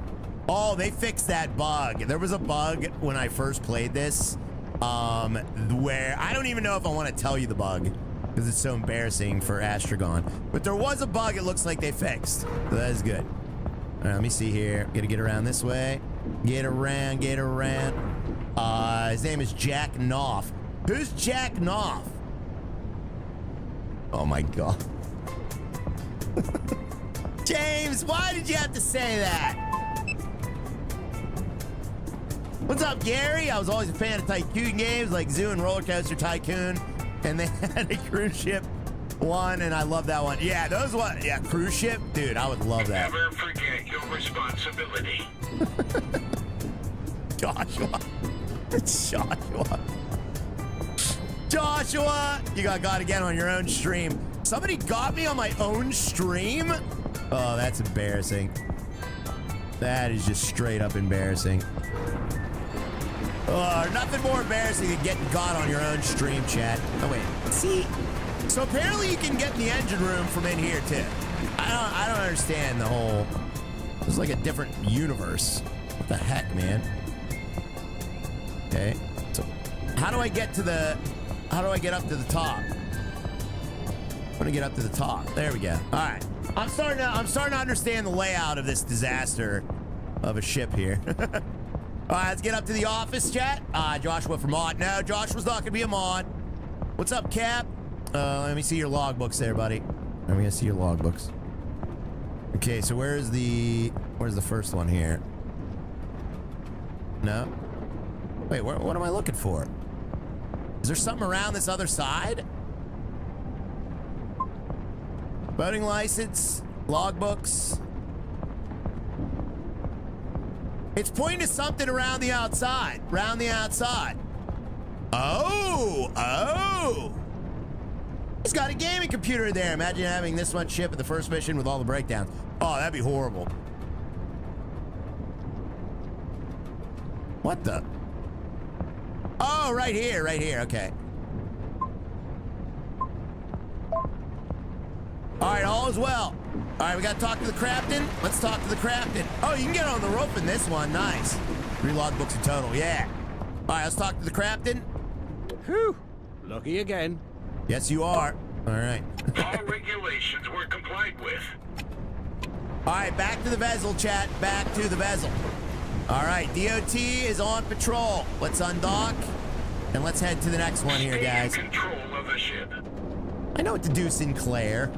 Oh, they fixed that bug. There was a bug when I first played this, where I don't even know if I want to tell you the bug because it's so embarrassing for Astragon. But there was a bug it looks like they fixed. So that is good. All right, let me see here. Gotta get around this way. Get around, get around. His name is Jack Knopf. Who's Jack Knopf? Oh my God. James, why did you have to say that? What's up, Gary? I was always a fan of Tycoon games like Zoo and Roller Coaster Tycoon, and they had a cruise ship one, and I love that one. Yeah, those one. Yeah, cruise ship, dude. I would love that. Never forget your responsibility. Joshua. Joshua, you got again on your own stream. Somebody got me on my own stream? Oh, that's embarrassing. That is just straight up embarrassing. Nothing more embarrassing than getting got on your own stream, chat. Oh, wait. See? So apparently you can get in the engine room from in here, too. I don't understand the whole... It's like a different universe. What the heck, man? Okay. So how do I get to the... How do I get up to the top? I'm gonna get up to the top. There we go. All right. I'm starting to understand the layout of this disaster of a ship here. All right, let's get up to the office, chat. Joshua for mod. No, Joshua's not gonna be a mod. What's up, Cap? Let me see your logbooks there, buddy. Let me see your logbooks. Okay, so where's the first one here? No. Wait, what am I looking for? Is there something around this other side? Boating license, logbooks. It's pointing to something around the outside. Around the outside. Oh! He's got a gaming computer there. Imagine having this much ship at the first mission with all the breakdowns. Oh, that'd be horrible. What the? Oh, right here, okay. All right, all is well. All right, we got to talk to the captain. Let's talk to the captain. Oh, you can get on the rope in this one. Nice. 3 logbooks in total, yeah. All right, let's talk to the captain. Whew. Lucky again. Yes, you are. All right. All regulations were complied with. All right, back to the vessel, chat. Back to the vessel. All right, DOT is on patrol. Let's undock, and let's head to the next one here, guys. Stay in control of the ship. I know what to do, Sinclair.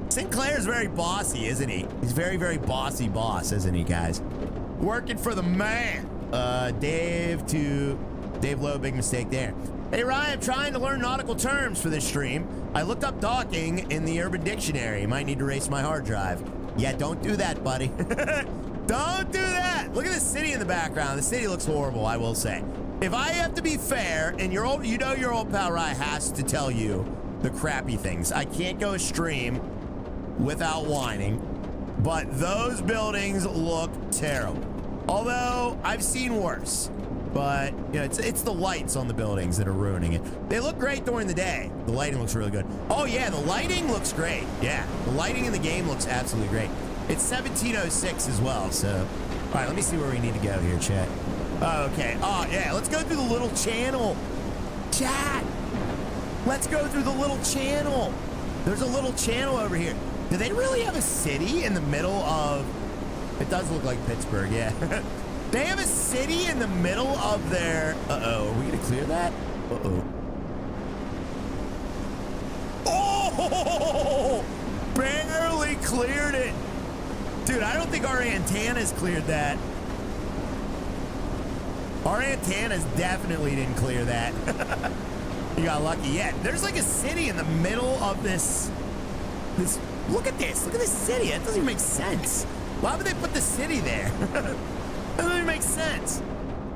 Sinclair's very bossy, isn't he? He's very, very bossy boss, isn't he, guys? Working for the man. Dave Lowe, big mistake there. Hey, Ryan, I'm trying to learn nautical terms for this stream. I looked up docking in the Urban Dictionary. Might need to erase my hard drive. Yeah, don't do that, buddy. Don't do that. Look at the city in the background. The city looks horrible, I will say. If I have to be fair, and your old pal Ryan has to tell you the crappy things. I can't go stream without whining, but those buildings look terrible. Although I've seen worse, but you know, it's the lights on the buildings that are ruining it. They look great during the day. The lighting looks really good. Oh yeah, the lighting looks great. Yeah, the lighting in the game looks absolutely great. It's 1706 as well. So, all right, let me see where we need to go here, chat. Oh, okay. Oh yeah, let's go through the little channel, chat. Let's go through the little channel. There's a little channel over here. Do they really have a city in the middle of... It does look like Pittsburgh, yeah. They have a city in the middle of their... Uh-oh, are we going to clear that? Uh-oh. Oh! Barely cleared it. Dude, I don't think our antennas cleared that. Our antennas definitely didn't clear that. You got lucky. Yeah, there's like a city in the middle of this. Look at this. Look at this city. That doesn't even make sense. Why would they put the city there? That doesn't even make sense.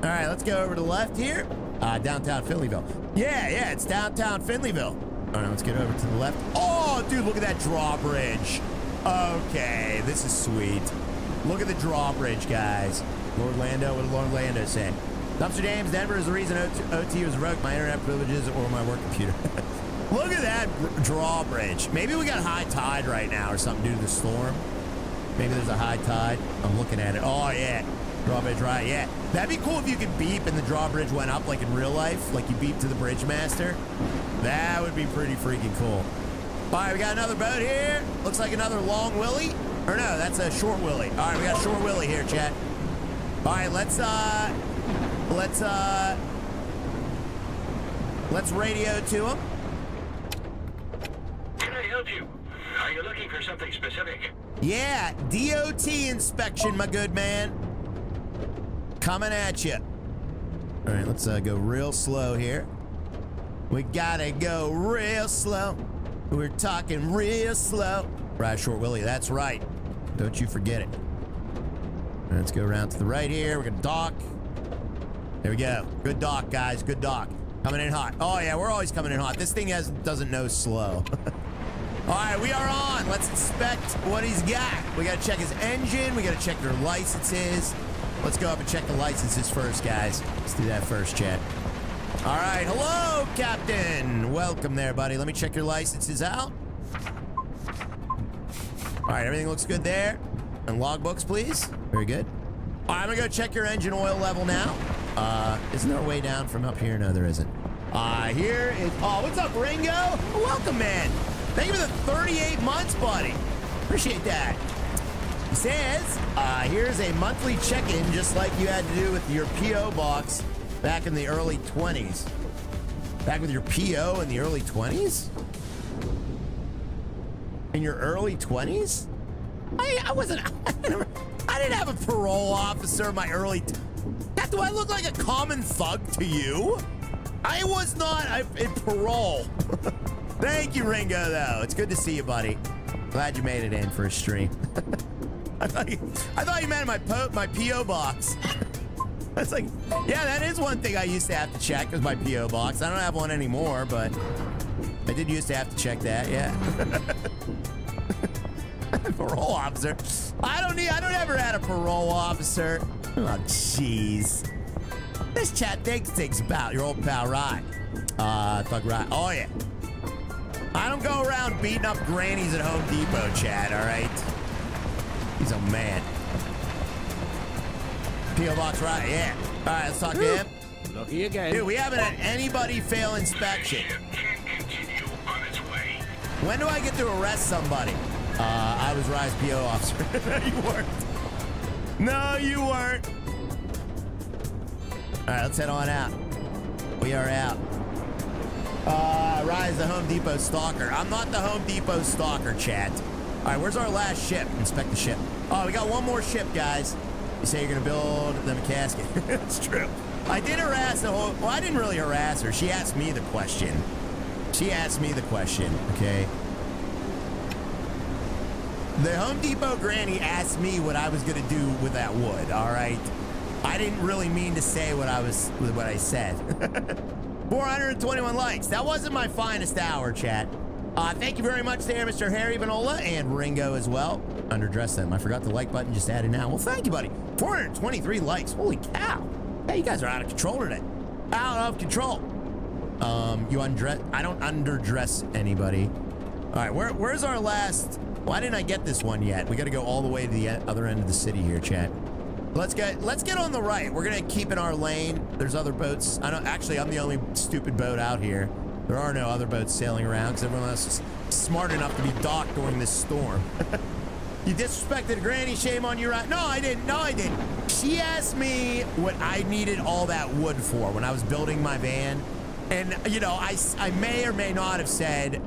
All right, let's go over to the left here. Downtown Finleyville. Yeah, it's downtown Finleyville. All right, let's get over to the left. Oh, dude, look at that drawbridge. Okay, this is sweet. Look at the drawbridge, guys. Lord Lando, what did Lord Lando say? Dumpster James, Denver is the reason OT was revoked. My internet privileges or my work computer. Look at that drawbridge. Maybe we got high tide right now or something due to the storm. Maybe there's a high tide. I'm looking at it. Oh, yeah. Drawbridge, right, yeah. That'd be cool if you could beep and the drawbridge went up like in real life, like you beep to the bridge master. That would be pretty freaking cool. All right, we got another boat here. Looks like another long Willie. Or no, that's a short Willie. All right, we got short Willie here, chat. All right, let's radio to him. Can I help you? Are you looking for something specific? Yeah, DOT inspection, my good man. Coming at you. All right, let's go real slow here. We gotta go real slow. We're talking real slow. Right, short Willie, that's right. Don't you forget it. All right, let's go around to the right here. We're gonna dock. There we go. Good dock, guys. Good dock. Coming in hot. Oh, yeah, we're always coming in hot. This thing doesn't know slow. All right, we are on. Let's inspect what he's got. We got to check his engine. We got to check their licenses. Let's go up and check the licenses first, guys. Let's do that first, chat. All right. Hello, Captain. Welcome there, buddy. Let me check your licenses out. All right, everything looks good there. And logbooks, please. Very good. All right, I'm going to go check your engine oil level now. Isn't there a way down from up here? No, there isn't. Here is... Oh, what's up, Ringo? Welcome, man. Thank you for the 38 months, buddy. Appreciate that. He says, here's a monthly check-in, just like you had to do with your P.O. box back in the early 20s. Back with your P.O. in the early 20s? In your early 20s? I wasn't... I didn't have a parole officer in my early... Do I look like a common thug to you? I was not in parole. Thank you, Ringo, though. It's good to see you, buddy. Glad you made it in for a stream. I thought you meant my P.O. box. It's like, yeah, that is one thing I used to have to check was my P.O. box. I don't have one anymore, but I did used to have to check that, yeah. Parole officer. I don't ever had a parole officer. Oh, jeez. This chat thinks about your old pal, right? Thug right. Oh, yeah. I don't go around beating up grannies at Home Depot, chat, all right? He's a man. P.O. Box, right? Yeah. All right, let's talk to him. Lucky again. Dude, we haven't had anybody fail inspection. Can continue on its way. When do I get to arrest somebody? I was Rye's P.O. officer. No, you weren't. No, you weren't. All right, let's head on out. We are out. Rye's the Home Depot stalker. I'm not the Home Depot stalker, chat. All right, where's our last ship? Inspect the ship. Oh, we got one more ship, guys. You say you're going to build them a casket. It's true. I did harass the whole... Well, I didn't really harass her. She asked me the question. Okay? The Home Depot granny asked me what I was going to do with that wood, all right? I didn't really mean to say what I said. 421 likes. That wasn't my finest hour, chat. Thank you very much there, Mr. Harry Vanola and Ringo as well. Underdress them. I forgot the like button, just added now. Well, thank you, buddy. 423 likes. Holy cow. Hey, you guys are out of control today. Out of control. You undress... I don't underdress anybody. All right, where's our last... Why didn't I get this one yet? We got to go all the way to the other end of the city here, chat. Let's get on the right. We're gonna keep in our lane. There's other boats. Actually, I'm the only stupid boat out here. There are no other boats sailing around because everyone else is smart enough to be docked during this storm. You disrespected Granny. Shame on you, right? No, I didn't. She asked me what I needed all that wood for when I was building my van, and you know, I may or may not have said.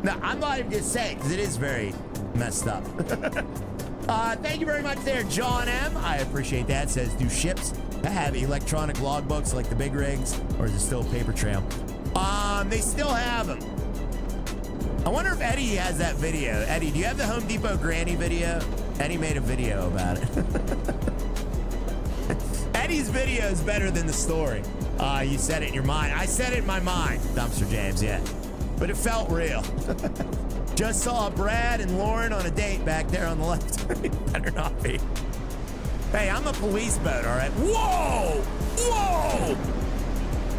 No, I'm not even gonna say it because it is very messed up. Thank you very much there, John M. I appreciate that. Says, do ships have electronic logbooks like the big rigs, or is it still paper trail? They still have them. I wonder if Eddie has that video. Eddie, do you have the Home Depot granny video? Eddie made a video about it. Eddie's video is better than the story. You said it in your mind. I said it in my mind, Dumpster James, yeah. But it felt real. Just saw Brad and Lauren on a date back there on the left. Better not be. Hey, I'm a police boat, all right? Whoa! Whoa!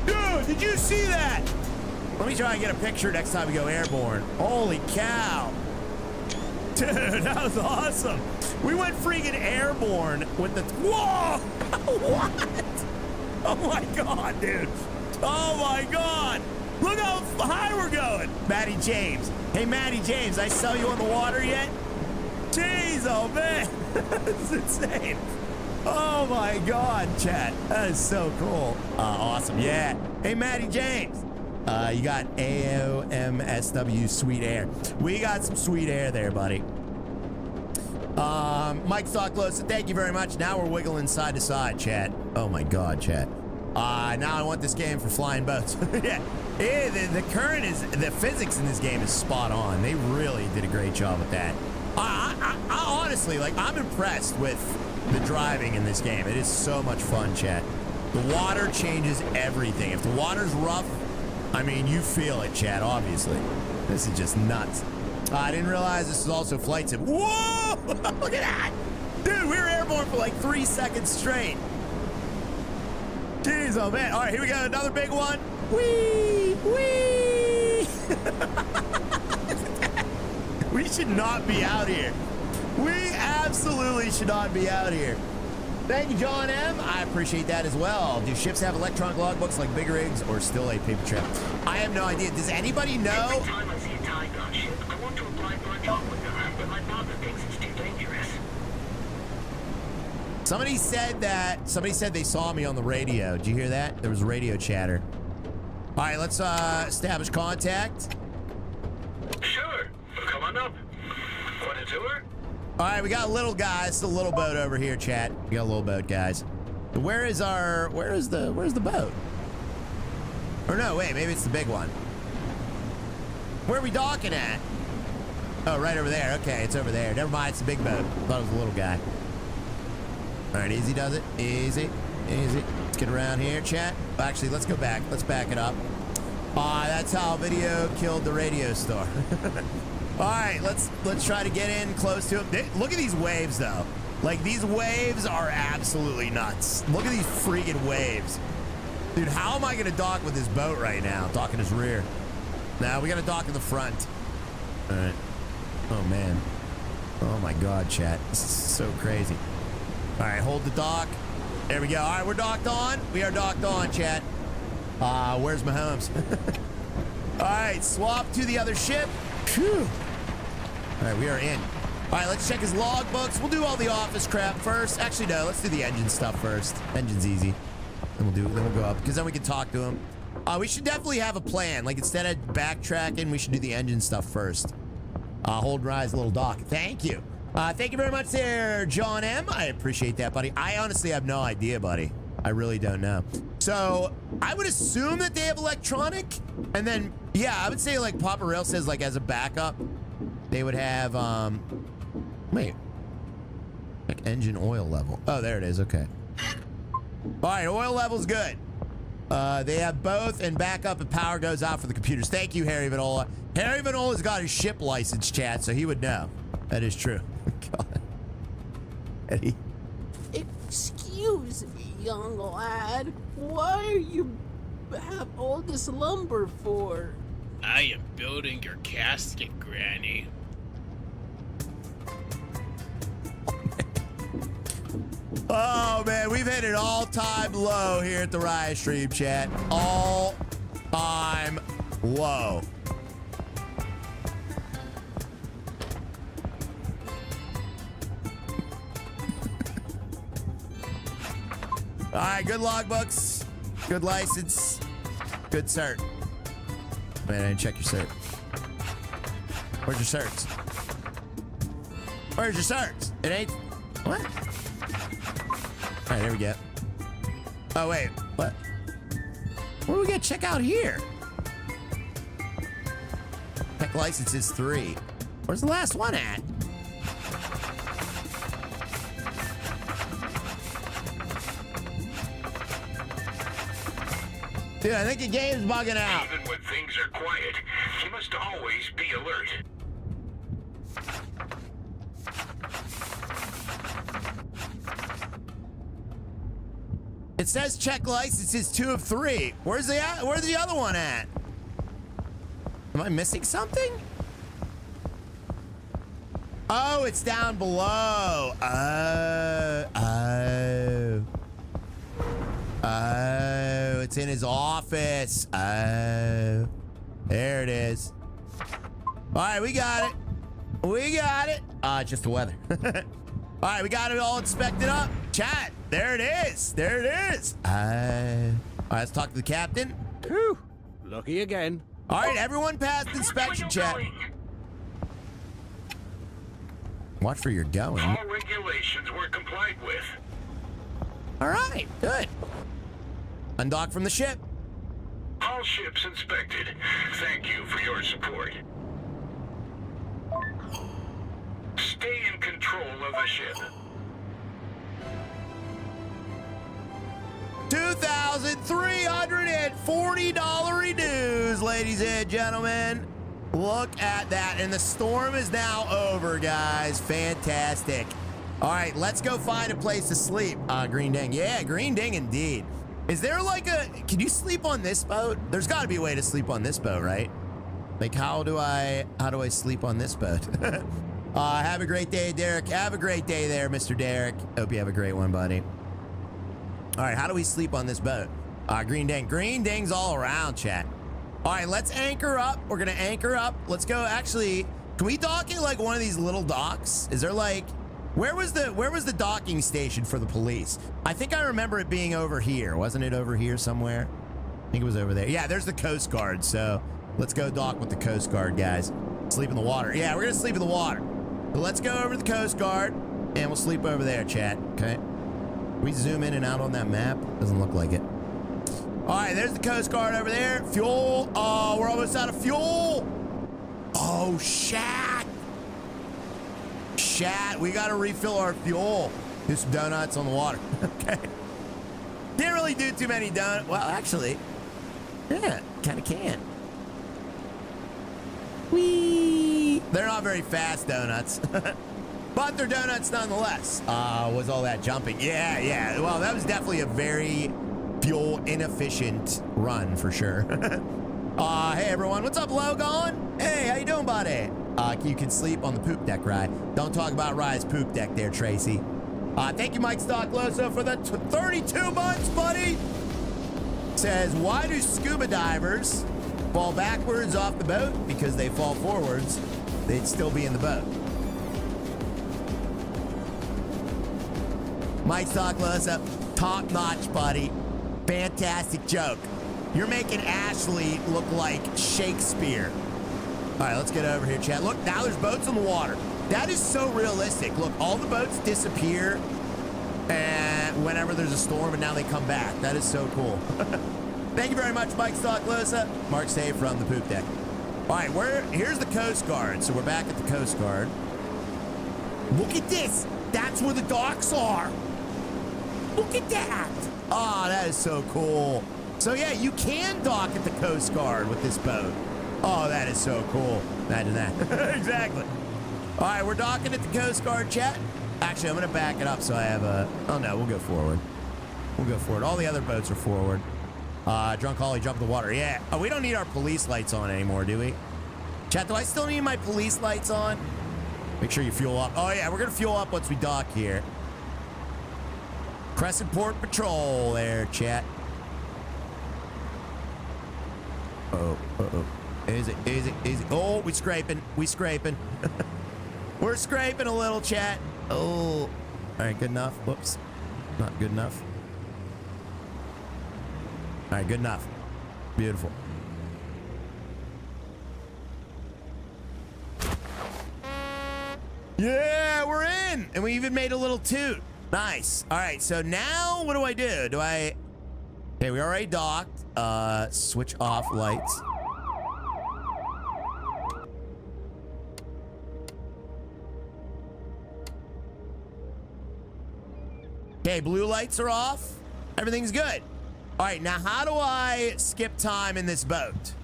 Dude, did you see that? Let me try and get a picture next time we go airborne. Holy cow. Dude, that was awesome. We went freaking airborne with the... Whoa! What? Oh my God, dude. Oh my God. Look how high we're going. Matty James. Hey, Matty James, I saw you on the water yet? Jeez, oh man. That's insane. Oh my God, chat. That is so cool. Awesome. Yeah. Hey, Matty James. You got AOMSW sweet air. We got some sweet air there, buddy. Mike Stocklosa, thank you very much. Now we're wiggling side to side, chat. Oh my God, chat. Now I want this game for flying boats. Yeah. The current is, the physics in this game is spot on. They really did a great job with that. I honestly, like, I'm impressed with the driving in this game. It is so much fun, chat. The water changes everything. If the water's rough, I mean, you feel it, chat, obviously. This is just nuts. I didn't realize this is also flight sim. Whoa! Look at that! Dude, we were airborne for like 3 seconds straight. Jeez, oh man. All right, here we go. Another big one. Whee! Whee! We should not be out here. We absolutely should not be out here. Thank you, John M. I appreciate that as well. Do ships have electronic logbooks like big rigs or still a paper trail? I have no idea. Does anybody know? Every time I see a tide gun ship, I want to apply for a job with them, but my partner thinks it's too dangerous. Somebody said they saw me on the radio. Did you hear that? There was radio chatter. All right, let's establish contact. Sure. Come on up. Want a tour? All right, we got a little guy. It's a little boat over here, chat. We got a little boat, guys. Where's the boat? Or no, wait, maybe it's the big one. Where are we docking at? Oh, right over there. Okay, it's over there. Never mind, it's the big boat. Thought it was a little guy. All right, easy does it. Easy, easy. Let's get around here, chat. Actually, let's go back. Let's back it up. That's how video killed the radio star. All right, let's try to get in close to him. Look at these waves, though. Like, these waves are absolutely nuts. Look at these freaking waves. Dude, how am I going to dock with this boat right now? Docking his rear. Now we got to dock in the front. All right. Oh, man. Oh, my God, chat. This is so crazy. All right, hold the dock. There we go. All right, we're docked on. We are docked on, chat. Where's Mahomes? All right, swap to the other ship. Phew. All right, we are in. All right, let's check his logbooks. We'll do all the office crap first. Actually, no, let's do the engine stuff first. Engine's easy. Then we'll go up, because then we can talk to him. We should definitely have a plan. Like, instead of backtracking, we should do the engine stuff first. Hold and rise, little dock. Thank you. Thank you very much there, John M. I appreciate that, buddy. I honestly have no idea, buddy. I really don't know. So, I would assume that they have electronic. And then, yeah, I would say, like, Papa Rail says, like, as a backup, they would have, wait. Like, engine oil level. Oh, there it is. Okay. All right, oil level's good. They have both, and backup and power goes out for the computers. Thank you, Harry Vanola. Harry Vanola's got his ship license, chat, so he would know. That is true. God. Eddie. Excuse me, young lad. Why are you have all this lumber for? I am building your casket, Granny. Oh, man, we've hit an all-time low here at the Riot Stream, chat. All-time low. All right, good logbooks, good license, good cert. Man, I didn't check your cert. Where's your certs? Where's your certs? It ain't... What? All right, there we go. Oh, wait. What? What do we got to check out here? Tech license is 3. Where's the last one at? Dude, I think the game's bugging out. Even when things are quiet, you must always be alert. It says check licenses 2 of 3. Where's the other one at? Am I missing something? Oh, it's down below. Oh, it's in his office. Oh, there it is. All right, we got it. We got it. Just the weather. All right, we got it all inspected up. Chat, there it is. There it is. All right, let's talk to the captain. Whew. Lucky again. All right, everyone passed inspection check. Watch where you're going. All regulations were complied with. All right, good. Undock from the ship. All ships inspected. Thank you for your support. Stay in control of the ship. $2,340 dues, ladies and gentlemen. Look at that. And the storm is now over, guys. Fantastic. All right, let's go find a place to sleep. Green Ding. Yeah, Green Ding indeed. Is there like can you sleep on this boat? There's got to be a way to sleep on this boat, right? Like, how do I sleep on this boat? Have a great day, Derek. Have a great day there, Mr. Derek. Hope you have a great one, buddy. All right, how do we sleep on this boat? Green Ding. Green Ding's all around, chat. All right, let's anchor up. We're gonna anchor up. Let's go. Actually, can we dock at like one of these little docks? Is there like, where was the docking station for the police? I think I remember it being over here. Wasn't it over here somewhere? I think it was over there. Yeah, there's the Coast Guard. So let's go dock with the Coast Guard, guys. Sleep in the water. Yeah, we're gonna sleep in the water. So let's go over to the Coast Guard and we'll sleep over there, chat. Okay. We zoom in and out on that map. Doesn't look like it. All right, there's the Coast Guard over there. Fuel. Oh, we're almost out of fuel. Oh, shat. Shat, we got to refill our fuel. Do some donuts on the water. Okay. Can't really do too many donuts. Well, actually, yeah, kind of can. Whee! They're not very fast donuts. But they're donuts nonetheless. Was all that jumping? Yeah. Well, that was definitely a very fuel inefficient run for sure. Hey everyone, what's up, Logan? Hey, how you doing, buddy? You can sleep on the poop deck ride. Don't talk about Rise poop deck there, Tracy. Thank you, Mike Stockloso, for the 32 months, buddy. Says, why do scuba divers fall backwards off the boat? Because they fall forwards, they'd still be in the boat. Mike Stockloso, top notch, buddy. Fantastic joke. You're making Ashley look like Shakespeare. All right, let's get over here, chat. Look, now there's boats in the water. That is so realistic. Look, all the boats disappear and whenever there's a storm, and now they come back. That is so cool. Thank you very much, Mike Stocklosa. Mark Save from the poop deck. All right, here's the Coast Guard. So we're back at the Coast Guard. Look at this. That's where the docks are. Look at that. Oh, that is so cool. So yeah, you can dock at the Coast Guard with this boat. Oh, that is so cool. Imagine that. Exactly. All right, we're docking at the Coast Guard, chat. Actually, I'm going to back it up so I have a... Oh, no, we'll go forward. We'll go forward. All the other boats are forward. Drunk Holly, jump in the water. Yeah. Oh, we don't need our police lights on anymore, do we? Chat, do I still need my police lights on? Make sure you fuel up. Oh, yeah, we're going to fuel up once we dock here. Crescent Port Patrol there, chat. Uh-oh. Easy. Oh, we scraping. We're scraping a little, chat. Oh. All right, good enough. Whoops. Not good enough. All right, good enough. Beautiful. Yeah, we're in. And we even made a little toot. Nice. All right, so now what do? Okay, we already docked. Switch off lights. Okay, blue lights are off. Everything's good. All right, now how do I skip time in this boat?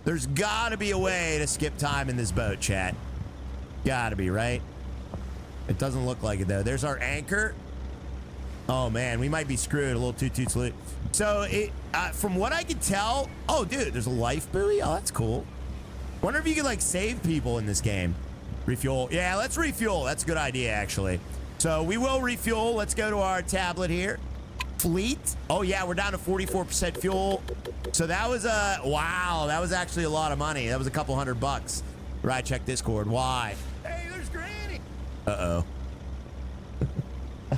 There's got to be a way to skip time in this boat, chat. Got to be, right? It doesn't look like it, though. There's our anchor. Oh, man, we might be screwed. A little too slow. So, from what I could tell... Oh, dude, there's a life buoy? Oh, that's cool. Wonder if you could, like, save people in this game. Refuel. Yeah, let's refuel. That's a good idea, actually. So, we will refuel. Let's go to our tablet here. Fleet. Oh, yeah, we're down to 44% fuel. So, that was wow, that was actually a lot of money. That was a couple $100. Right, check Discord. Why? Hey, there's Granny. Uh-oh.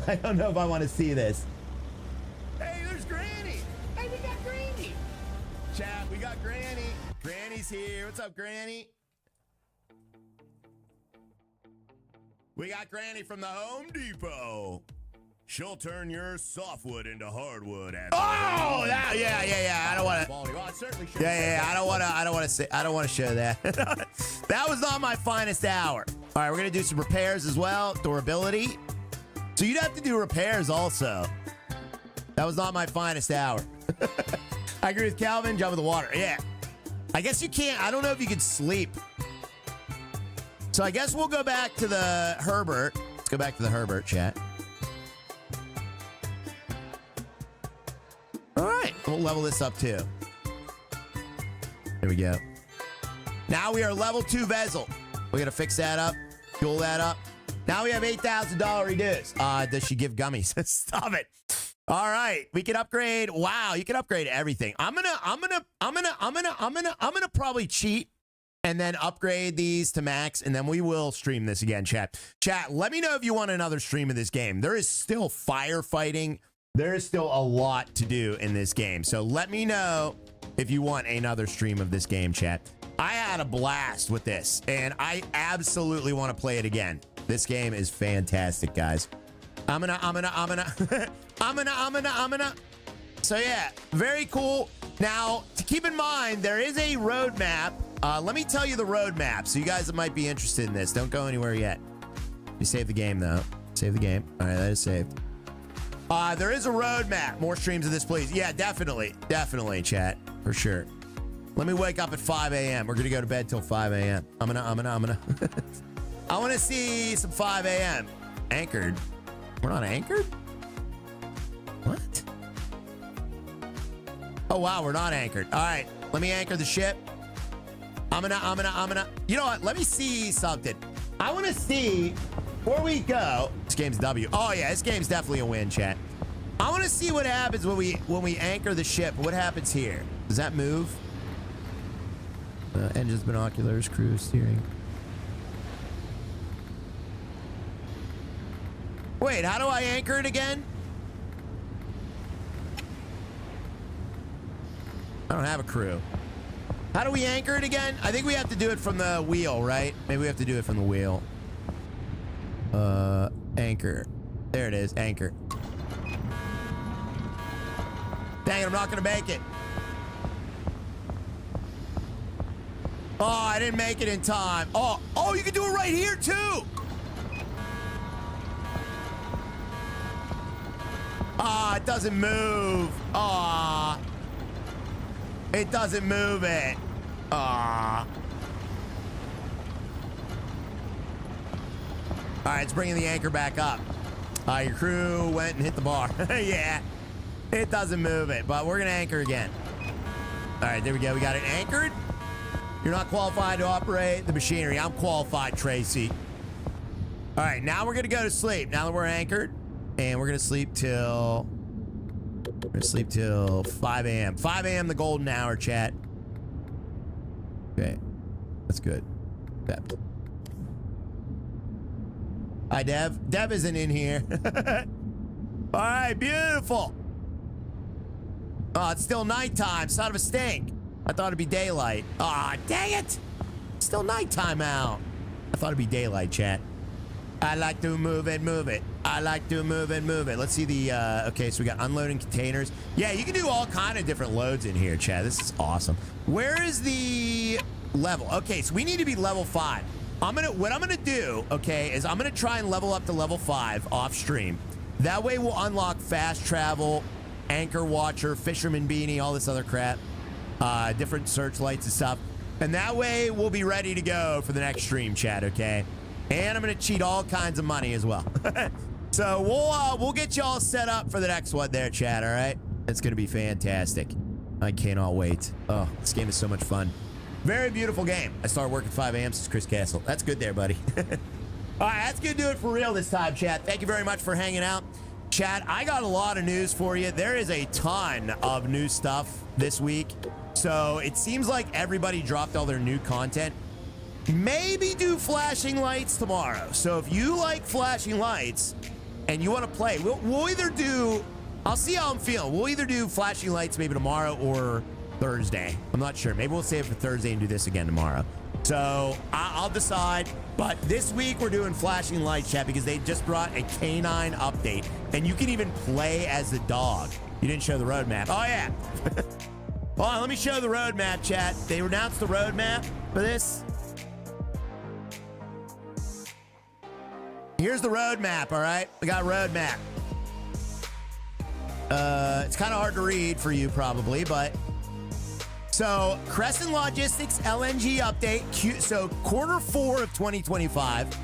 I don't know if I want to see this. Hey, there's Granny. Hey, we got Granny. Chat, we got Granny. Granny's here. What's up, Granny? We got Granny from the Home Depot. She'll turn your softwood into hardwood. Oh, that, yeah. I don't want to. Well, certainly yeah. I don't want to show that. That was not my finest hour. All right, we're gonna do some repairs as well. Durability. So you'd have to do repairs also. That was not my finest hour. I agree with Calvin. Jump in the water. Yeah. I guess you can't. I don't know if you could sleep. So I guess we'll go back to the Herbert. Let's go back to the Herbert, chat. All right. We'll level this up too. There we go. Now we are level 2 Vezel. We're going to fix that up. Fuel that up. Now we have $8,000 reduce. Does she give gummies? Stop it. All right, we can upgrade. Wow, you can upgrade everything. I'm gonna probably cheat and then upgrade these to max, and then we will stream this again, chat. Chat, let me know if you want another stream of this game. There is still firefighting. There is still a lot to do in this game. So let me know if you want another stream of this game, chat. I had a blast with this, and I absolutely want to play it again. This game is fantastic, guys. I'm gonna. So yeah, very cool. Now, to keep in mind, there is a roadmap. Let me tell you the roadmap, so you guys might be interested in this. Don't go anywhere yet. You save the game, though. Save the game. All right, that is saved. There is a roadmap. More streams of this, please. Yeah, definitely. Definitely, chat. For sure. Let me wake up at 5 a.m. We're gonna go to bed till 5 a.m. I'm gonna. I want to see some 5 a.m. Anchored. We're not anchored? What? Oh, wow, we're not anchored. All right, let me anchor the ship. I'm gonna. You know what? Let me see something. I want to see, before we go, this game's W. Oh, yeah, this game's definitely a win, chat. I want to see what happens when we anchor the ship. What happens here? Does that move? Engines, binoculars, cruise, steering. Wait, how do I anchor it again? I don't have a crew. How do we anchor it again? I think we have to do it from the wheel, right? Maybe we have to do it from the wheel. Anchor. There it is, anchor. Dang it, I'm not gonna make it. Oh, I didn't make it in time. Oh, you can do it right here too. Ah, it doesn't move. Ah, it doesn't move it. Ah. All right, it's bringing the anchor back up. Your crew went and hit the bar. Yeah, it doesn't move it, but we're gonna anchor again. All right, there we go. We got it anchored. You're not qualified to operate the machinery. I'm qualified, Tracy. All right, now we're gonna go to sleep. Now that we're anchored, and we're gonna sleep till 5 a.m. 5 a.m. the golden hour, chat. Okay, that's good. Deb. Hi, Dev. Dev isn't in here. All right, beautiful. Oh, it's still nighttime. Son of a stink. I thought it'd be daylight. Aw, dang it. It's still nighttime out. I thought it'd be daylight, chat. I like to move it, move it. I like to move it, move it. Let's see the, okay, so we got unloading containers. Yeah, you can do all kind of different loads in here, chat. This is awesome. Where is the level? Okay, so we need to be level 5. What I'm gonna do, okay, is I'm gonna try and level up to level 5 off stream. That way we'll unlock fast travel Anchor Watcher, Fisherman Beanie, all this other crap. Different searchlights and stuff. And that way, we'll be ready to go for the next stream, chat, okay? And I'm going to cheat all kinds of money as well. So we'll get you all set up for the next one there, chat, all right? It's going to be fantastic. I cannot wait. Oh, this game is so much fun. Very beautiful game. I started working 5 a.m. since Chris Castle. That's good there, buddy. All right, that's going to do it for real this time, chat. Thank you very much for hanging out. Chat, I got a lot of news for you. There is a ton of new stuff this week. So it seems like everybody dropped all their new content. Maybe do flashing lights tomorrow. So if you like flashing lights and you want to play, we'll either do... I'll see how I'm feeling. We'll either do flashing lights maybe tomorrow or Thursday. I'm not sure. Maybe we'll save it for Thursday and do this again tomorrow. So I'll decide. But this week we're doing flashing lights, chat, because they just brought a canine update. And you can even play as the dog. You didn't show the roadmap. Oh, yeah. Hold on, let me show the roadmap, chat. They announced the roadmap for this. Here's the roadmap, all right? We got a roadmap. It's kind of hard to read for you probably, but... So, Crescent Logistics LNG update. So, quarter 4 of 2025,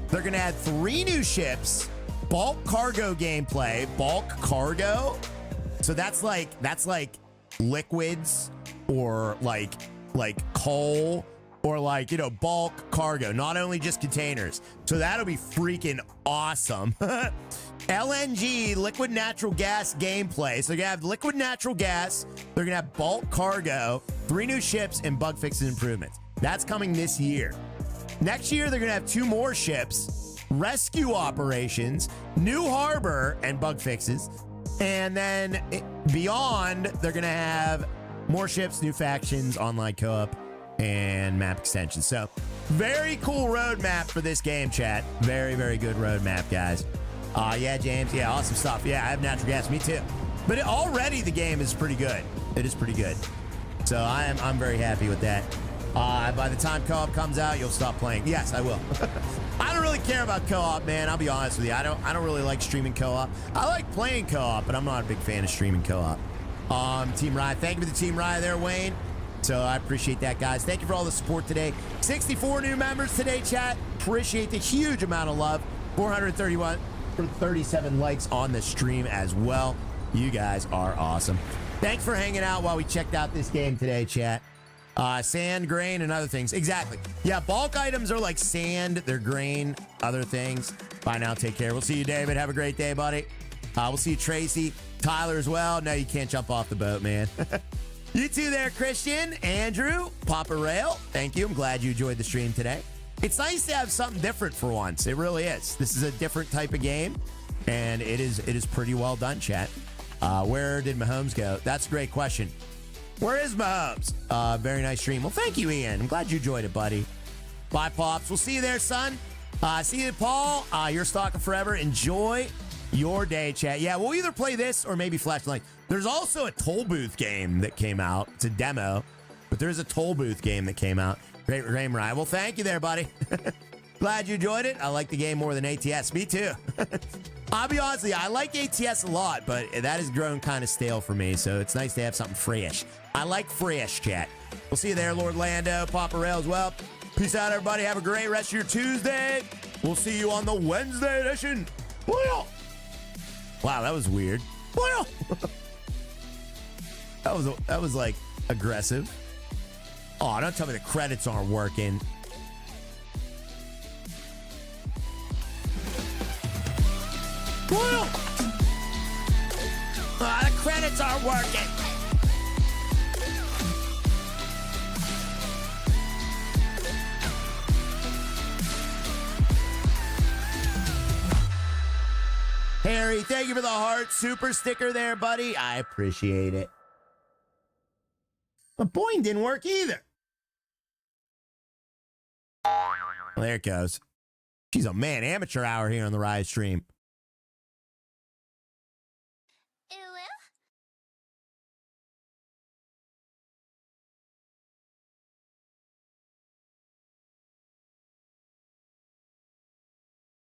they're going to add 3 new ships, bulk cargo gameplay. Bulk cargo? So, that's like liquids or like coal or like, you know, bulk cargo, not only just containers. So that'll be freaking awesome. LNG, liquid natural gas gameplay. So you're gonna have liquid natural gas, they're gonna have bulk cargo, 3 new ships, and bug fixes improvements. That's coming this year. Next year, they're gonna have 2 more ships, rescue operations, new harbor, and bug fixes. And then beyond, they're gonna have more ships, new factions, online co-op, and map extensions. So very cool roadmap for this game, chat. Very, very good roadmap, guys. Yeah, James. Yeah, awesome stuff. Yeah, I have natural gas. Me too. But already the game is pretty good. It is pretty good. So I'm very happy with that. By the time co-op comes out, you'll stop playing. Yes, I will. I don't really care about co-op, man. I'll be honest with you. I don't really like streaming co-op. I like playing co-op, but I'm not a big fan of streaming co-op. Team Rye. Thank you for the Team Rye there, Wayne. So I appreciate that, guys. Thank you for all the support today. 64 new members today, chat. Appreciate the huge amount of love. 437 likes on the stream as well. You guys are awesome. Thanks for hanging out while we checked out this game today, chat. Sand, grain, and other things. Exactly. Yeah, bulk items are like sand. They're grain, other things. Bye now. Take care. We'll see you, David. Have a great day, buddy. We'll see you, Tracy. Tyler as well. No, you can't jump off the boat, man. You too there, Christian, Andrew, Papa Rail. Thank you. I'm glad you enjoyed the stream today. It's nice to have something different for once. It really is. This is a different type of game, and it is pretty well done, chat. Where did Mahomes go? That's a great question. Where is Mahomes? Very nice stream. Well, thank you, Ian. I'm glad you enjoyed it, buddy. Bye, Pops. We'll see you there, son. See you, Paul. You're stalking forever. Enjoy your day, chat. Yeah, we'll either play this or maybe Flashlight. There's also a toll booth game that came out. It's a demo, but there's a toll booth game that came out. Great game, Ryan. Well, thank you there, buddy. Glad you enjoyed it. I like the game more than ATS. Me too. I'll be honest with you, I like ATS a lot, but that has grown kind of stale for me, so it's nice to have something fresh. I like fresh, chat. We'll see you there, Lord Lando, Papa Rail as well. Peace out, everybody. Have a great rest of your Tuesday. We'll see you on the Wednesday edition. Wow, that was weird. That was like aggressive. Oh, don't tell me the credits aren't working. The credits aren't working. Harry, thank you for the heart super sticker there, buddy. I appreciate it. The boing didn't work either. Well, there it goes. She's a man, amateur hour here on the Rise stream.